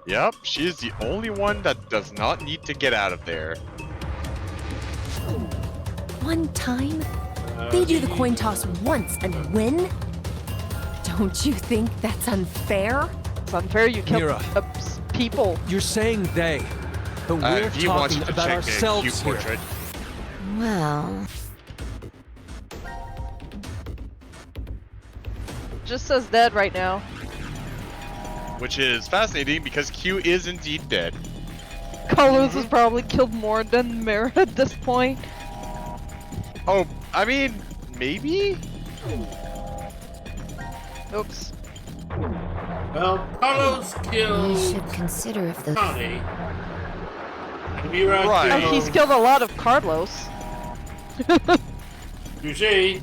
S2: Yep. She's the only one that does not need to get out of there.
S15: One time? They do the coin toss once and win? Don't you think that's unfair?
S3: It's unfair you killed
S6: Mira.
S3: People.
S6: You're saying they, but we're
S2: If you want
S6: talking
S2: you to
S6: about
S2: check the
S6: ourselves
S2: Q
S6: here.
S2: portrait.
S16: Well,
S3: Just says dead right now.
S2: Which is fascinating because Q is indeed dead.
S3: Carlos has probably killed more than Mira at this point.
S2: Oh, I mean, maybe?
S3: Oops.
S1: Well, Carlos
S16: we
S1: killed
S16: should consider if the...
S1: Connie. And Mira
S2: Right.
S3: He's killed a lot of Carlos.
S1: Touché.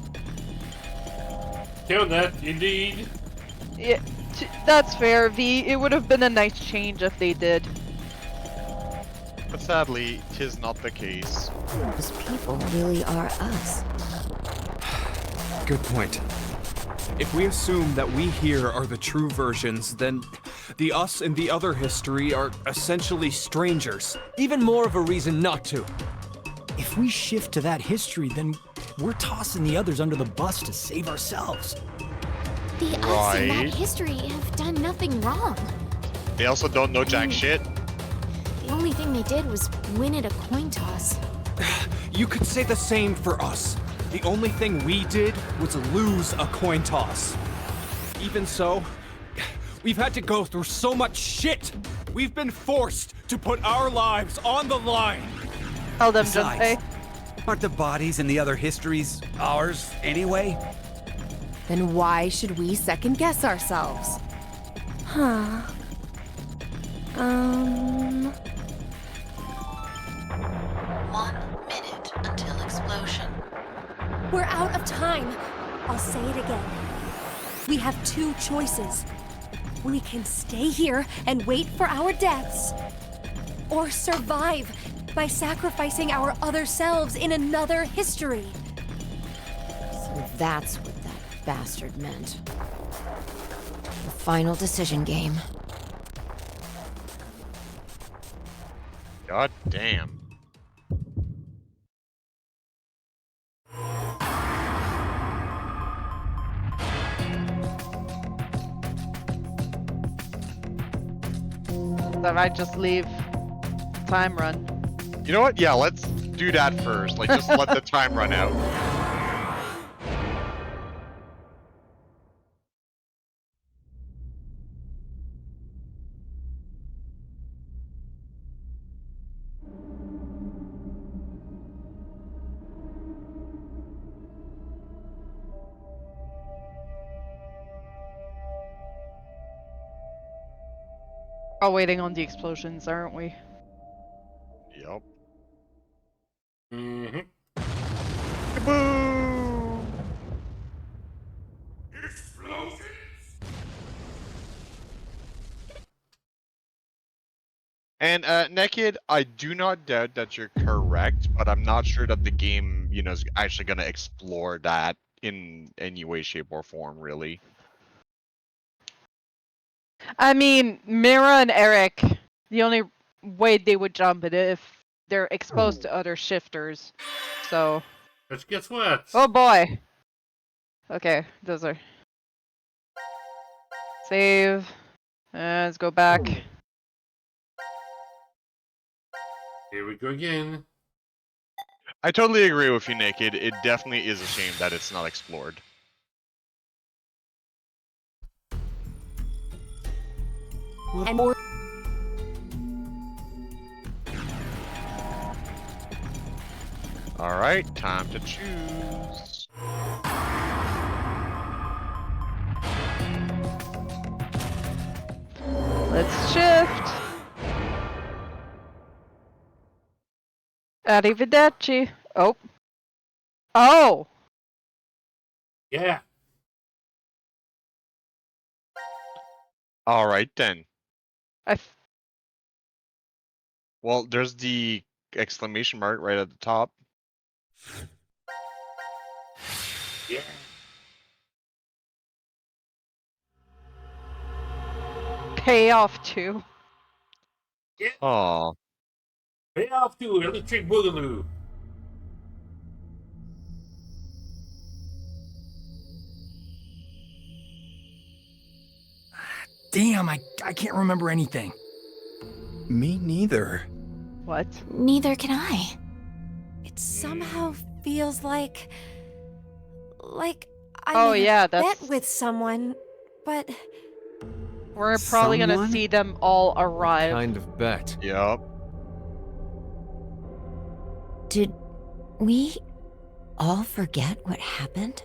S1: Killed that, indeed.
S3: Yeah, that's fair, V. It would have been a nice change if they did.
S2: But sadly, 'tis not the case.
S16: Those people really are us.
S6: Good point. If we assume that we here are the true versions, then the us in the other history are essentially strangers. Even more of a reason not to.
S4: If we shift to that history, then we're tossing the others under the bus to save ourselves.
S13: The us in that
S2: Right.
S13: history have done nothing wrong.
S2: They also don't know jack shit.
S13: The only thing they did was win at a coin toss.
S6: You could say the same for us. The only thing we did was lose a coin toss. Even so, we've had to go through so much shit. We've been forced to put our lives on the line.
S3: Tell them,
S9: Besides,
S3: Junpei.
S9: aren't the bodies in the other histories ours anyway?
S15: Then why should we second guess ourselves? Huh.
S10: 1 minute until explosion.
S5: We're out of time. I'll say it again. We have two choices. We can stay here and wait for our deaths, or survive by sacrificing our other selves in another history.
S16: So that's what that bastard meant. The final decision game.
S2: God damn.
S3: So I just leave time run.
S2: You know what? Yeah, let's do that first. Like, just let the time run out.
S3: All waiting on the explosions, aren't we?
S2: Yep.
S1: Mm-hmm.
S2: Kaboom! And Naked, I do not doubt that you're correct, but I'm not sure that the game, you know, is actually going to explore that in any way, shape, or form, really.
S3: I mean, Mira and Eric, the only way they would jump it if they're exposed to other shifters. So.
S1: But guess what?
S3: Oh boy. Okay, those are. Save. Let's go back.
S1: Here we go again.
S2: I totally agree with you, Naked. It definitely is a shame that it's not explored.
S5: And more.
S2: Alright, time to choose.
S3: Let's shift. Arrivederci. Oh. Oh!
S1: Yeah.
S2: Alright then.
S3: I
S2: Well, there's the exclamation mark right at the top.
S1: Yeah.
S3: Payoff too.
S1: Yeah.
S2: Aw.
S1: Pay off to Electric Boogaloo.
S4: Damn, I can't remember anything.
S6: Me neither.
S3: What?
S13: Neither can I.
S5: It somehow feels like I
S3: Oh,
S5: made
S3: yeah,
S5: a
S3: that's-
S5: bet with someone, but
S3: We're probably gonna
S6: Someone?
S3: see them all arrive.
S6: Kind of bet.
S2: Yup.
S16: Did we all forget what happened?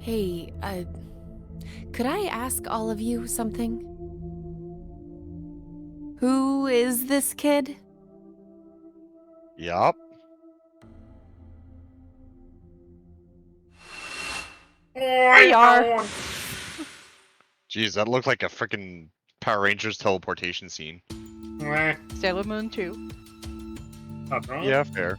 S15: Hey, could I ask all of you something? Who is this kid?
S2: Yup.
S3: We are.
S2: Jeez, that looked like a freaking Power Rangers teleportation scene.
S3: Sailor Moon 2.
S2: Yeah, fair.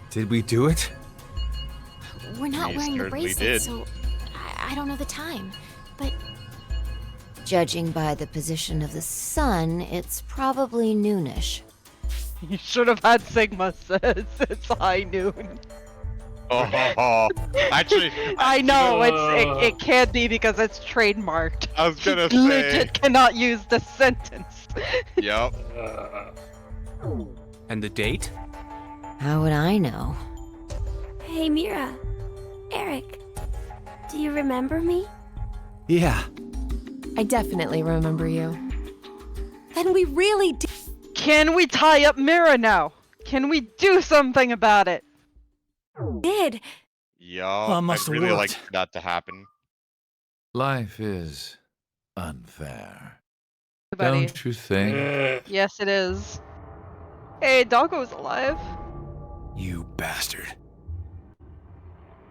S6: Did we do it?
S13: We're not
S2: We
S13: wearing the
S2: certainly
S13: bracelet,
S2: did.
S13: so I don't know the time. But
S16: Judging by the position of the sun, it's probably noonish.
S3: You should have had Sigma says it's high noon.
S2: Oh, actually,
S3: I know it can't be because it's trademarked.
S2: I was gonna
S3: He
S2: say.
S3: legit cannot use the sentence.
S2: Yup.
S6: And the date?
S16: How would I know?
S11: Hey, Mira. Eric. Do you remember me?
S9: Yeah.
S15: I definitely remember you.
S5: then we really did.
S3: Can we tie up Mira now? Can we do something about it?
S2: Yeah,
S4: must
S2: I'd
S4: have
S2: really
S4: worked.
S2: like that to happen.
S12: Life is unfair.
S3: Buddy.
S12: Don't you think?
S3: Yes, it is. Hey, Doggo's alive.
S4: You bastard.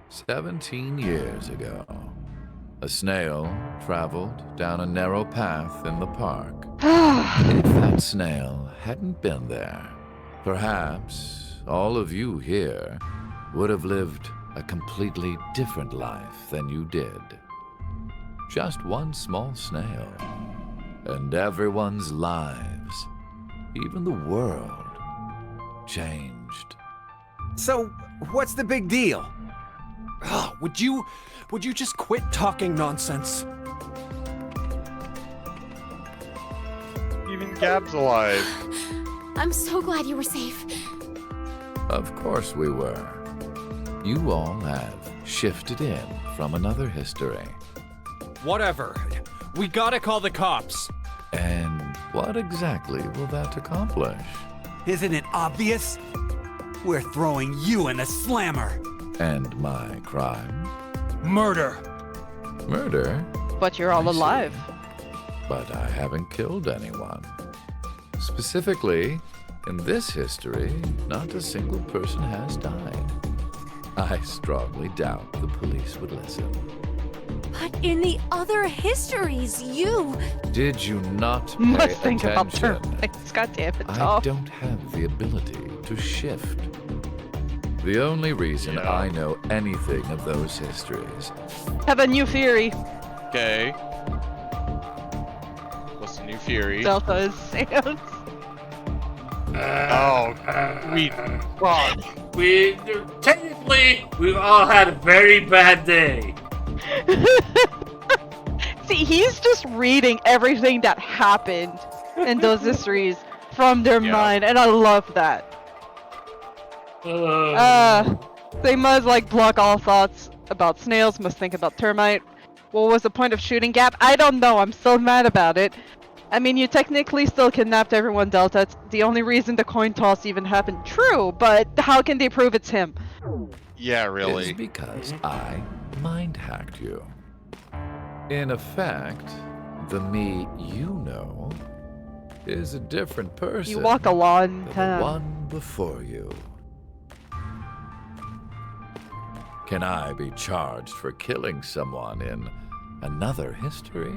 S12: 17 years ago, a snail traveled down a narrow path in the park. If that snail hadn't been there, perhaps all of you here would have lived a completely different life than you did. Just one small snail, and everyone's lives, even the world, changed.
S6: So, what's the big deal? Would you just quit talking nonsense?
S2: Even Gab's alive.
S13: I'm so glad you were safe.
S12: Of course we were. You all have shifted in from another history.
S6: Whatever. We gotta call the cops.
S12: And what exactly will that accomplish?
S9: Isn't it obvious? We're throwing you in the slammer.
S12: And my crime?
S4: Murder.
S12: Murder?
S3: But you're all alive.
S12: But I haven't killed anyone. Specifically, in this history, not a single person has died. I strongly doubt the police would listen.
S5: But in the other histories, you...
S12: Did you not pay
S3: Must think about
S12: attention?
S3: termites. God damn it,
S12: I
S3: Tom.
S12: don't have the ability to shift. The only reason I know anything of those histories.
S3: Have a new theory.
S2: Okay. What's the new theory?
S3: Delta is Sans.
S1: We technically we've all had a very bad day.
S3: See, he's just reading everything that happened in those histories from their mind, and I love that. They must block all thoughts about snails, must think about termite. What was the point of shooting Gap? I don't know, I'm still mad about it. I mean, you technically still kidnapped everyone, Delta. It's the only reason the coin toss even happened. True, but how can they prove it's him?
S2: Yeah, really.
S12: It's because I mind-hacked you. In effect, the me you know is a different person.
S3: You walk a long
S12: than
S3: time.
S12: the one before you. Can I be charged for killing someone in another history?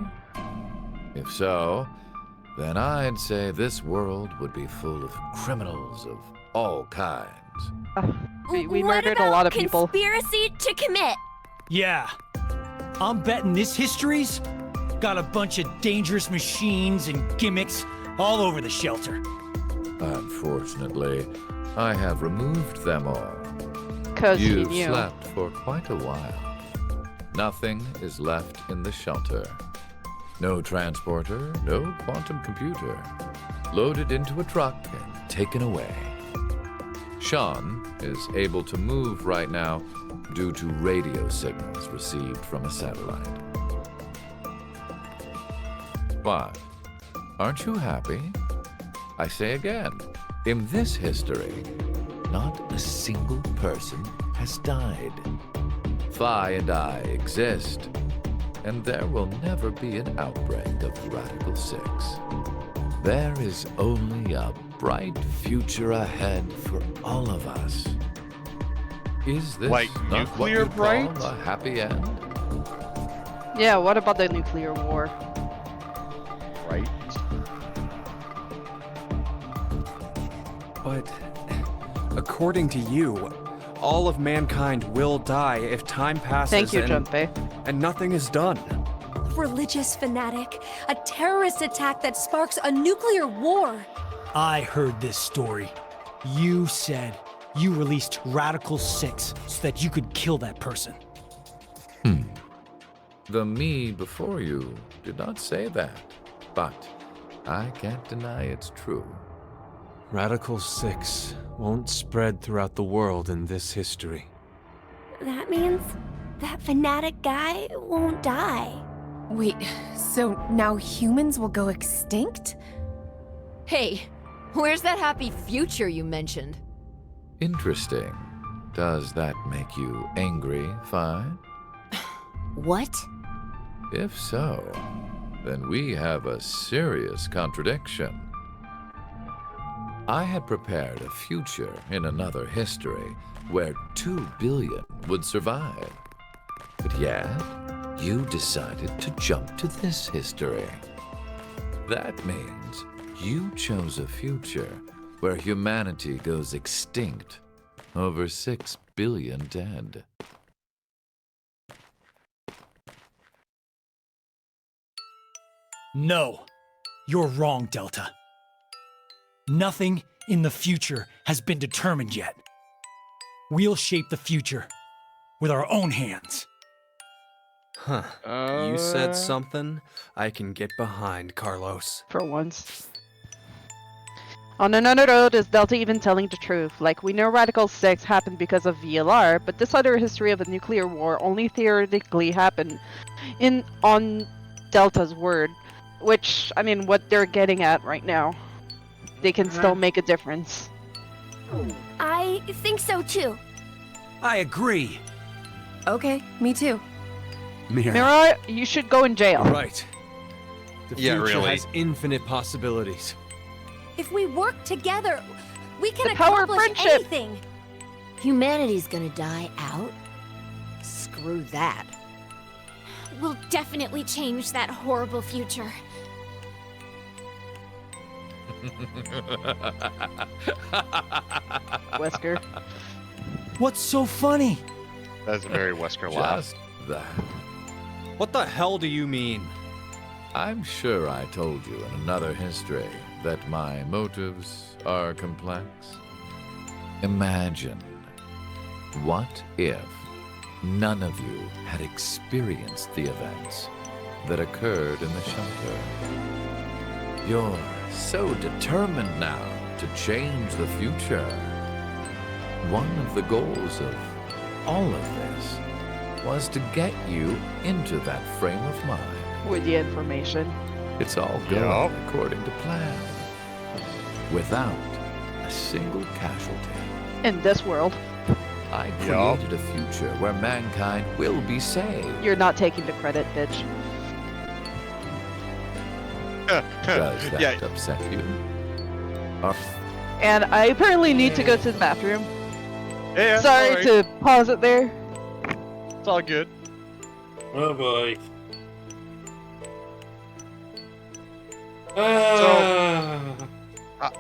S12: If so, then I'd say this world would be full of criminals of all kinds.
S3: We murdered a lot of people.
S11: Conspiracy to commit.
S4: Yeah. I'm betting this history's got a bunch of dangerous machines and gimmicks all over the shelter.
S12: Unfortunately, I have removed them all.
S3: 'Cause he
S12: You've
S3: knew.
S12: slept for quite a while. Nothing is left in the shelter. No transporter, no quantum computer. Loaded into a truck and taken away. Sean is able to move right now due to radio signals received from a satellite. What? Aren't you happy? I say again, in this history, not a single person has died. Phi and I exist, and there will never be an outbreak of Radical 6. There is only a bright future ahead for all of us. Is this
S2: Like
S12: not what
S2: nuclear
S12: you
S2: bright?
S12: call a happy end?
S3: Yeah, what about the nuclear war?
S2: Right.
S6: But according to you, all of mankind will die if time passes.
S3: Thank you, Junpei.
S6: And nothing is done.
S5: Religious fanatic. A terrorist attack that sparks a nuclear war.
S4: I heard this story. You said you released Radical 6 so that you could kill that person.
S12: The me before you did not say that, but I can't deny it's true.
S17: Radical 6 won't spread throughout the world in this history.
S11: That means that fanatic guy won't die.
S15: Wait, so now humans will go extinct?
S18: Hey, where's that happy future you mentioned?
S12: Interesting. Does that make you angry, Fi?
S16: What?
S12: If so, then we have a serious contradiction. I had prepared a future in another history where 2 billion would survive. But yet, you decided to jump to this history. That means you chose a future where humanity goes extinct, over 6 billion dead.
S4: No, you're wrong, Delta. Nothing in the future has been determined yet. We'll shape the future with our own hands.
S6: Huh. You said something I can get behind, Carlos.
S3: For once. On another note, is Delta even telling the truth? Like, we know Radical 6 happened because of VLR, but this other history of a nuclear war only theoretically happened on Delta's word. Which, I mean, what they're getting at right now. They can still make a difference.
S11: I think so too.
S14: I agree.
S15: Okay, me too.
S3: Mira, you should go in jail.
S6: Right. The
S2: Yeah,
S6: future
S2: really.
S6: has infinite possibilities.
S5: If we work together, we can
S3: The power of
S5: accomplish
S3: friendship.
S5: anything.
S16: Humanity's gonna die out? Screw that.
S13: We'll definitely change that horrible future.
S3: Wesker.
S4: What's so funny?
S2: That's a very Wesker laugh.
S12: Just that.
S6: What the hell do you mean?
S12: I'm sure I told you in another history that my motives are complex. Imagine, what if none of you had experienced the events that occurred in the shelter? You're so determined now to change the future. One of the goals of all of this was to get you into that frame of mind.
S3: With the information.
S12: It's all going according to plan, without a single casualty.
S3: In this world.
S12: I created a future where mankind will be saved.
S3: You're not taking the credit, bitch.
S12: Does that upset you?
S3: And I apparently need to go to the bathroom.
S2: Yeah,
S3: Sorry
S2: alright.
S3: to pause it there.
S2: It's all good.
S1: Oh boy.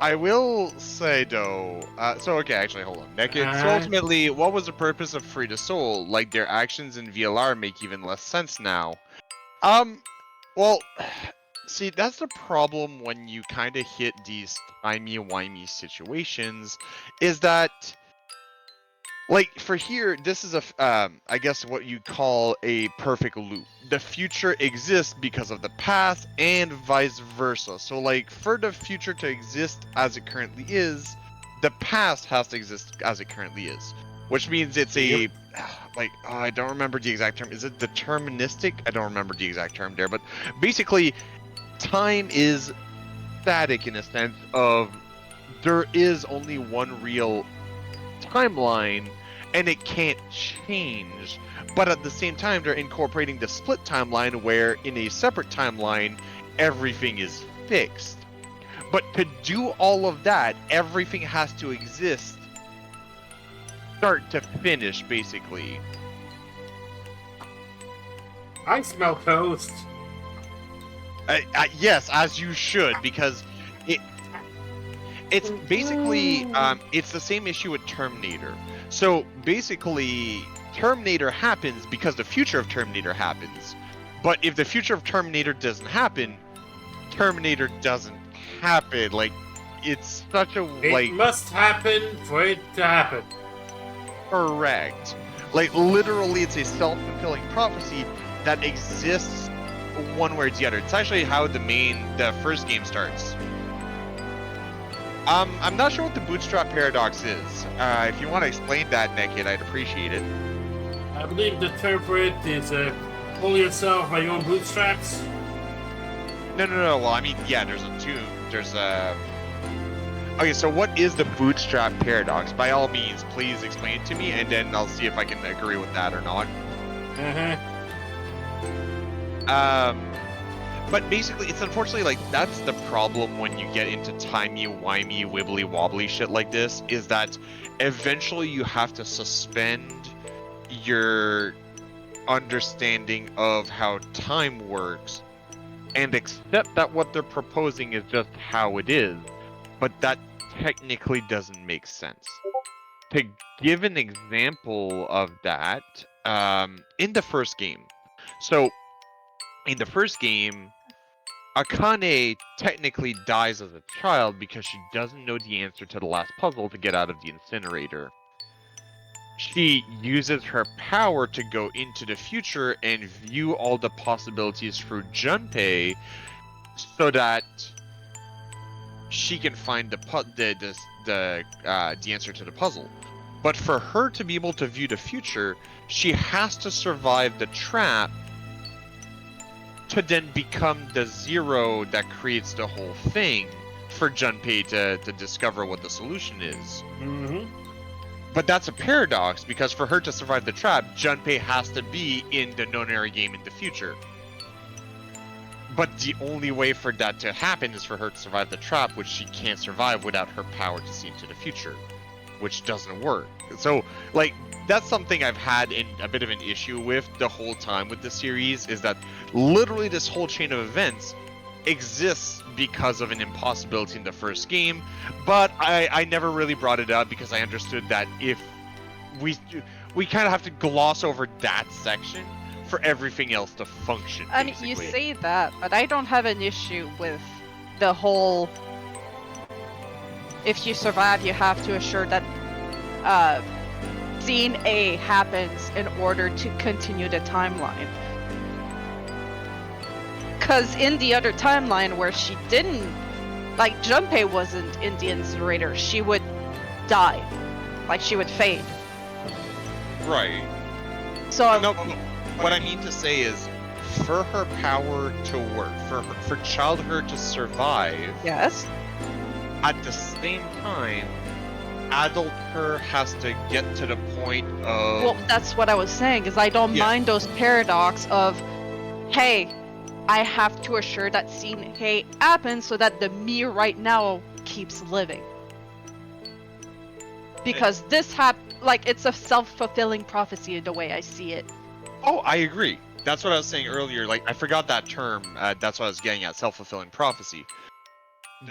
S2: I will say though, okay, actually, hold on. Naked. So ultimately, what was the purpose of Free to Soul? Like, their actions in VLR make even less sense now. Well, see, that's the problem when you kind of hit these timey-wimey situations, is that, like, for here, this is I guess what you call a perfect loop. The future exists because of the past and vice versa. So, like, for the future to exist as it currently is, the past has to exist as it currently is. Which means it's a, like, I don't remember the exact term. Is it deterministic? I don't remember the exact term there. But basically, time is static in a sense of there is only one real timeline and it can't change, but at the same time they're incorporating the split timeline where in a separate timeline everything is fixed. But to do all of that, everything has to exist start to finish, basically.
S1: I smell toast.
S2: Yes, as you should, because it's basically it's the same issue with Terminator. So basically, Terminator happens because the future of Terminator happens. But if the future of Terminator doesn't happen, Terminator doesn't happen. Like, it's such a
S1: It must happen for it to happen.
S2: Correct. Like, literally, it's a self-fulfilling prophecy that exists one way or the other. It's actually how the first game starts. I'm not sure what the bootstrap paradox is. If you want to explain that, Naked, I'd appreciate it.
S1: I believe the term for it is pull yourself by your own bootstraps.
S2: No. Well, I mean, yeah, there's Okay, so what is the bootstrap paradox? By all means, please explain it to me, and then I'll see if I can agree with that or not. But basically, it's unfortunately like that's the problem when you get into timey-wimey, wibbly-wobbly shit like this, is that eventually you have to suspend your understanding of how time works and accept that what they're proposing is just how it is. But that technically doesn't make sense. To give an example of that, in the first game. So, in the first game, Akane technically dies as a child because she doesn't know the answer to the last puzzle to get out of the incinerator. She uses her power to go into the future and view all the possibilities through Junpei so that she can find the answer to the puzzle. But for her to be able to view the future, she has to survive the trap to then become the zero that creates the whole thing for Junpei to discover what the solution is. But that's a paradox, because for her to survive the trap, Junpei has to be in the Nonary game in the future. But the only way for that to happen is for her to survive the trap, which she can't survive without her power to see into the future, which doesn't work. So, like, that's something I've had a bit of an issue with the whole time with the series, is that literally this whole chain of events exists because of an impossibility in the first game, but I never really brought it up because I understood that if we kind of have to gloss over that section for everything else to function.
S3: I mean, you say that, but I don't have an issue with the whole if you survive, you have to assure that scene A happens in order to continue the timeline. Because in the other timeline where she didn't, like, Junpei wasn't in the incinerator, she would die. Like, she would fade.
S2: Right.
S3: So
S2: no, what I mean to say is, for her power to work, for child her to survive.
S3: Yes.
S2: At the same time, adult her has to get to the point of.
S3: Well, that's what I was saying. Is I don't mind those paradox of, hey, I have to assure that scene A happens so that the me right now keeps living. Because this like, it's a self-fulfilling prophecy in the way I see it.
S2: Oh, I agree. That's what I was saying earlier. Like, I forgot that term. That's what I was getting at, self-fulfilling prophecy.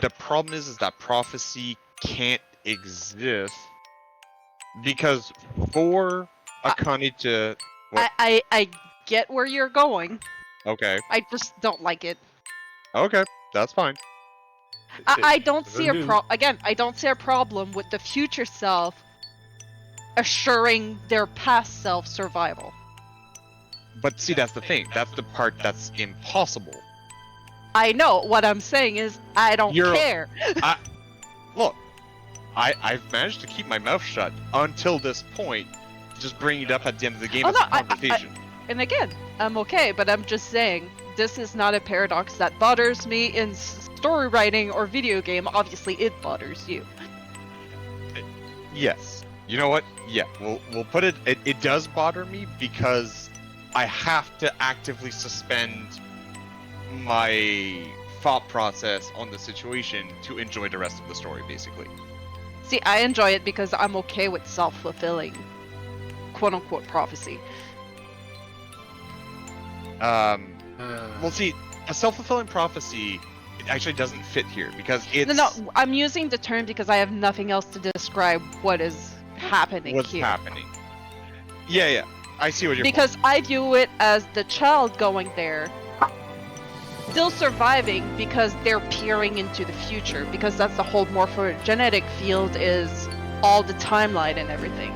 S2: The problem is that prophecy can't exist because for Akane to...
S3: I get where you're going.
S2: Okay.
S3: I just don't like it.
S2: Okay, that's fine.
S3: I don't see I don't see a problem with the future self assuring their past self survival.
S2: But see, that's the thing. That's the part that's impossible.
S3: I know. What I'm saying is, I don't care.
S2: Look, I've managed to keep my mouth shut until this point. Just bringing it up at the end of the game as a conversation.
S3: And again, I'm okay, but I'm just saying, this is not a paradox that bothers me in story writing or video game. Obviously, it bothers you.
S2: Yes. You know what? Yeah, we'll put it... It does bother me because I have to actively suspend my thought process on the situation to enjoy the rest of the story, basically.
S3: See, I enjoy it because I'm okay with self-fulfilling, quote-unquote, prophecy.
S2: Well, see, a self-fulfilling prophecy, it actually doesn't fit here because it's...
S3: No, I'm using the term because I have nothing else to describe what is happening
S2: What's
S3: here.
S2: happening. Yeah, I see what you're...
S3: Because I view it as the child going there, still surviving because they're peering into the future, because that's the whole morphogenetic field, is all the timeline and everything.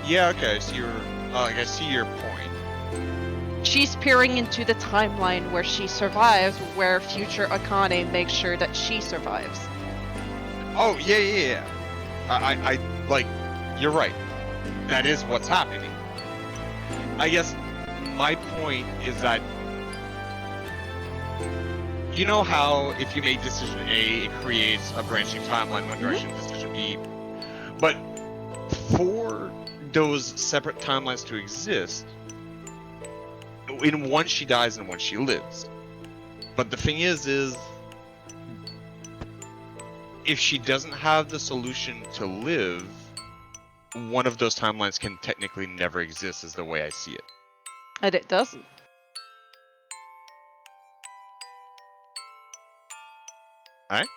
S2: Yeah, okay, so I see your point.
S3: She's peering into the timeline where she survives, where future Akane makes sure that she survives.
S2: Oh, yeah. I like, you're right. That is what's happening. I guess my point is that you know how if you make decision A, it creates a branching timeline one direction, decision B. But for those separate timelines to exist, in one she dies and one she lives. But the thing is if she doesn't have the solution to live, one of those timelines can technically never exist, is the way I see it.
S3: And it doesn't.
S2: Alright?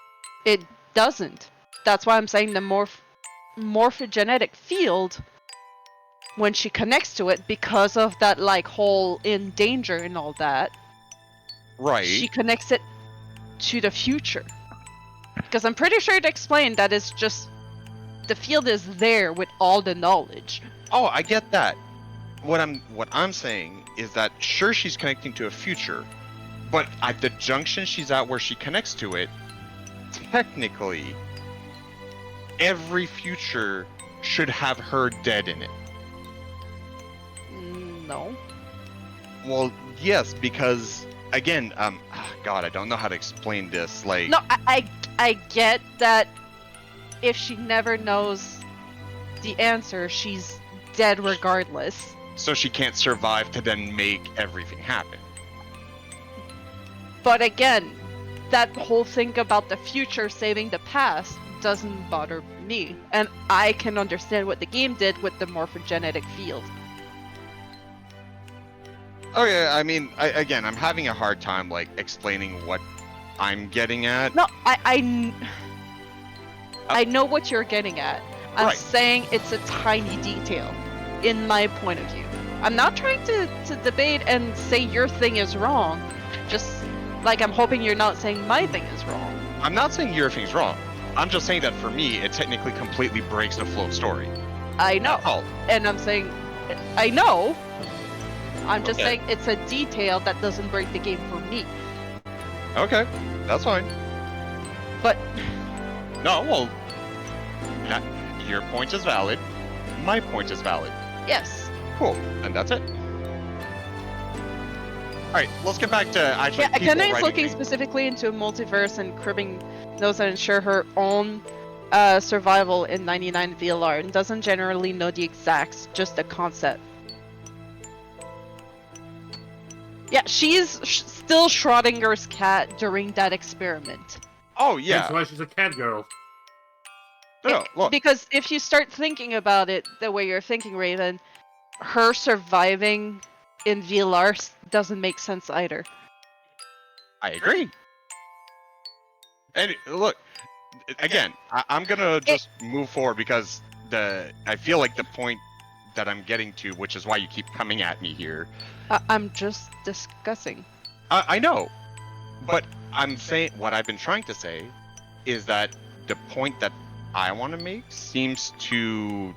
S3: It doesn't. That's why I'm saying the morphogenetic field, when she connects to it, because of that like whole in danger and all that,
S2: right?
S3: She connects it to the future. Because I'm pretty sure it explained that it's just the field is there with all the knowledge.
S2: Oh, I get that. What I'm saying is that sure she's connecting to a future, but at the junction she's at where she connects to it, technically every future should have her dead in it.
S3: No.
S2: Well, yes, because again, God, I don't know how to explain this. Like,
S3: no, I get that if she never knows the answer, she's dead regardless.
S2: So she can't survive to then make everything happen.
S3: But again, that whole thing about the future saving the past doesn't bother me, and I can understand what the game did with the morphogenetic field.
S2: Okay, I mean, again, I'm having a hard time like explaining what I'm getting at.
S3: No, I know what you're getting at. I'm saying it's a tiny detail, in my point of view. I'm not trying to debate and say your thing is wrong. Just like I'm hoping you're not saying my thing is wrong.
S2: I'm not saying your thing's wrong. I'm just saying that for me, it technically completely breaks the flow of story.
S3: I know.
S2: Oh.
S3: And I'm saying, I know. I'm just saying it's a detail that doesn't break the game for me.
S2: Okay, that's fine.
S3: But
S2: no, well, your point is valid. My point is valid.
S3: Yes.
S2: Cool, and that's it. All right, let's get back to actually.
S3: Yeah, Akane is looking
S2: things.
S3: specifically into a multiverse and cribbing those that ensure her own survival in 99 VLR and doesn't generally know the exacts, just the concept. Yeah, she's still Schrodinger's cat during that experiment.
S2: Oh yeah.
S1: That's why she's a cat girl.
S2: No, look.
S3: Because if you start thinking about it the way you're thinking, Raven, her surviving in VLR doesn't make sense either.
S2: I agree. And look, again, I'm gonna just move forward because I feel like the point that I'm getting to, which is why you keep coming at me here.
S3: I'm just discussing.
S2: I know, but I'm saying what I've been trying to say is that the point that I want to make seems to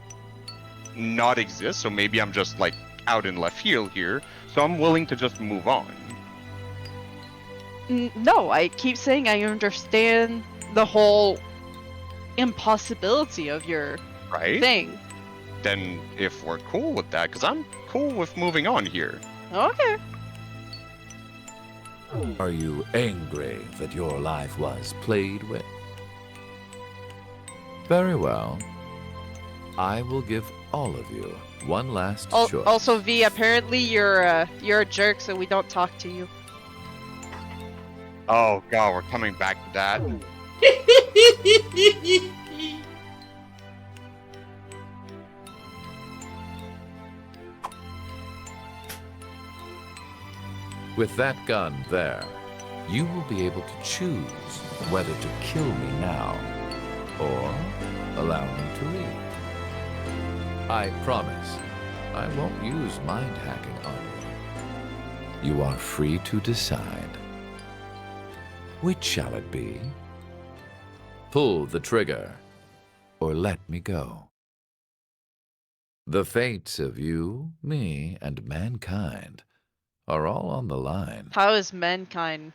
S2: not exist. So maybe I'm just like out in left field here. So I'm willing to just move on.
S3: No, I keep saying I understand the whole impossibility of your thing.
S2: Then if we're cool with that, because I'm cool with moving on here.
S3: Okay.
S12: Are you angry that your life was played with? Very well. I will give all of you one last choice.
S3: Also, V, apparently you're a jerk, so we don't talk to you.
S2: Oh God, we're coming back to that.
S12: With that gun there, you will be able to choose whether to kill me now or allow me to leave. I promise I won't use mind hacking on you. You are free to decide. Which shall it be? Pull the trigger or let me go. The fates of you, me, and mankind are all on the line.
S3: How is mankind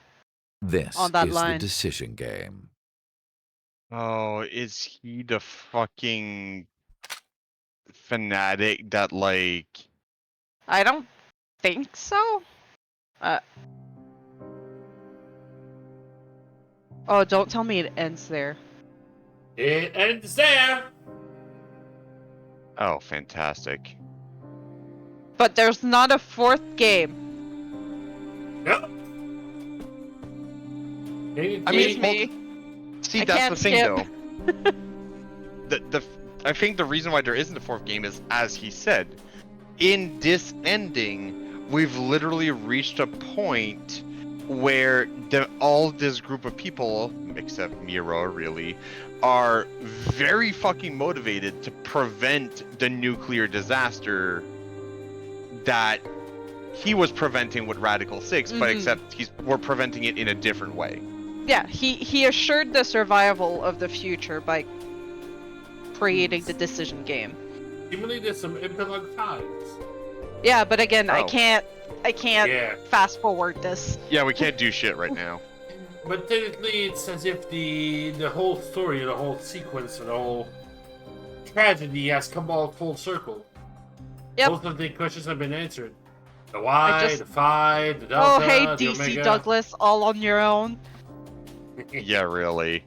S12: This
S3: on that
S12: is
S3: line?
S12: the decision game.
S2: Oh, is he the fucking fanatic that like...
S3: I don't think so. Oh, don't tell me it ends there.
S1: It ends there.
S2: Oh, fantastic.
S3: But there's not a fourth game.
S1: Nope.
S2: I mean, see, that's the thing, though. I think the reason why there isn't a fourth game is, as he said, in this ending, we've literally reached a point where all this group of people, except Mira, really, are very fucking motivated to prevent the nuclear disaster that he was preventing with Radical 6, but except we're preventing it in a different way.
S3: Yeah, he assured the survival of the future by creating the decision game.
S1: Seemingly there's some epilogue ties.
S3: Yeah, but again, I
S2: Oh.
S3: can't
S1: Yeah.
S3: fast forward this.
S2: Yeah, we can't do shit right now.
S1: But technically, it's as if the whole story, the whole sequence, the whole tragedy has come all full circle.
S3: Yep.
S1: Both of the questions have been answered. The why, the phi, the
S3: Oh,
S1: delta,
S3: hey,
S1: the
S3: DC
S1: omega.
S3: Douglas, all on your own.
S2: Yeah, really.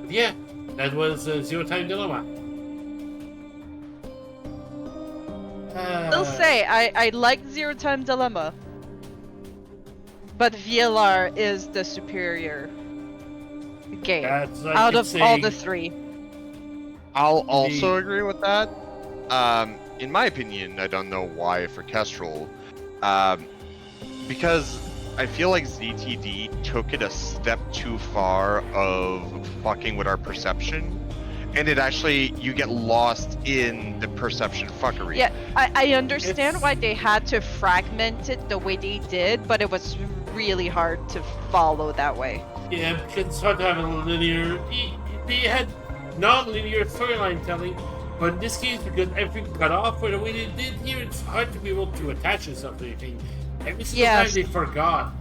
S1: Yeah, that was Zero Time Dilemma.
S3: I'll say, I like Zero Time Dilemma. But VLR is the superior game
S1: That's like
S3: out of all
S1: saying-
S3: the three.
S2: I'll also agree with that. In my opinion, I don't know why for Kestrel, because I feel like ZTD took it a step too far of fucking with our perception, and it actually, you get lost in the perception fuckery.
S3: Yeah, I understand why they had to fragment it the way they did, but it was really hard to follow that way.
S1: Yeah, because it's hard to have a linear. They had non-linear storyline telling, but in this case, because everything cut off or the way they did here, it's hard to be able to attach yourself to anything. Every single time they forgot,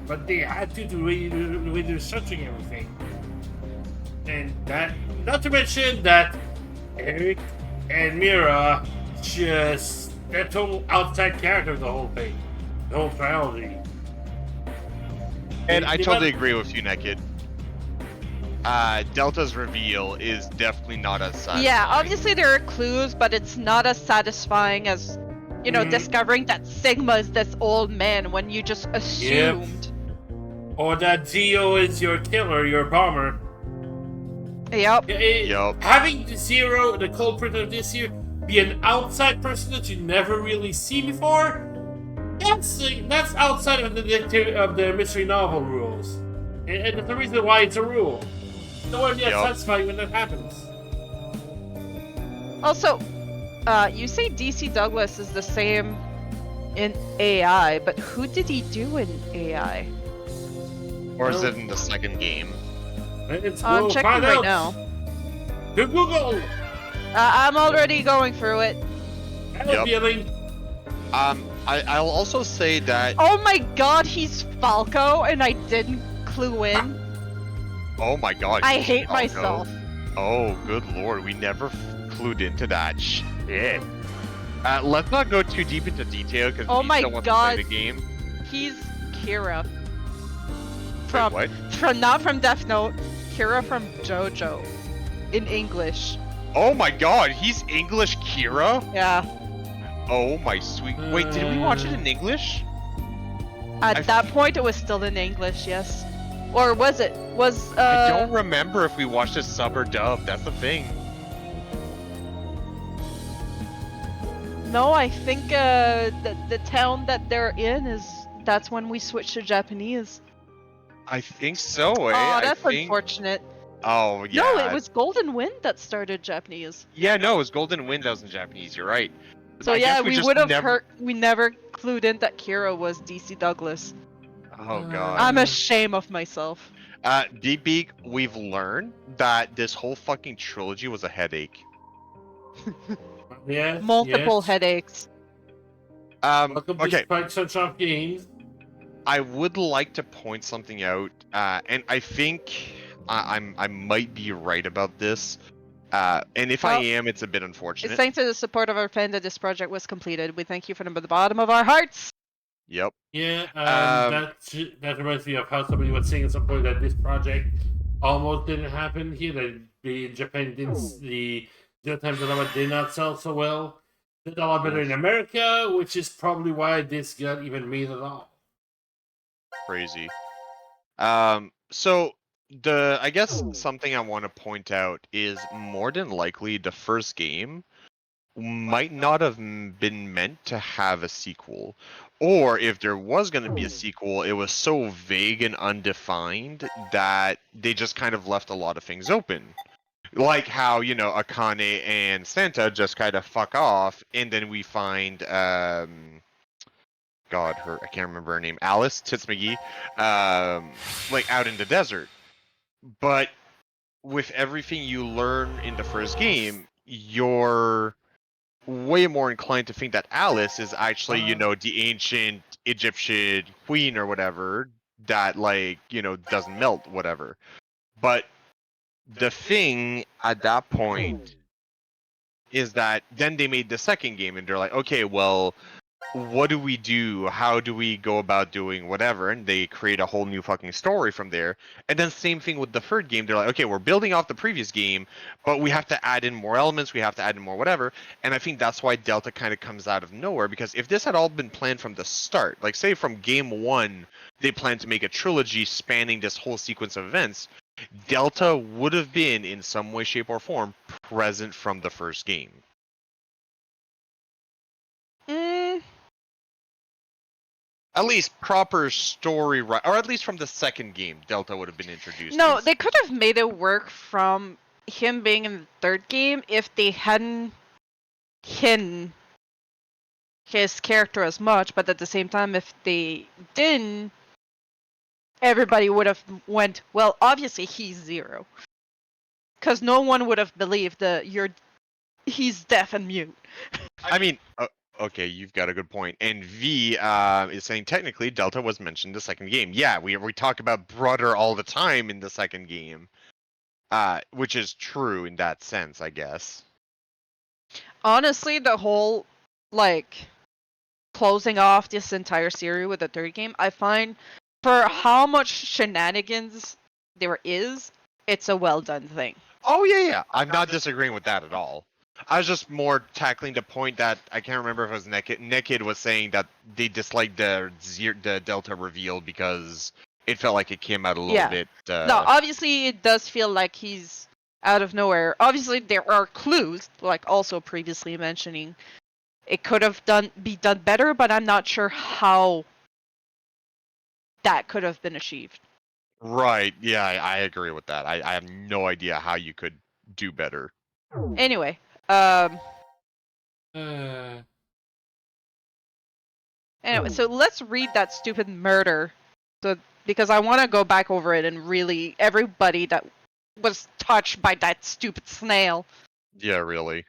S1: but they had to do the way they're structuring everything. And that, not to mention that Eric and Mira just, they're total outside character of the whole thing, the whole trilogy.
S2: And I totally agree with you, Naked. Delta's reveal is definitely not as satisfying.
S3: Yeah, obviously there are clues, but it's not as satisfying as, you know, discovering that Sigma is this old man when you just assumed.
S1: Or that Zio is your killer, your bomber.
S3: Yep.
S1: Having the Zero, the culprit of this here, be an outside person that you never really see before, that's outside of the mystery novel rules. And that's the reason why it's a rule. No one gets satisfied when that happens.
S3: Also, you say DC Douglas is the same in AI, but who did he do in AI?
S2: Or is it in the second game?
S3: I'm checking right now.
S1: To Google!
S3: I'm already going through it.
S2: I'll also say that.
S3: Oh my god, he's Falco, and I didn't clue in.
S2: Oh my god.
S3: I
S2: he's
S3: hate
S2: Falco.
S3: myself.
S2: Oh, good lord, we never clued into that shit. Let's not go too deep into detail because
S3: Oh
S2: we
S3: my
S2: still want
S3: god.
S2: to play the game.
S3: He's Kira. From
S2: what?
S3: not from Death Note, Kira from JoJo. In English.
S2: Oh my god, he's English Kira?
S3: Yeah.
S2: Oh my sweet. Wait, did we watch it in English?
S3: At that point, it was still in English, yes. Or was it?
S2: I don't remember if we watched it sub or dub. That's the thing.
S3: No, I think the town that they're in that's when we switched to Japanese.
S2: I think so, eh?
S3: Oh, that's
S2: I think...
S3: unfortunate.
S2: Oh, yeah.
S3: No, it was Golden Wind that started Japanese.
S2: Yeah, no, it was Golden Wind that was in Japanese. You're right.
S3: So
S2: I
S3: yeah,
S2: guess
S3: we
S2: just
S3: would have
S2: never...
S3: heard. We never clued in that Kira was DC Douglas.
S2: Oh god.
S3: I'm ashamed of myself.
S2: Beak, we've learned that this whole fucking trilogy was a headache.
S1: Yeah.
S3: Multiple headaches.
S1: Welcome to
S2: Okay.
S1: Spike Sunshine Games.
S2: I would like to point something out, and I think I might be right about this. And if I am, it's a bit unfortunate.
S3: It's thanks to the support of our fan that this project was completed. We thank you from the bottom of our hearts.
S2: Yep.
S1: Yeah,
S2: Um,
S1: that reminds me of how somebody was saying at some point that this project almost didn't happen here. That the Japan didn't the Zero Time Dilemma did not sell so well. Did a lot better in America, which is probably why this got even made at all.
S2: Crazy. So I guess something I want to point out is more than likely the first game might not have been meant to have a sequel. Or if there was going to be a sequel, it was so vague and undefined that they just kind of left a lot of things open. Like how, Akane and Santa just kind of fuck off, and then we find, I can't remember her name, Alice Tits McGee, like out in the desert. But with everything you learn in the first game, you're way more inclined to think that Alice is actually, the ancient Egyptian queen or whatever that, doesn't melt, whatever. But the thing at that point is that then they made the second game and they're like, okay, well, what do we do? How do we go about doing whatever? And they create a whole new fucking story from there. And then same thing with the third game. They're like, okay, we're building off the previous game, but we have to add in more elements. We have to add in more whatever. And I think that's why Delta kind of comes out of nowhere, because if this had all been planned from the start, like say from game one, they planned to make a trilogy spanning this whole sequence of events, Delta would have been in some way, shape, or form present from the first game. At least proper story, or at least from the second game, Delta would have been introduced.
S3: No, they could have made it work from him being in the third game if they hadn't hidden his character as much, but at the same time, if they didn't, everybody would have went, well, obviously he's Zero. Because no one would have believed that he's deaf and mute.
S2: I mean, okay, you've got a good point. And V is saying technically Delta was mentioned in the second game. Yeah, we talk about brother all the time in the second game, which is true in that sense, I guess.
S3: Honestly, the whole, closing off this entire series with the third game, I find for how much shenanigans there is, it's a well done thing.
S2: Oh, yeah. I'm not disagreeing with that at all. I was just more tackling the point that I can't remember if it was Naked was saying that they disliked the Delta reveal because it felt like it came out a little bit.
S3: No, obviously it does feel like he's out of nowhere. Obviously there are clues, like also previously mentioning. It could have be done better, but I'm not sure how that could have been achieved.
S2: Right. Yeah, I agree with that. I have no idea how you could do better.
S3: Anyway, Anyway, so let's read that stupid murder, because I want to go back over it and really everybody that was touched by that stupid snail.
S2: Yeah, really.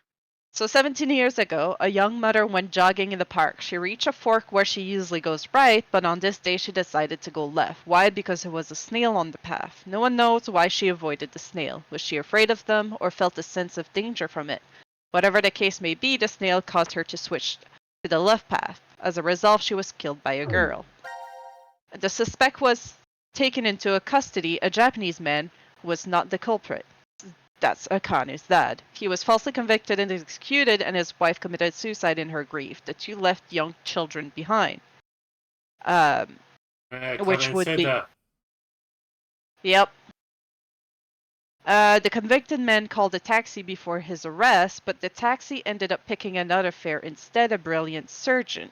S3: So 17 years ago, a young mother went jogging in the park. She reached a fork where she usually goes right, but on this day she decided to go left. Why? Because there was a snail on the path. No one knows why she avoided the snail. Was she afraid of them or felt a sense of danger from it? Whatever the case may be, the snail caused her to switch to the left path. As a result, she was killed by a girl. The suspect was taken into custody, a Japanese man who was not the culprit. That's Akane's dad. He was falsely convicted and executed, and his wife committed suicide in her grief. The two left young children behind. Which would be... Yep. The convicted man called a taxi before his arrest, but the taxi ended up picking another fare instead, a brilliant surgeon.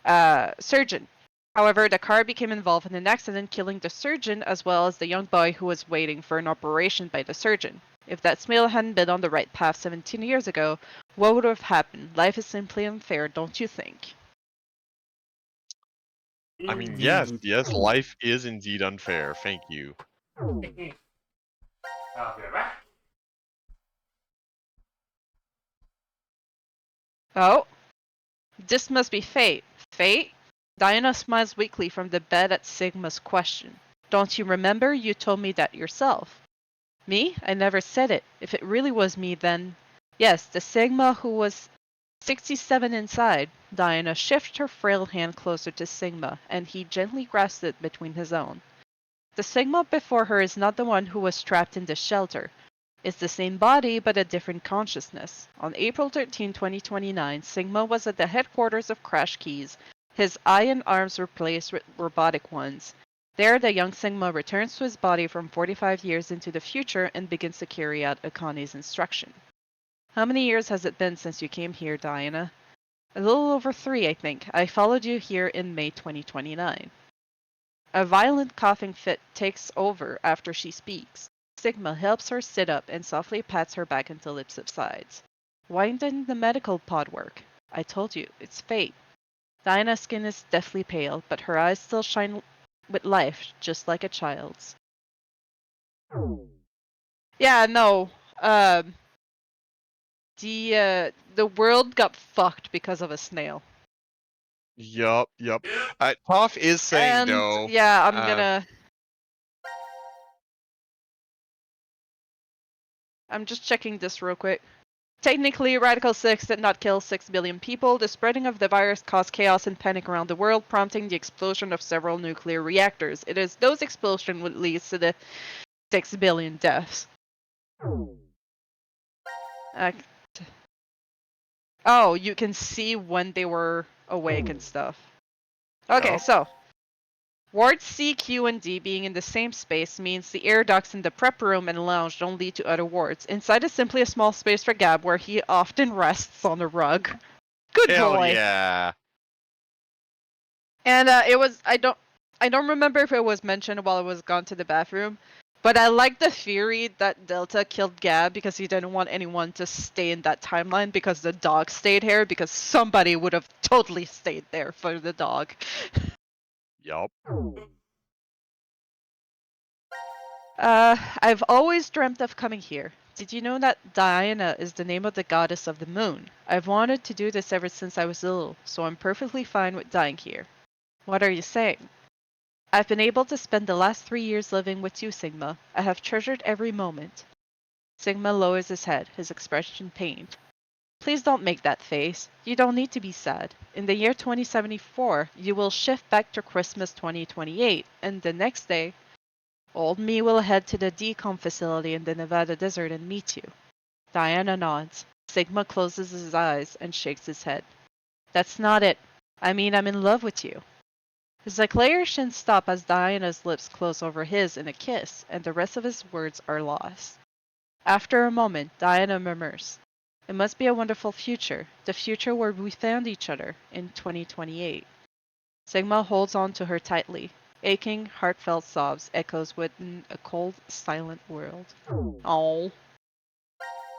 S3: However, the car became involved in an accident, killing the surgeon as well as the young boy who was waiting for an operation by the surgeon. If that snail hadn't been on the right path 17 years ago, what would have happened? Life is simply unfair, don't you think?
S2: I mean, yes, life is indeed unfair. Thank you.
S1: I'll be back.
S3: Oh, this must be fate. Fate? Diana smiles weakly from the bed at Sigma's question. Don't you remember? You told me that yourself. Me? I never said it. If it really was me, then... Yes, the Sigma who was 67 inside, Diana shifted her frail hand closer to Sigma, and he gently grasped it between his own. The Sigma before her is not the one who was trapped in the shelter. It's the same body, but a different consciousness. On April 13, 2029, Sigma was at the headquarters of Crash Keys. His eye and arms replaced with robotic ones. There, the young Sigma returns to his body from 45 years into the future and begins to carry out Akane's instruction. How many years has it been since you came here, Diana? A little over 3, I think. I followed you here in May 2029. A violent coughing fit takes over after she speaks. Sigma helps her sit up and softly pats her back until it subsides. Why didn't the medical pod work? I told you, it's fate. Diana's skin is deathly pale, but her eyes still shine with life, just like a child's. Yeah, no. The world got fucked because of a snail.
S2: Yup. Toph is saying
S3: And
S2: though.
S3: yeah, I'm gonna. I'm just checking this real quick. Technically, Radical 6 did not kill 6 billion people. The spreading of the virus caused chaos and panic around the world, prompting the explosion of several nuclear reactors. It is those explosions which leads to the 6 billion deaths. Oh, you can see when they were awake and stuff. Okay, so wards C, Q, and D being in the same space means the air ducts in the prep room and lounge don't lead to other wards. Inside is simply a small space for Gab where he often rests on a rug. Good
S2: Hell
S3: boy.
S2: Yeah.
S3: And it was I don't remember if it was mentioned while I was gone to the bathroom, but I like the theory that Delta killed Gab because he didn't want anyone to stay in that timeline because the dog stayed here because somebody would have totally stayed there for the dog.
S2: Yup.
S3: I've always dreamt of coming here. Did you know that Diana is the name of the goddess of the moon? I've wanted to do this ever since I was little, so I'm perfectly fine with dying here. What are you saying? I've been able to spend the last 3 years living with you, Sigma. I have treasured every moment. Sigma lowers his head, his expression pained. Please don't make that face. You don't need to be sad. In the year 2074, you will shift back to Christmas 2028, and the next day, old me will head to the decom facility in the Nevada desert and meet you. Diana nods. Sigma closes his eyes and shakes his head. That's not it. I mean, I'm in love with you. His declaration stops as Diana's lips close over his in a kiss, and the rest of his words are lost. After a moment, Diana murmurs, It must be a wonderful future, the future where we found each other, in 2028. Sigma holds on to her tightly. Aching, heartfelt sobs echoes within a cold, silent world. Oh.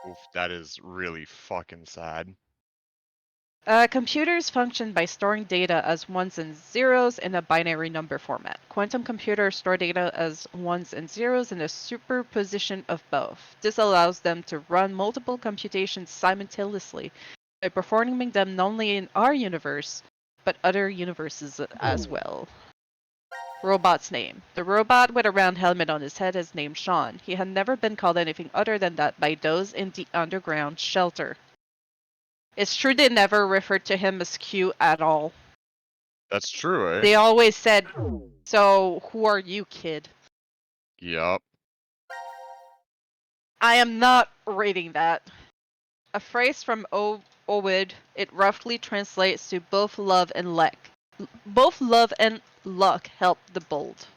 S2: Oof, that is really fucking sad.
S3: Computers function by storing data as ones and zeros in a binary number format. Quantum computers store data as ones and zeros in a superposition of both. This allows them to run multiple computations simultaneously by performing them not only in our universe, but other universes as well. Robot's name. The robot with a round helmet on his head is named Sean. He had never been called anything other than that by those in the underground shelter. It's true they never referred to him as Q at all.
S2: That's true, eh?
S3: They always said, so who are you, kid?
S2: Yup.
S3: I am not reading that. A phrase from Ovid, it roughly translates to both love and luck. Both love and luck help the bold.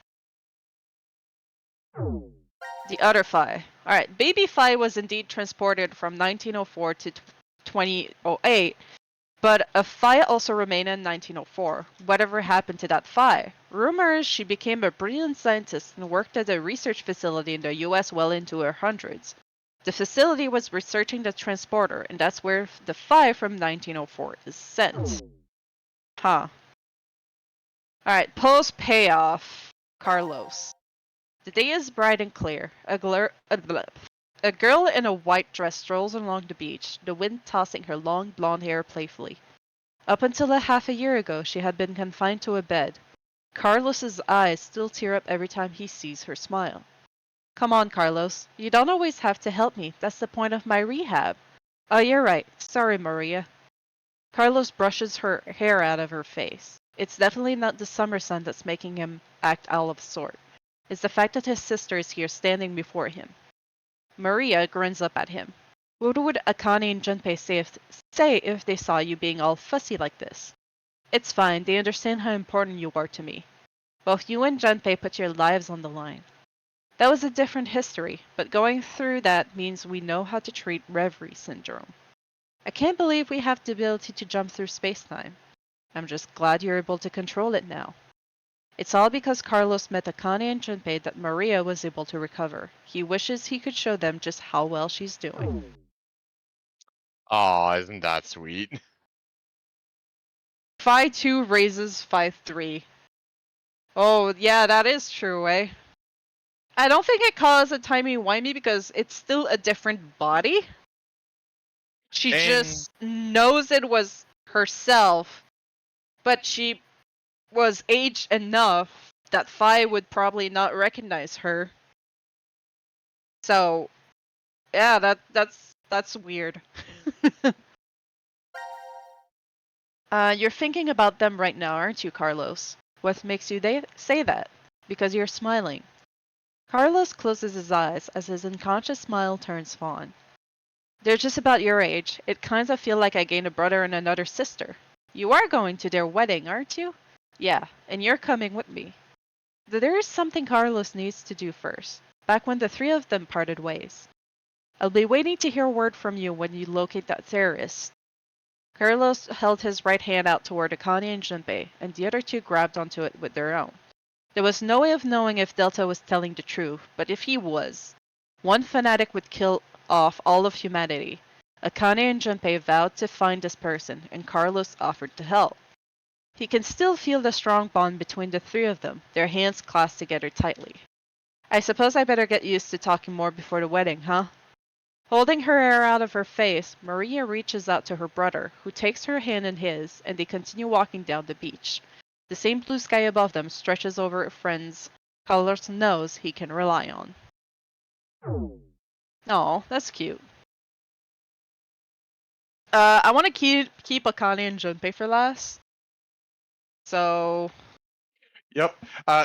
S3: The other Phi. Alright, baby Phi was indeed transported from 1904 to 2008, but a Phi also remained in 1904. Whatever happened to that Phi? Rumor is she became a brilliant scientist and worked at a research facility in the US well into her hundreds. The facility was researching the transporter, and that's where the Phi from 1904 is sent. Huh. Alright, post payoff. Carlos. The day is bright and clear. A girl in a white dress strolls along the beach, the wind tossing her long blonde hair playfully. Up until a half a year ago, she had been confined to a bed. Carlos's eyes still tear up every time he sees her smile. Come on, Carlos. You don't always have to help me. That's the point of my rehab. Oh, you're right. Sorry, Maria. Carlos brushes her hair out of her face. It's definitely not the summer sun that's making him act out of sort. It's the fact that his sister is here standing before him. Maria grins up at him. What would Akane and Junpei say if they saw you being all fussy like this? It's fine, they understand how important you are to me. Both you and Junpei put your lives on the line. That was a different history, but going through that means we know how to treat reverie syndrome. I can't believe we have the ability to jump through space-time. I'm just glad you're able to control it now. It's all because Carlos met Akane and Junpei that Maria was able to recover. He wishes he could show them just how well she's doing.
S2: Aw, isn't that sweet?
S3: Phi 2 raises Phi 3. Oh, yeah, that is true, eh? I don't think it caused a timey-wimey because it's still a different body. She just knows it was herself, but she was aged enough that Phi would probably not recognize her. So, yeah, that's weird. You're thinking about them right now, aren't you, Carlos? What makes you say that? Because you're smiling. Carlos closes his eyes as his unconscious smile turns fawn. They're just about your age. It kinda feel like I gained a brother and another sister. You are going to their wedding, aren't you? Yeah, and you're coming with me. There is something Carlos needs to do first, back when the three of them parted ways. I'll be waiting to hear word from you when you locate that terrorist. Carlos held his right hand out toward Akane and Junpei, and the other two grabbed onto it with their own. There was no way of knowing if Delta was telling the truth, but if he was, one fanatic would kill off all of humanity. Akane and Junpei vowed to find this person, and Carlos offered to help. He can still feel the strong bond between the three of them, their hands clasped together tightly. I suppose I better get used to talking more before the wedding, huh? Holding her hair out of her face, Maria reaches out to her brother, who takes her hand in his, and they continue walking down the beach. The same blue sky above them stretches over a friend's Carlos knows he can rely on. Oh, that's cute. I want to keep Akane and Junpei for last. So.
S2: Yep.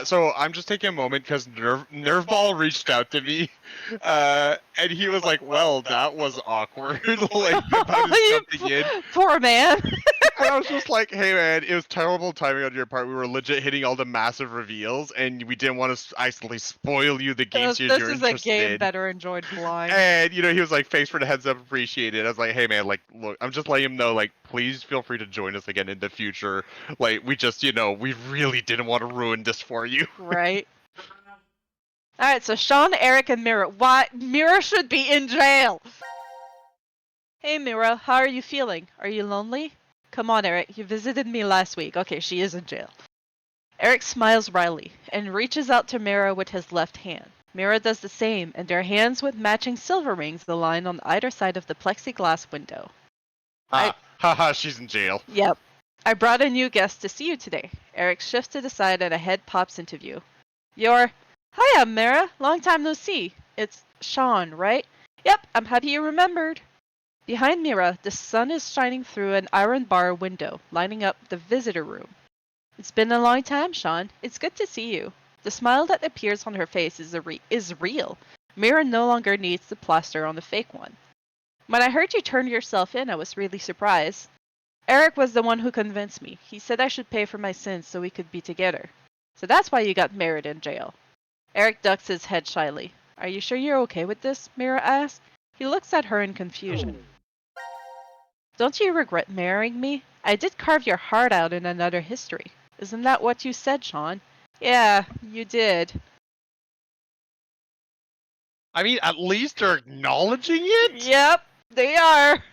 S2: So I'm just taking a moment because Nerveball reached out to me, and he was like, "Well, that was awkward." Like about his jumping in.
S3: Poor man.
S2: And I was just like, "Hey, man, it was terrible timing on your part. We were legit hitting all the massive reveals, and we didn't want to actually spoil you the game series
S3: This
S2: you're
S3: is a
S2: interested
S3: game
S2: in."
S3: better enjoyed flying.
S2: And he was like, "Thanks for the heads up, appreciate it." I was like, "Hey, man, like, look, I'm just letting him know, like, please feel free to join us again in the future. Like, we just, we really didn't want to ruin this for you."
S3: Right. Alright, so Sean, Eric, and Mira. Why? Mira should be in jail! Hey Mira, how are you feeling? Are you lonely? Come on, Eric, you visited me last week. Okay, she is in jail. Eric smiles wryly and reaches out to Mira with his left hand. Mira does the same, and their hands with matching silver rings align on either side of the plexiglass window.
S2: Haha, she's in jail.
S3: Yep. I brought a new guest to see you today. Eric shifts to the side and a head pops into view. Hiya, Mira. Long time no see. It's Sean, right? Yep, I'm happy you remembered. Behind Mira, the sun is shining through an iron bar window, lighting up the visitor room. It's been a long time, Sean. It's good to see you. The smile that appears on her face is real. Mira no longer needs the plaster on the fake one. When I heard you turn yourself in, I was really surprised. Eric was the one who convinced me. He said I should pay for my sins so we could be together. So that's why you got married in jail. Eric ducks his head shyly. Are you sure you're okay with this? Mira asks. He looks at her in confusion. Don't you regret marrying me? I did carve your heart out in another history. Isn't that what you said, Sean? Yeah, you did.
S2: I mean, at least they're acknowledging it?
S3: Yep, they are.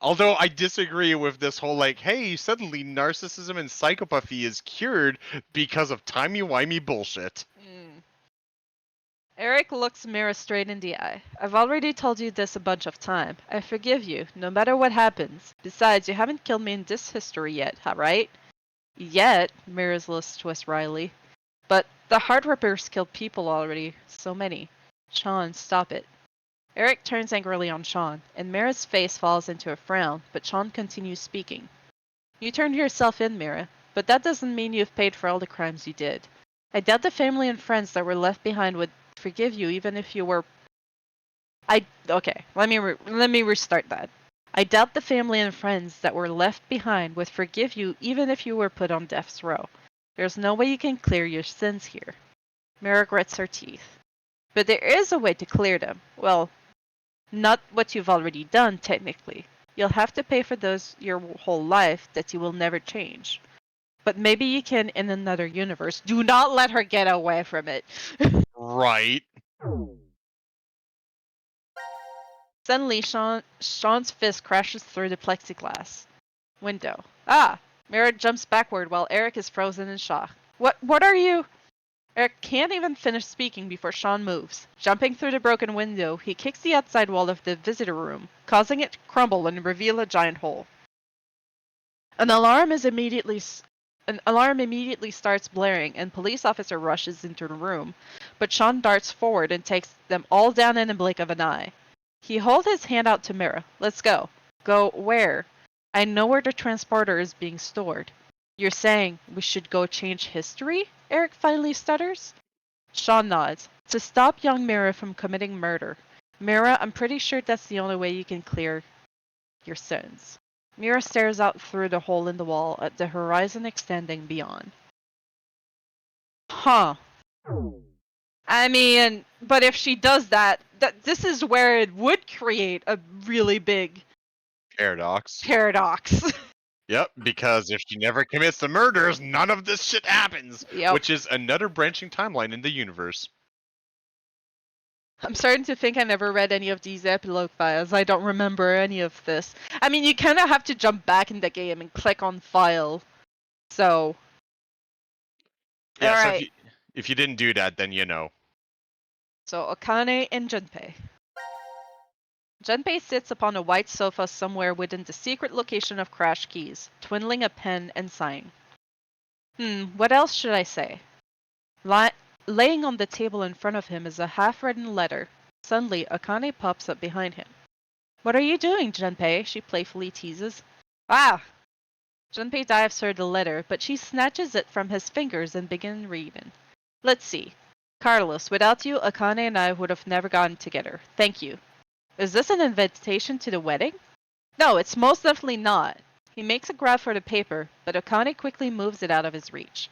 S2: Although I disagree with this whole like, hey, suddenly narcissism and psychopathy is cured because of timey-wimey bullshit.
S3: Eric looks Mira straight in the eye. I've already told you this a bunch of times. I forgive you, no matter what happens. Besides, you haven't killed me in this history yet, right? Yet, Mira's lips twist wryly. But the Heart Rippers killed people already. So many. Sean, stop it. Eric turns angrily on Sean, and Mira's face falls into a frown, but Sean continues speaking. You turned yourself in, Mira, but that doesn't mean you've paid for all the crimes you did. I doubt the family and friends that were left behind would forgive you even if you were... Okay, let me restart that. I doubt the family and friends that were left behind would forgive you even if you were put on death's row. There's no way you can clear your sins here. Mira grits her teeth. But there is a way to clear them. Well, not what you've already done, technically. You'll have to pay for those your whole life that you will never change. But maybe you can in another universe. Do not let her get away from it.
S2: Right.
S3: Suddenly, Sean's fist crashes through the plexiglass window. Ah! Mira jumps backward while Eric is frozen in shock. What are you? Eric can't even finish speaking before Sean moves. Jumping through the broken window, he kicks the outside wall of the visitor room, causing it to crumble and reveal a giant hole. An alarm immediately starts blaring, and police officer rushes into the room, but Sean darts forward and takes them all down in a blink of an eye. He holds his hand out to Mira. Let's go. Go where? I know where the transporter is being stored. You're saying we should go change history? Eric finally stutters. Sean nods. To stop young Mira from committing murder. Mira, I'm pretty sure that's the only way you can clear your sins. Mira stares out through the hole in the wall at the horizon extending beyond. Huh. I mean, but if she does that, this is where it would create a really big
S2: paradox.
S3: Yep,
S2: because if she never commits the murders, none of this shit happens.
S3: Yep.
S2: Which is another branching timeline in the universe.
S3: I'm starting to think I never read any of these epilogue files. I don't remember any of this. I mean, you kind of have to jump back in the game and click on file. So.
S2: Yeah, so
S3: Alright.
S2: if you didn't do that, then you know.
S3: So, Akane and Junpei. Junpei sits upon a white sofa somewhere within the secret location of Crash Keys, twiddling a pen and sighing. What else should I say? Laying on the table in front of him is a half-written letter. Suddenly, Akane pops up behind him. What are you doing, Junpei? She playfully teases. Ah! Junpei dives her the letter, but she snatches it from his fingers and begins reading. Let's see. Carlos, without you, Akane and I would have never gotten together. Thank you. Is this an invitation to the wedding? No, it's most definitely not. He makes a grab for the paper, but Akane quickly moves it out of his reach.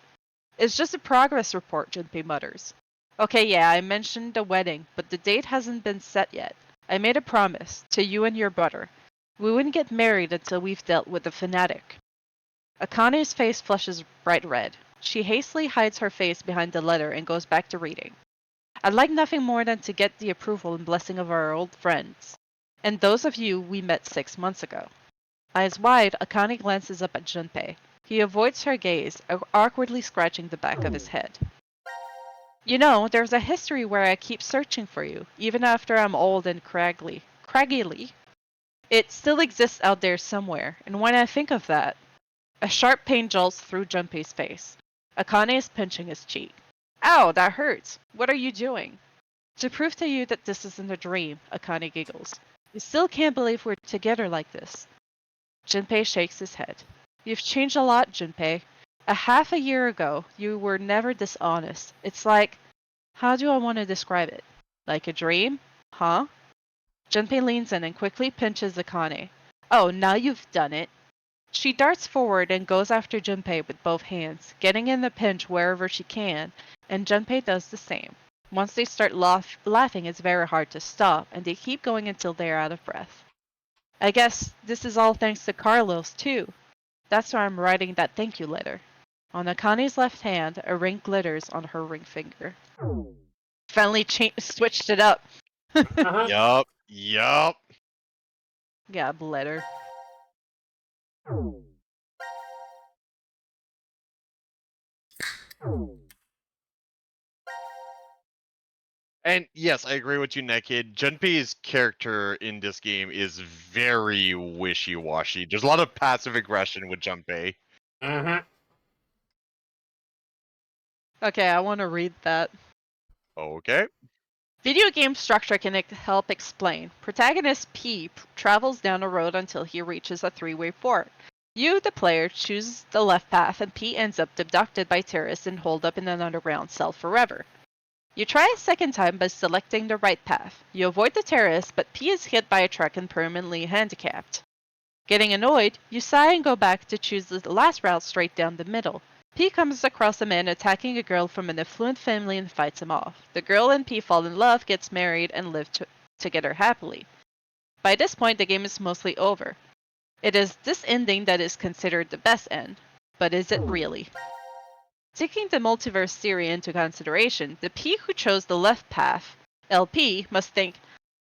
S3: It's just a progress report, Junpei mutters. Okay, yeah, I mentioned the wedding, but the date hasn't been set yet. I made a promise, to you and your brother. We wouldn't get married until we've dealt with the fanatic. Akane's face flushes bright red. She hastily hides her face behind the letter and goes back to reading. I'd like nothing more than to get the approval and blessing of our old friends, and those of you we met 6 months ago. Eyes wide, Akane glances up at Junpei. He avoids her gaze, awkwardly scratching the back of his head. You know, there's a history where I keep searching for you, even after I'm old and craggly. It still exists out there somewhere, and when I think of that... A sharp pain jolts through Junpei's face. Akane is pinching his cheek. Ow, that hurts. What are you doing? To prove to you that this isn't a dream, Akane giggles. You still can't believe we're together like this. Junpei shakes his head. You've changed a lot, Junpei. Half a year ago, you were never dishonest. It's like... How do I want to describe it? Like a dream? Huh? Junpei leans in and quickly pinches Akane. Oh, now you've done it. She darts forward and goes after Junpei with both hands, getting in the pinch wherever she can, and Junpei does the same. Once they start laughing, it's very hard to stop, and they keep going until they're out of breath. I guess this is all thanks to Carlos, too. That's why I'm writing that thank you letter. On Akane's left hand, a ring glitters on her ring finger. Finally switched it up.
S2: Yup.
S3: Yeah, letter.
S2: And yes, I agree with you, Nekid. Junpei's character in this game is very wishy-washy. There's a lot of passive aggression with Junpei.
S3: Okay, I want to read that.
S2: Okay.
S3: Video game structure can help explain. Protagonist P travels down a road until he reaches a three-way fork. You, the player, choose the left path, and P ends up abducted by terrorists and holed up in an underground cell forever. You try a second time by selecting the right path. You avoid the terrorists, but P is hit by a truck and permanently handicapped. Getting annoyed, you sigh and go back to choose the last route straight down the middle. P comes across a man attacking a girl from an affluent family and fights him off. The girl and P fall in love, gets married, and live together happily. By this point, the game is mostly over. It is this ending that is considered the best end, but is it really? Taking the multiverse theory into consideration, the P who chose the left path, LP, must think,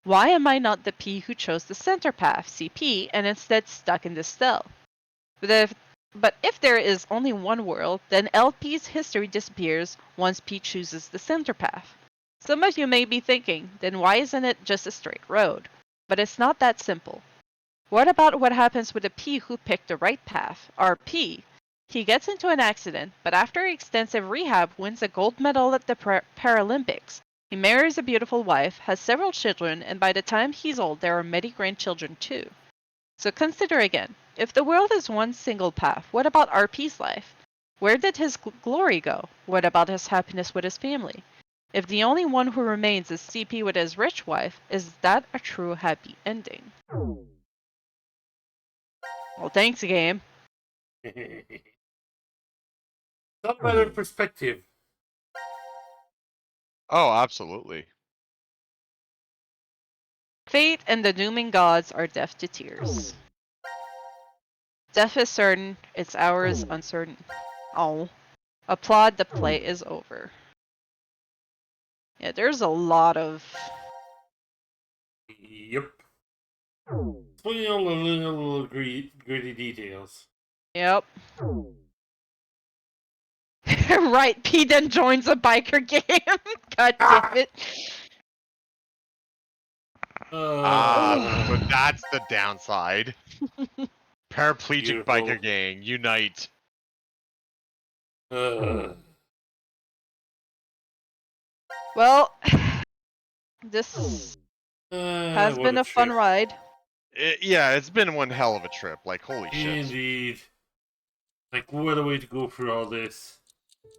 S3: why am I not the P who chose the center path, CP, and instead stuck in this cell? But if there is only one world, then LP's history disappears once P chooses the center path. Some of you may be thinking, then why isn't it just a straight road? But it's not that simple. What about what happens with the P who picked the right path, RP? He gets into an accident, but after extensive rehab wins a gold medal at the Paralympics. He marries a beautiful wife, has several children, and by the time he's old there are many grandchildren too. So consider again, if the world is one single path, what about RP's life? Where did his glory go? What about his happiness with his family? If the only one who remains is CP with his rich wife, is that a true happy ending? Well, thanks, game.
S1: It's all a matter of perspective.
S2: Oh, absolutely.
S3: Fate and the dooming gods are deaf to tears. Death is certain, its hour is uncertain. Oh. Applaud, the play is over. Yeah, there's a lot of...
S1: Yep. Putting all the little gritty details.
S3: Yep. Right, P then joins a biker game. God damn it.
S2: So that's the downside. Paraplegic biker gang, unite.
S3: Well, this has been a fun ride.
S2: Yeah, it's been one hell of a trip. Like, holy shit.
S1: Indeed. Like, what a way to go through all this.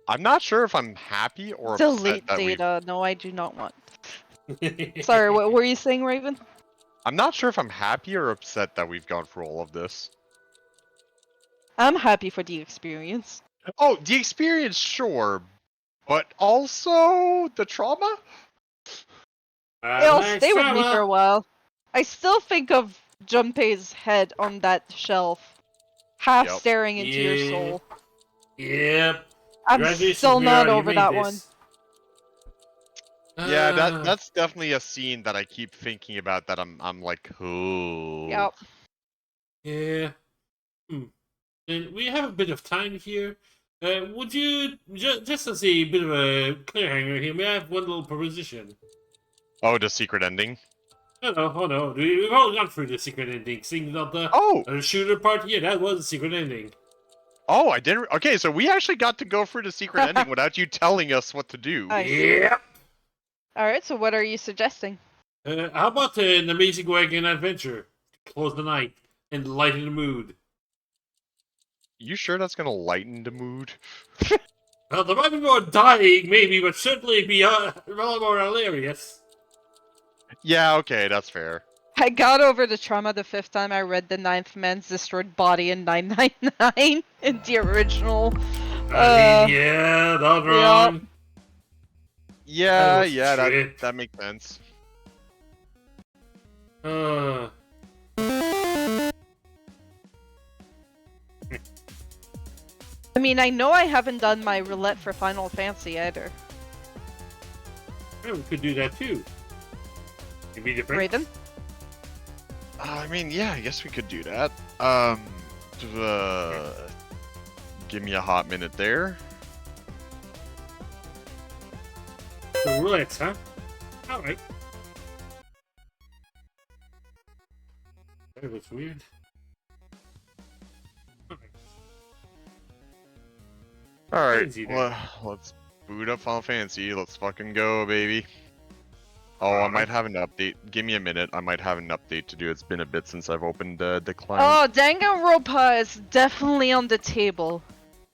S2: I'm not sure if I'm happy or upset
S3: Delete
S2: that
S3: data. No, I do not want. Sorry, what were you saying, Raven?
S2: I'm not sure if I'm happy or upset that we've gone through all of this.
S3: I'm happy for the experience.
S2: Oh, the experience, sure. But also the trauma?
S3: It'll stay with me for a while. I still think of Junpei's head on that shelf, half staring into your soul.
S1: Yep.
S3: I'm still not over that one.
S2: Yeah, that's definitely a scene that I keep thinking about. That I'm like, oh.
S3: Yep.
S1: Yeah. And we have a bit of time here. Would you just as a bit of a cliffhanger here? May I have one little proposition?
S2: Oh, the secret ending.
S1: Oh no, we've all gone through the secret ending. Seeing that the shooter part, yeah, that was a secret ending.
S2: Oh, I didn't. Okay, so we actually got to go through the secret ending without you telling us what to do.
S1: Yep.
S3: Alright, so what are you suggesting?
S1: How about an amazing wagon adventure to close the night and lighten the mood?
S2: You sure that's gonna lighten the mood?
S1: Well, there might be more dying, maybe, but certainly be a lot more hilarious.
S2: Yeah, okay, that's fair.
S3: I got over the trauma the 5th time I read The Ninth Man's Destroyed Body in 999 in the original.
S1: I mean, yeah, not wrong.
S2: Yeah, that makes sense.
S3: I mean, I know I haven't done my roulette for Final Fantasy either.
S1: Yeah, we could do that too. It'd be different.
S3: Raven?
S2: I mean, yeah, I guess we could do that. Give me a hot minute there.
S1: The roulette, huh? Alright. That was weird.
S2: Alright, well, let's boot up Final Fantasy. Let's fucking go, baby. Oh, I might have an update. Give me a minute. I might have an update to do. It's been a bit since I've opened the client.
S3: Oh, Danganronpa is definitely on the table.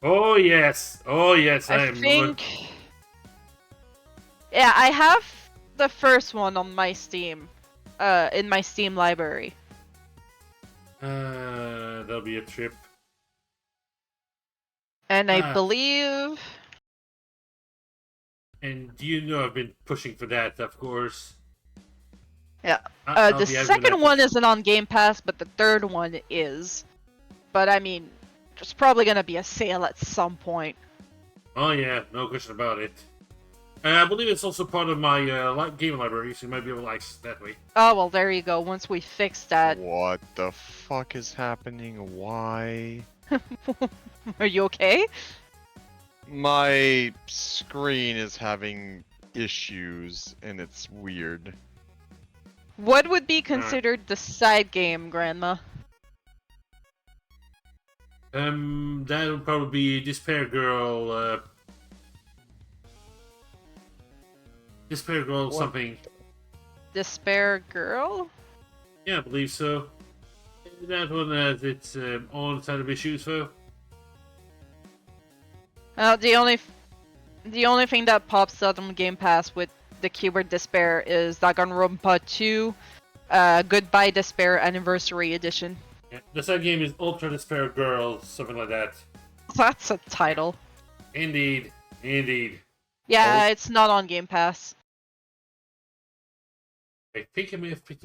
S1: Oh yes. Oh yes.
S3: I think. Yeah, I have the first one on my Steam, in my Steam library.
S1: That'll be a trip.
S3: And I believe.
S1: And you know I've been pushing for that, of course.
S3: Yeah.
S1: I'll
S3: The
S1: be having
S3: second
S1: that-
S3: one isn't on Game Pass, but the third one is. But I mean, there's probably gonna be a sale at some point.
S1: Oh yeah, no question about it. I believe it's also part of my game library, so you might be able to access that way.
S3: Oh well, there you go. Once we fix that.
S2: What the fuck is happening? Why?
S3: Are you okay?
S2: My screen is having issues, and it's weird.
S3: What would be considered the side game, Grandma?
S1: That would probably be Despair Girl. Despair Girl something.
S3: Despair Girl?
S1: Yeah, I believe so. That one has its own set of issues, though.
S3: The only thing that pops up on Game Pass with the keyword Despair is Danganronpa 2, Goodbye Despair Anniversary Edition.
S1: Yeah, the side game is Ultra Despair Girl, something like that.
S3: That's a title.
S1: Indeed, indeed.
S3: Yeah, it's not on Game Pass.
S1: I think I may have picked it